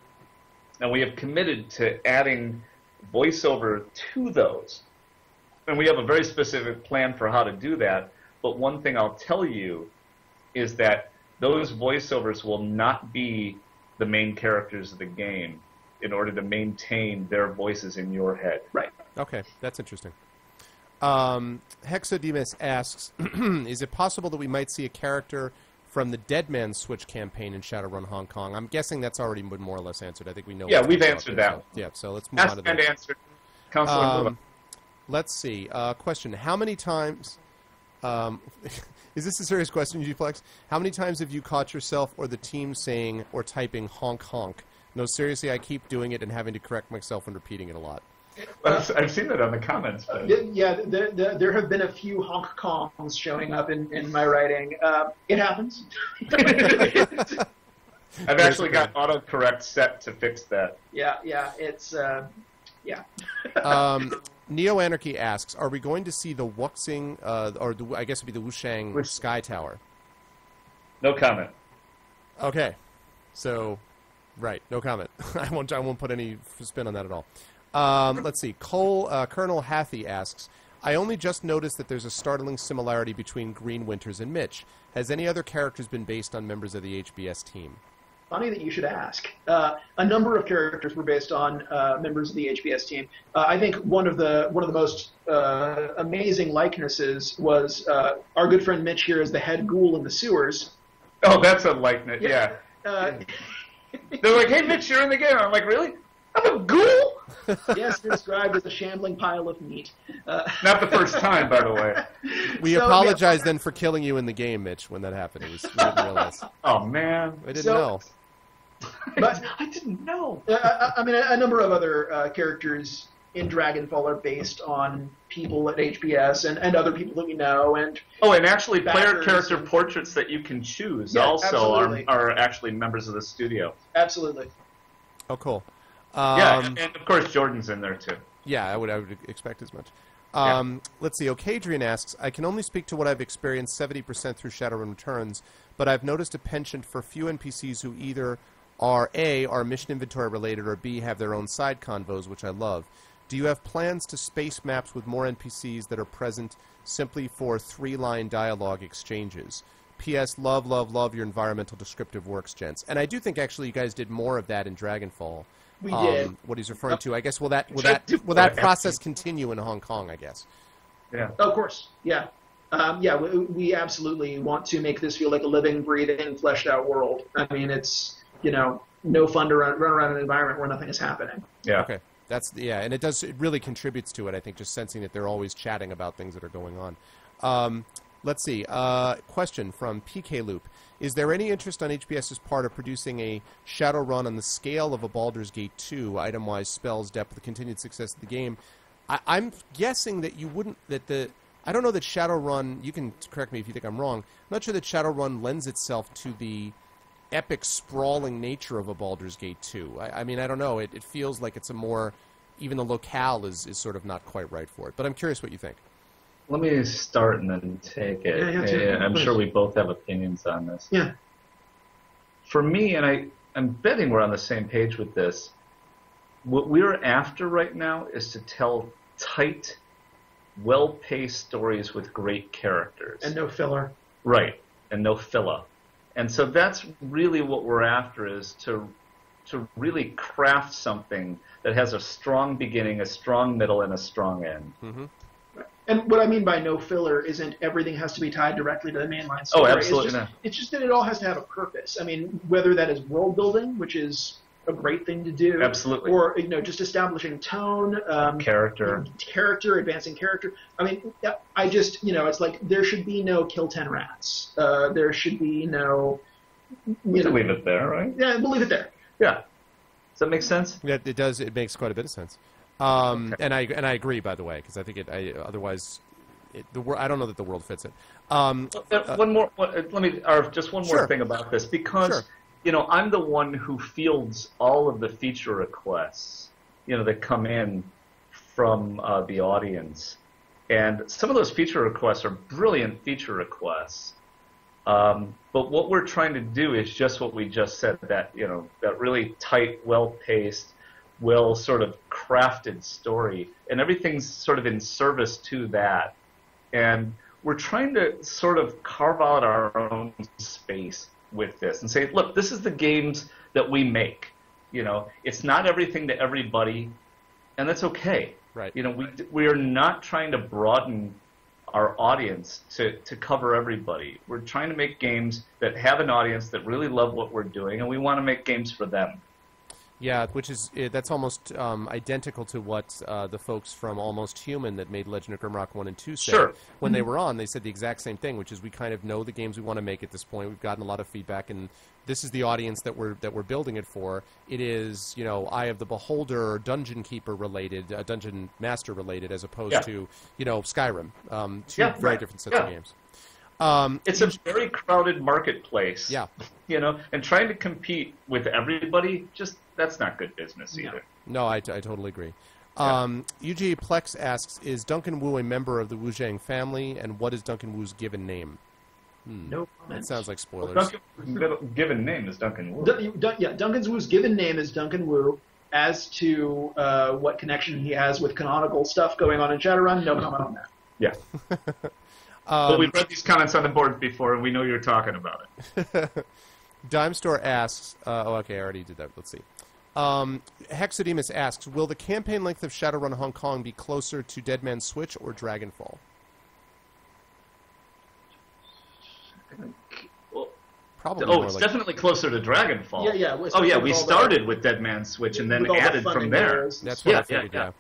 And we have committed to adding voiceover to those. And we have a very specific plan for how to do that. But one thing I'll tell you is that those voiceovers will not be the main characters of the game in order to maintain their voices in your head. Right. Okay, that's interesting. Hexodemus asks, is it possible that we might see a character from the Dead Man's Switch campaign in Shadowrun Hong Kong? I'm guessing that's already been more or less answered. I think we know. Yeah, we've answered that. Yeah, so let's move on to that. Answered. Counselor, let's see. Question. How many times... is this a serious question, G-Flex? How many times have you caught yourself or the team saying or typing honk honk? No, seriously, I keep doing it and having to correct myself and repeating it a lot. I've seen that on the comments. But... Yeah, there have been a few honk kongs showing up in my writing. It happens. I've actually got autocorrect set to fix that. Yeah, it's, yeah. Neo Anarchy asks, are we going to see the Wuxing, I guess it would be the Wushang Sky Tower? No comment. Okay. So, right, no comment. I won't put any spin on that at all. Let's see. Colonel Hathy asks, I only just noticed that there's a startling similarity between Green Winters and Mitch. Has any other characters been based on members of the HBS team? Funny that you should ask. A number of characters were based on members of the HBS team. I think one of the most amazing likenesses was our good friend Mitch here as the head ghoul in the sewers. Oh, that's a likeness. Yeah. They're like, "Hey, Mitch, you're in the game." I'm like, "Really? I'm a ghoul?" Yes, described as a shambling pile of meat. Not the first time, by the way. We apologize then for killing you in the game, Mitch, when that happened. We didn't realize. Oh, man. I didn't know. But I didn't know. I mean, a number of other characters in Dragonfall are based on people at HBS and other people that we know. And actually player character portraits that you can choose are actually members of the studio. Absolutely. Oh, cool. And of course Jordan's in there too. Yeah, I would expect as much. Let's see. Ocadrian asks, I can only speak to what I've experienced 70% through Shadowrun Returns, but I've noticed a penchant for few NPCs who either are A, are mission inventory related, or B, have their own side convos, which I love. Do you have plans to space maps with more NPCs that are present simply for 3-line dialogue exchanges? P.S. Love your environmental descriptive works, gents. And I do think actually you guys did more of that in Dragonfall. We did. What he's referring to, I guess. Will that process continue in Hong Kong? I guess. Yeah. Of course. Yeah. We absolutely want to make this feel like a living, breathing, fleshed out world. I mean, it's no fun to run around an environment where nothing is happening. Yeah. Okay. And it really contributes to it. I think just sensing that they're always chatting about things that are going on. Let's see. Question from PK Loop. Is there any interest on HBS's part of producing a Shadowrun on the scale of a Baldur's Gate 2, item-wise, spells, depth, the continued success of the game? I'm guessing that you wouldn't... I don't know that Shadowrun... You can correct me if you think I'm wrong. I'm not sure that Shadowrun lends itself to the epic, sprawling nature of a Baldur's Gate 2. I mean, I don't know. It feels like it's a more... Even the locale is sort of not quite right for it. But I'm curious what you think. Let me start and then take it. Yeah, I'm sure we both have opinions on this. Yeah. For me, and I'm betting we're on the same page with this, what we're after right now is to tell tight, well-paced stories with great characters. And no filler. Right, and no filler. And so that's really what we're after, is to really craft something that has a strong beginning, a strong middle, and a strong end. Mm-hmm. And what I mean by no filler isn't everything has to be tied directly to the mainline story. Oh, absolutely not. It's just that it all has to have a purpose. I mean, whether that is world building, which is a great thing to do. Absolutely. Or, just establishing tone. Character, advancing character. I mean, I just, it's like there should be no kill 10 rats. There should be no... We can leave it there, right? Yeah, we'll leave it there. Yeah. Does that make sense? Yeah, it does. It makes quite a bit of sense. And I agree, by the way, because I think otherwise I don't know that the world fits it. One more. Just one more Sure. thing about this, because Sure. I'm the one who fields all of the feature requests, that come in from the audience, and some of those feature requests are brilliant feature requests. But what we're trying to do is just what we just said, that really tight, well-paced, well sort of crafted story, and everything's sort of in service to that. And we're trying to sort of carve out our own space with this and say, look, this is the games that we make. It's not everything to everybody, and that's okay. Right. We are not trying to broaden our audience to cover everybody. We're trying to make games that have an audience that really love what we're doing, and we want to make games for them. Yeah, that's almost identical to what the folks from Almost Human that made Legend of Grimrock 1 and 2 said. Sure. When they were on, they said the exact same thing, which is we kind of know the games we want to make at this point. We've gotten a lot of feedback, and this is the audience that we're building it for. It is, Eye of the Beholder, Dungeon Keeper related, Dungeon Master related, as opposed to, Skyrim. Two very different sets of games. It's a very crowded marketplace. Yeah. And trying to compete with everybody, that's not good business either. No, I totally agree. UGA Plex asks, is Duncan Wu a member of the Wu Zhang family, and what is Duncan Wu's given name? No comment. That sounds like spoilers. Duncan's given name is Duncan Wu. Duncan Wu's given name is Duncan Wu. As to what connection he has with canonical stuff going on in Shadowrun, no comment on that. Yeah. But we've read these comments on the board before, and we know you're talking about it. Dime Store asks, okay, I already did that. Let's see. Hexademus asks, will the campaign length of Shadowrun Hong Kong be closer to Dead Man's Switch or Dragonfall? Well, Probably. it's definitely closer to Dragonfall. Yeah. We started with Dead Man's Switch and then added from there. That's what I figured. Yeah.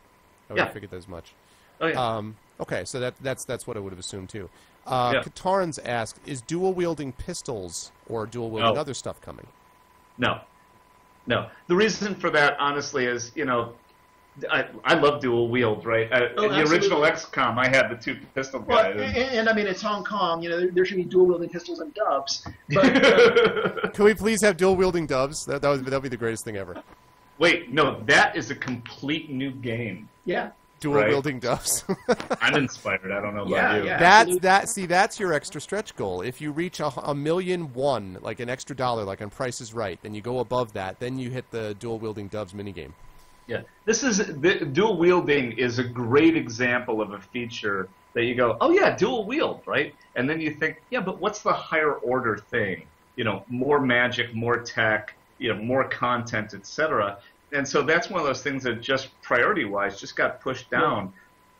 I would have figured as much. Oh, yeah. Okay, so that's what I would have assumed too. Katarns asked, is dual wielding pistols or dual wielding other stuff coming? No. The reason for that, honestly, is I love dual wield, right? In the original XCOM, I had the two pistol guys. Well, and I mean, it's Hong Kong. There should be dual wielding pistols and doves. But Can we please have dual wielding doves? That'd be the greatest thing ever. Wait, no, that is a complete new game. yeah. Dual wielding doves. I'm inspired. I don't know about you. Yeah. That's your extra stretch goal. If you reach a million one, like an extra $1, like on Price is Right, then you go above that. Then you hit the dual wielding doves minigame. Yeah, dual wielding is a great example of a feature that you go, oh yeah, dual wield, right? And then you think, yeah, but what's the higher order thing? More magic, more tech, more content, etc. And so that's one of those things that just priority-wise just got pushed down.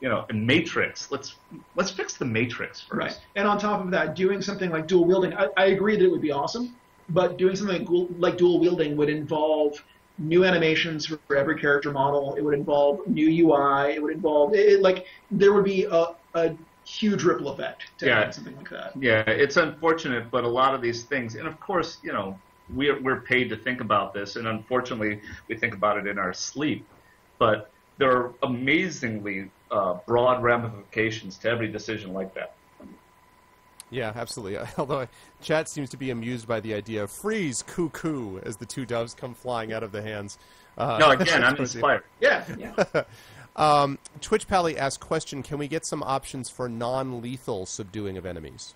And Matrix. Let's fix the Matrix first. Right. And on top of that, doing something like dual wielding, I agree that it would be awesome, but doing something like dual wielding would involve new animations for every character model. It would involve new UI. It would involve there would be a huge ripple effect to add something like that. Yeah, it's unfortunate, but a lot of these things, and of course, we're paid to think about this, and unfortunately, we think about it in our sleep. But there are amazingly broad ramifications to every decision like that. Yeah, absolutely. Although chat seems to be amused by the idea of freeze, cuckoo, as the two doves come flying out of the hands. No, again, I'm inspired. Yeah. Twitch Pally asks, question, can we get some options for non-lethal subduing of enemies?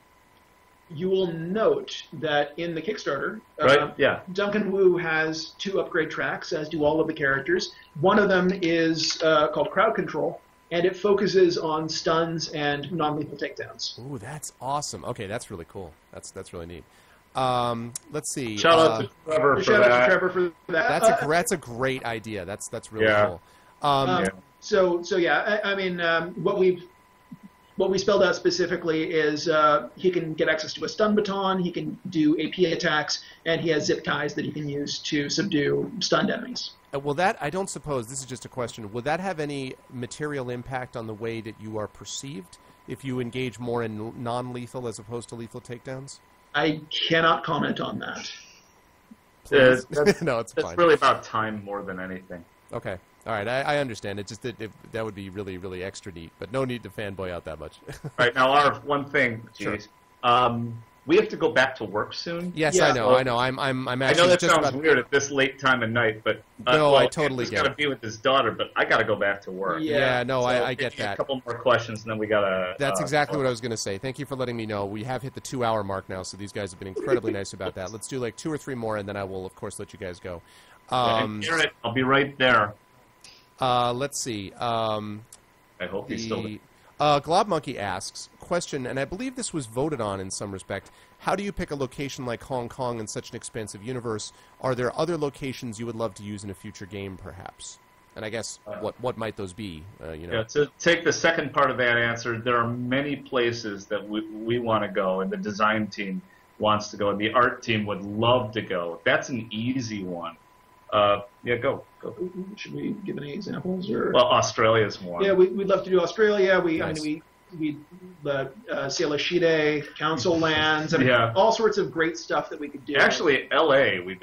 You will note that in the Kickstarter, Right, yeah. Duncan Wu has 2 upgrade tracks, as do all of the characters. One of them is called Crowd Control, and it focuses on stuns and non-lethal takedowns. Ooh, that's awesome. Okay, that's really cool. That's really neat. Let's see. Shout out to Trevor for Shout that. out to Trevor for that. That's a great idea. That's really cool. So I mean, what we spelled out specifically is he can get access to a stun baton, he can do AP attacks, and he has zip ties that he can use to subdue stunned enemies. Will that, I don't suppose, this is just a question, will that have any material impact on the way that you are perceived if you engage more in non-lethal as opposed to lethal takedowns? I cannot comment on that. No, it's fine. It's really about time more than anything. Okay. All right, I understand. It's just that that would be really, really extra neat, but no need to fanboy out that much. Right now, our one thing, Sure. geez, we have to go back to work soon. Yes, Yeah. I know. I'm I actually know that just sounds about. weird at this late time of night, but No, I totally he's get got to it. be with his daughter, but I got to go back to work. Yeah, no, So I get maybe that. A couple more questions, and then we gotta. That's exactly what I was going to say. Thank you for letting me know. We have hit the 2-hour mark now, so these guys have been incredibly nice about that. Let's do like 2 or 3 more, and then I will, of course, let you guys go. And Garrett, I'll be right there. Let's see. I hope he's still there. Glob Monkey asks, question, and I believe this was voted on in some respect. How do you pick a location like Hong Kong in such an expansive universe? Are there other locations you would love to use in a future game, perhaps? And I guess what might those be? Yeah, to take the second part of that answer, there are many places that we want to go, and the design team wants to go, and the art team would love to go. That's an easy one. Yeah, go. Should we give any examples? Or? Well, Australia's one. Yeah, we'd love to do Australia. Nice. Sealashide, Council Lands, Yeah. all sorts of great stuff that we could do. Actually, L.A. We've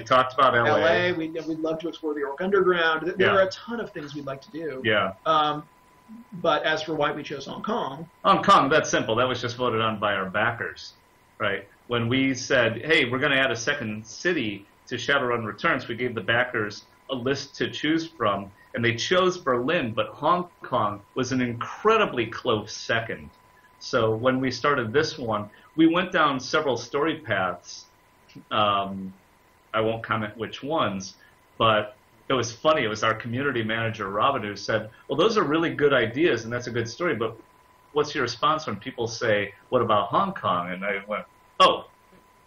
talked about L.A. LA, we'd love to explore the Orc Underground. There Yeah. are a ton of things we'd like to do. Yeah. But as for why we chose Hong Kong, Hong Kong, that's simple. That was just voted on by our backers, right? When we said, hey, we're going to add a second city to Shadowrun Returns, we gave the backers a list to choose from, and they chose Berlin, but Hong Kong was an incredibly close second. So when we started this one, we went down several story paths. I won't comment which ones, but it was funny. It was our community manager, Robin, who said, well, those are really good ideas, and that's a good story, but what's your response when people say, what about Hong Kong? And I went, oh,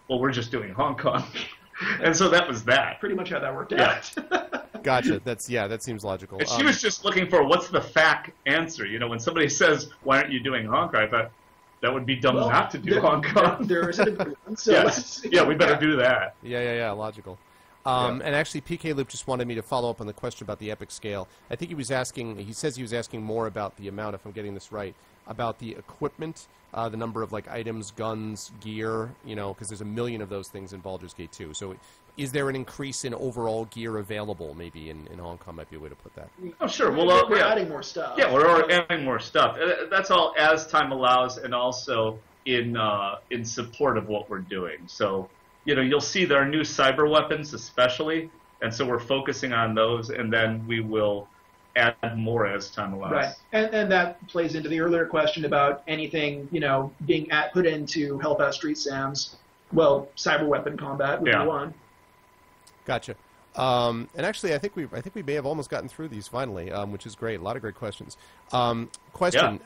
well, we're just doing Hong Kong. And so that was that. pretty much how that worked Yeah. out. Gotcha. That seems logical. And she was just looking for what's the fact answer. You know, when somebody says, why aren't you doing Hong Kong? I thought that would be dumb Well, not to do Hong Kong. There is an agreement, so Yes. let's Yeah, we better do that. Yeah, logical. And actually, PK Loop just wanted me to follow up on the question about the epic scale. I think he says he was asking more about the amount, if I'm getting this right, about the equipment, the number of like items, guns, gear, because there's a million of those things in Baldur's Gate 2. So is there an increase in overall gear available, maybe, in Hong Kong might be a way to put that? Oh, sure. Well, we're yeah. adding more stuff. Yeah, we're adding more stuff. That's all as time allows, and also in support of what we're doing. So, you'll see there are new cyber weapons, especially, and so we're focusing on those, and then we will add more as time allows. Right, and that plays into the earlier question about anything being put in to help out Street Sam's. Well, cyber weapon combat would be one. Gotcha. And actually, I think we may have almost gotten through these finally, which is great. A lot of great questions. Question: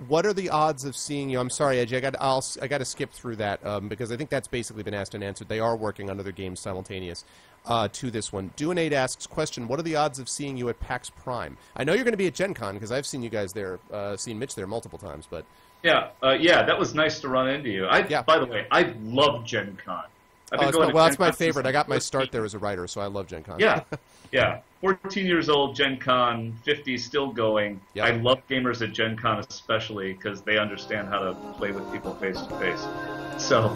what are the odds of seeing you? I'm sorry, Edgy. I got to skip through that because I think that's basically been asked and answered. They are working on other games simultaneous to this one. Duinade asks: question: what are the odds of seeing you at PAX Prime? I know you're going to be at Gen Con because I've seen you guys there, seen Mitch there multiple times, but. Yeah, that was nice to run into you. By the way, I love Gen Con. That's my favorite. I got my start there as a writer, so I love Gen Con. Yeah. 14 years old, Gen Con, 50 still going. Yep. I love gamers at Gen Con especially because they understand how to play with people face to face. So,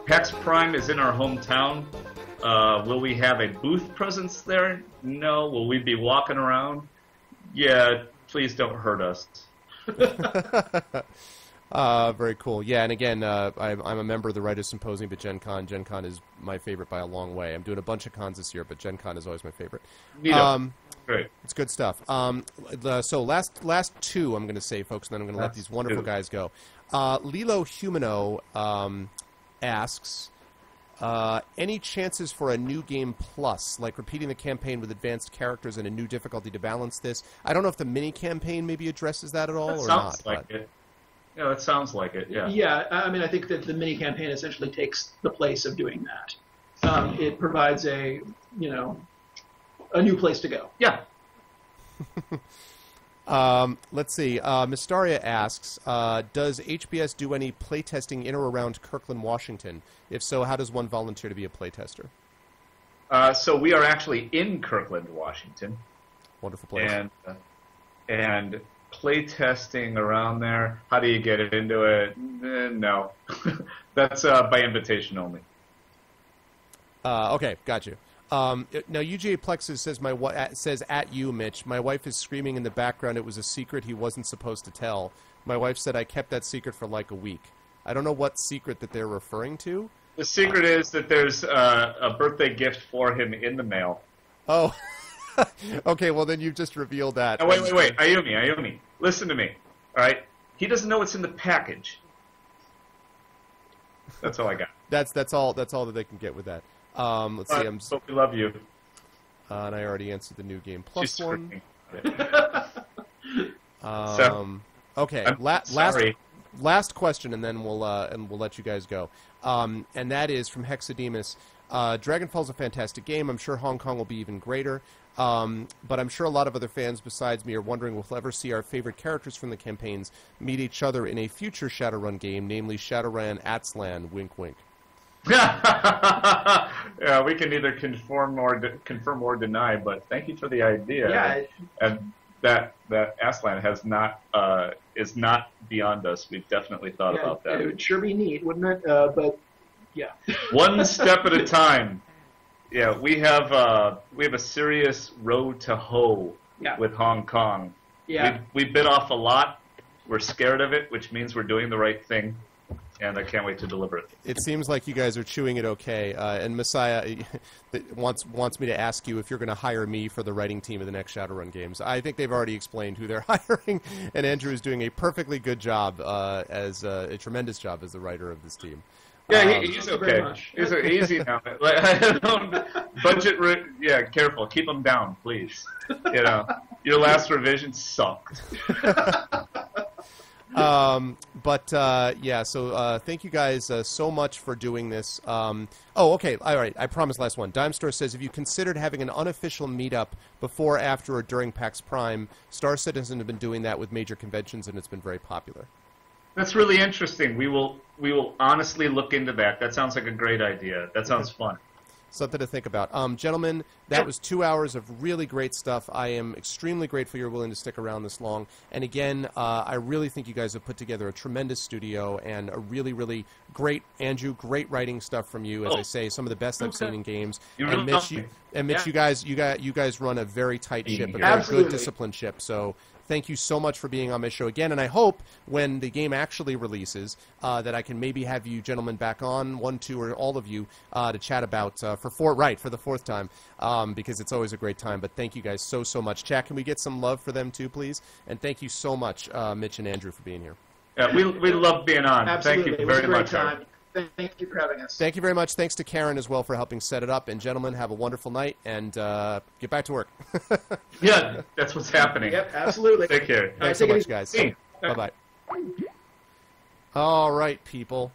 PAX Prime is in our hometown. Will we have a booth presence there? No. Will we be walking around? Yeah, please don't hurt us. Very cool. Yeah, and again, I'm a member of the Writers Symposium, but Gen Con is my favorite by a long way. I'm doing a bunch of cons this year, but Gen Con is always my favorite. Great. It's good stuff. So last two I'm going to say, folks, and then I'm going to let these wonderful guys go. Lilo Humano asks, any chances for a new game plus, like repeating the campaign with advanced characters and a new difficulty to balance this? I don't know if the mini campaign maybe addresses that at all or not. Sounds like it. Yeah, that sounds like it. Yeah. Yeah, I mean, I think that the mini campaign essentially takes the place of doing that. It provides a new place to go. Yeah. Let's see. Mystaria asks, does HBS do any playtesting in or around Kirkland, Washington? If so, how does one volunteer to be a playtester? So we are actually in Kirkland, Washington. Wonderful place. And playtesting around there, how do you get it into it? No. That's by invitation only. Okay, got you. Now, UGA Plexus says says at you, Mitch. My wife is screaming in the background. It was a secret he wasn't supposed to tell. My wife said I kept that secret for like a week. I don't know what secret that they're referring to. The secret is that there's a birthday gift for him in the mail. Oh, okay. Well, then you've just revealed that. Now, wait. Ayumi, listen to me. All right, he doesn't know what's in the package. That's all I got. That's all that they can get with that. Let's see. Hope we love you. And I already answered the new game plus She's one. Okay. Last question, and then we'll let you guys go. And that is from Hexademus. Dragonfall's a fantastic game. I'm sure Hong Kong will be even greater. But I'm sure a lot of other fans besides me are wondering if we'll ever see our favorite characters from the campaigns meet each other in a future Shadowrun game, namely Shadowrun Atslan. Wink, wink. Yeah, we can neither confirm or deny, but thank you for the idea. Yeah. And that Aslan is not beyond us. We've definitely thought about that. It would sure be neat, wouldn't it? But yeah. One step at a time. Yeah, we have a serious road to hoe with Hong Kong. Yeah. We bit off a lot. We're scared of it, which means we're doing the right thing. And I can't wait to deliver it. It seems like you guys are chewing it okay. And Messiah wants me to ask you if you're going to hire me for the writing team of the next Shadowrun games. I think they've already explained who they're hiring, and Andrew is doing a perfectly good job, as a tremendous job as the writer of this team. Yeah, he's okay. He's easy now. Budget, careful. Keep him down, please. Your last revision sucked. So thank you guys so much for doing this. Okay, all right, I promise last one. Dime Store says, if you considered having an unofficial meetup before, after, or during PAX Prime, Star Citizen have been doing that with major conventions, and it's been very popular. That's really interesting. We will honestly look into that. That sounds like a great idea. That sounds fun. Something to think about. Gentlemen, that was 2 hours of really great stuff. I am extremely grateful you're willing to stick around this long. And again, I really think you guys have put together a tremendous studio and a really, really great, Andrew, great writing stuff from you. As I say, some of the best I've seen in games. And Mitch, you guys run a very tight ship, a very Absolutely. good, disciplined ship. So thank you so much for being on my show again, and I hope when the game actually releases that I can maybe have you gentlemen back on, one, two, or all of you, to chat about for the fourth time, because it's always a great time. But thank you guys so much. Chat, can we get some love for them too, please? And thank you so much, Mitch and Andrew, for being here. Yeah, we love being on. Absolutely. Thank you very much. Thank you for having us. Thank you very much. Thanks to Karen as well for helping set it up. And gentlemen, have a wonderful night, and get back to work. Yeah, that's what's happening. Yep, absolutely. Take care. Thanks so much, guys. Bye-bye. All right, people.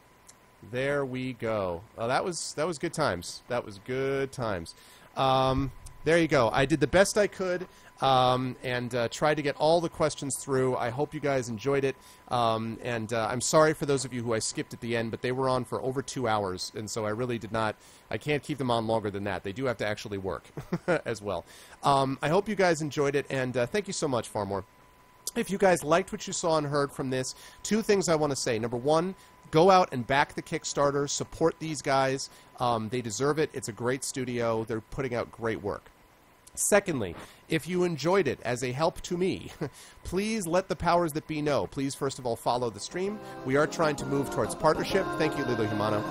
There we go. That was good times. That was good times. There you go. I did the best I could, and tried to get all the questions through. I hope you guys enjoyed it. And I'm sorry for those of you who I skipped at the end, but they were on for over 2 hours, and so I really did not. I can't keep them on longer than that. They do have to actually work as well. I hope you guys enjoyed it, and thank you so much, Farmore. If you guys liked what you saw and heard from this, 2 things I want to say. Number 1, go out and back the Kickstarter. Support these guys. They deserve it. It's a great studio. They're putting out great work. Secondly, if you enjoyed it as a help to me, please let the powers that be know. Please, first of all, follow the stream. We are trying to move towards partnership. Thank you, Lilo Humano.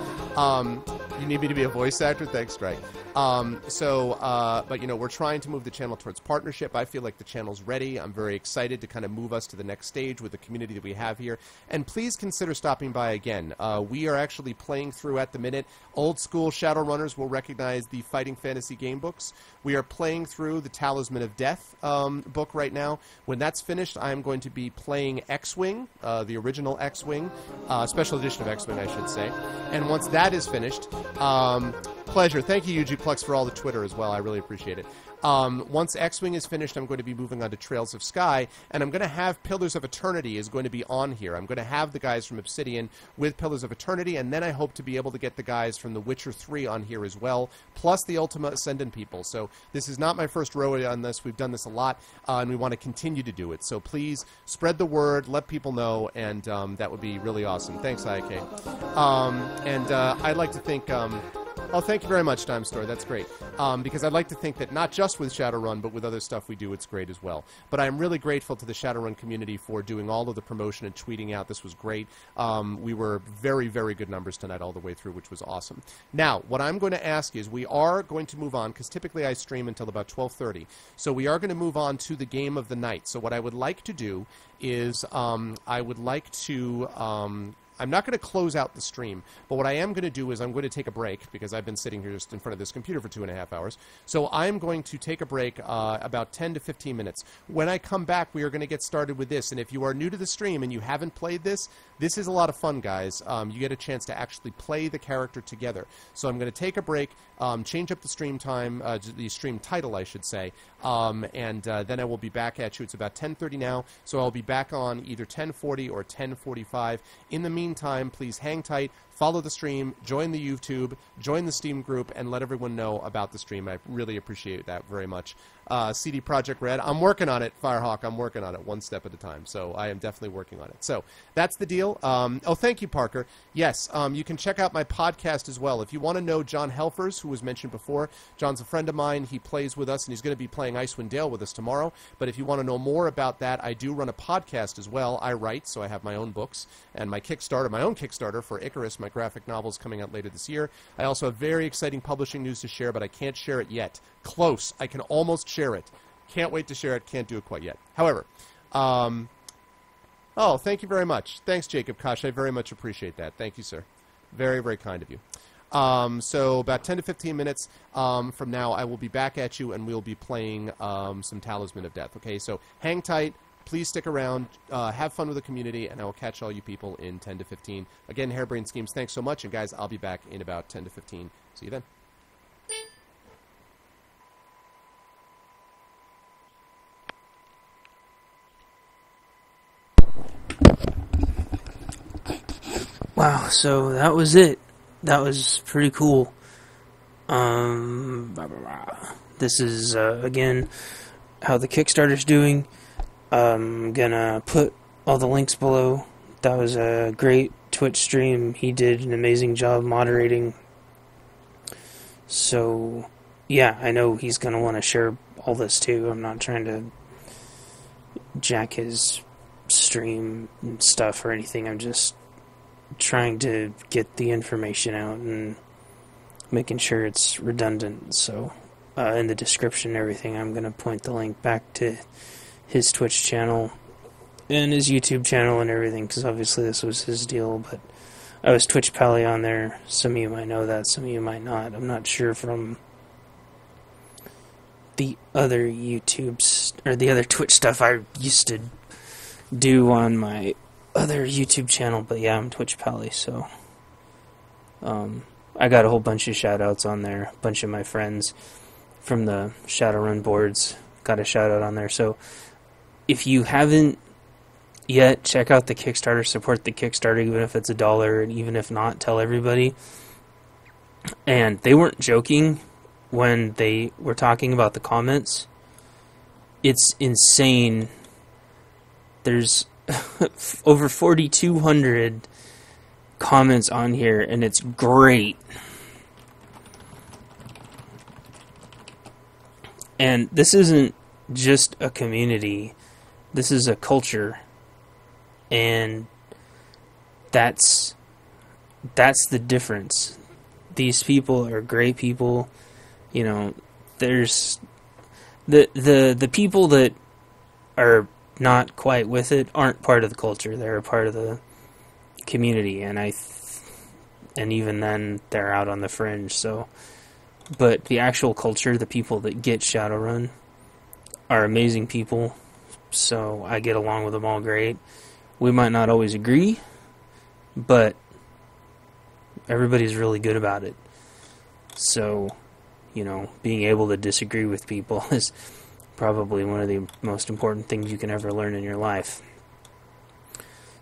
You need me to be a voice actor? Thanks, Greg. But, we're trying to move the channel towards partnership. I feel like the channel's ready. I'm very excited to kind of move us to the next stage with the community that we have here. And please consider stopping by again. We are actually playing through at the minute. Old school Shadowrunners will recognize the Fighting Fantasy game books. We are playing through the Talisman of Death book right now. When that's finished, I'm going to be playing X-Wing, the original X-Wing, special edition of X-Wing, I should say. And once that is finished, pleasure. Thank you, UGPlex, for all the Twitter as well. I really appreciate it. Once X-Wing is finished, I'm going to be moving on to Trails of Sky, and I'm going to have Pillars of Eternity is going to be on here. I'm going to have the guys from Obsidian with Pillars of Eternity, and then I hope to be able to get the guys from The Witcher 3 on here as well, plus the Ultima Ascendant people. So this is not my first rodeo on this. We've done this a lot, and we want to continue to do it. So please spread the word, let people know, and that would be really awesome. Thanks, IK. And I'd like to think... Oh, thank you very much, Dime Store. That's great. Because I'd like to think that not just with Shadowrun, but with other stuff we do, it's great as well. But I'm really grateful to the Shadowrun community for doing all of the promotion and tweeting out. This was great. We were very, very good numbers tonight all the way through, which was awesome. Now, what I'm going to ask is we are going to move on, because typically I stream until about 12:30. So we are going to move on to the game of the night. So what I would like to do is I would like to... I'm not going to close out the stream, but what I am going to do is I'm going to take a break, because I've been sitting here just in front of this computer for 2.5 hours. So I'm going to take a break about 10 to 15 minutes. When I come back, we are going to get started with this. And if you are new to the stream and you haven't played this, this is a lot of fun, guys. You get a chance to actually play the character together. So I'm going to take a break, change up the stream time, the stream title, I should say, and then I will be back at you. It's about 10:30 now, so I'll be back on either 10:40 or 10:45. In the meantime, please hang tight, follow the stream, join the YouTube, join the Steam group, and let everyone know about the stream. I really appreciate that very much. CD Projekt Red, I'm working on it, Firehawk. I'm working on it one step at a time, so I am definitely working on it. So that's the deal. Oh, thank you, Parker. Yes, you can check out my podcast as well. If you want to know John Helfers, who was mentioned before, John's a friend of mine. He plays with us, and he's going to be playing Icewind Dale with us tomorrow. But if you want to know more about that, I do run a podcast as well. I write, so I have my own books, and my own Kickstarter for Icarus, my graphic novel, is coming out later this year. I also have very exciting publishing news to share, but I can't share it yet. Close. I can almost share it. Can't wait to share it. Can't do it quite yet. However, oh, thank you very much. Thanks, Jacob Kosh. I very much appreciate that. Thank you, sir. Very, very kind of you. So about 10 to 15 minutes from now, I will be back at you, and we'll be playing some Talisman of Death. Okay, so hang tight. Please stick around. Have fun with the community, and I will catch all you people in 10 to 15. Again, Harebrained Schemes, thanks so much. And, guys, I'll be back in about 10 to 15. See you then. Wow, so that was it. That was pretty cool. This is, again, how the Kickstarter's doing. I'm gonna put all the links below. That was a great Twitch stream. He did an amazing job moderating. So, yeah, I know he's gonna want to share all this too. I'm not trying to jack his stream and stuff or anything. I'm just trying to get the information out and making sure it's redundant. So in the description and everything, I'm going to point the link back to his Twitch channel and his YouTube channel and everything, because obviously this was his deal. But I was Twitch Pally on there. Some of you might know that, some of you might not. I'm not sure from the other or the other Twitch stuff I used to do on my other YouTube channel, but yeah, I'm Twitch Pally, so I got a whole bunch of shout-outs on there. A bunch of my friends from the Shadowrun boards got a shout-out on there. So if you haven't yet, check out the Kickstarter, support the Kickstarter, even if it's $1, and even if not, tell everybody. And they weren't joking when they were talking about the comments. It's insane. There's over 4,200 comments on here, and it's great. And this isn't just a community, this is a culture, and that's the difference. These people are great people. You know, there's the people that are not quite with it aren't part of the culture. They're a part of the community, and and even then they're out on the fringe. So, but the actual culture, the people that get Shadowrun, are amazing people. So I get along with them all great. We might not always agree, but everybody's really good about it. So, you know, being able to disagree with people is probably one of the most important things you can ever learn in your life.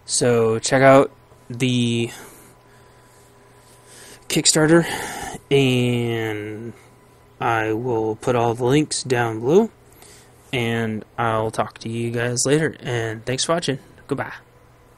So check out the Kickstarter, and I will put all the links down below, and I'll talk to you guys later, and thanks for watching. Goodbye.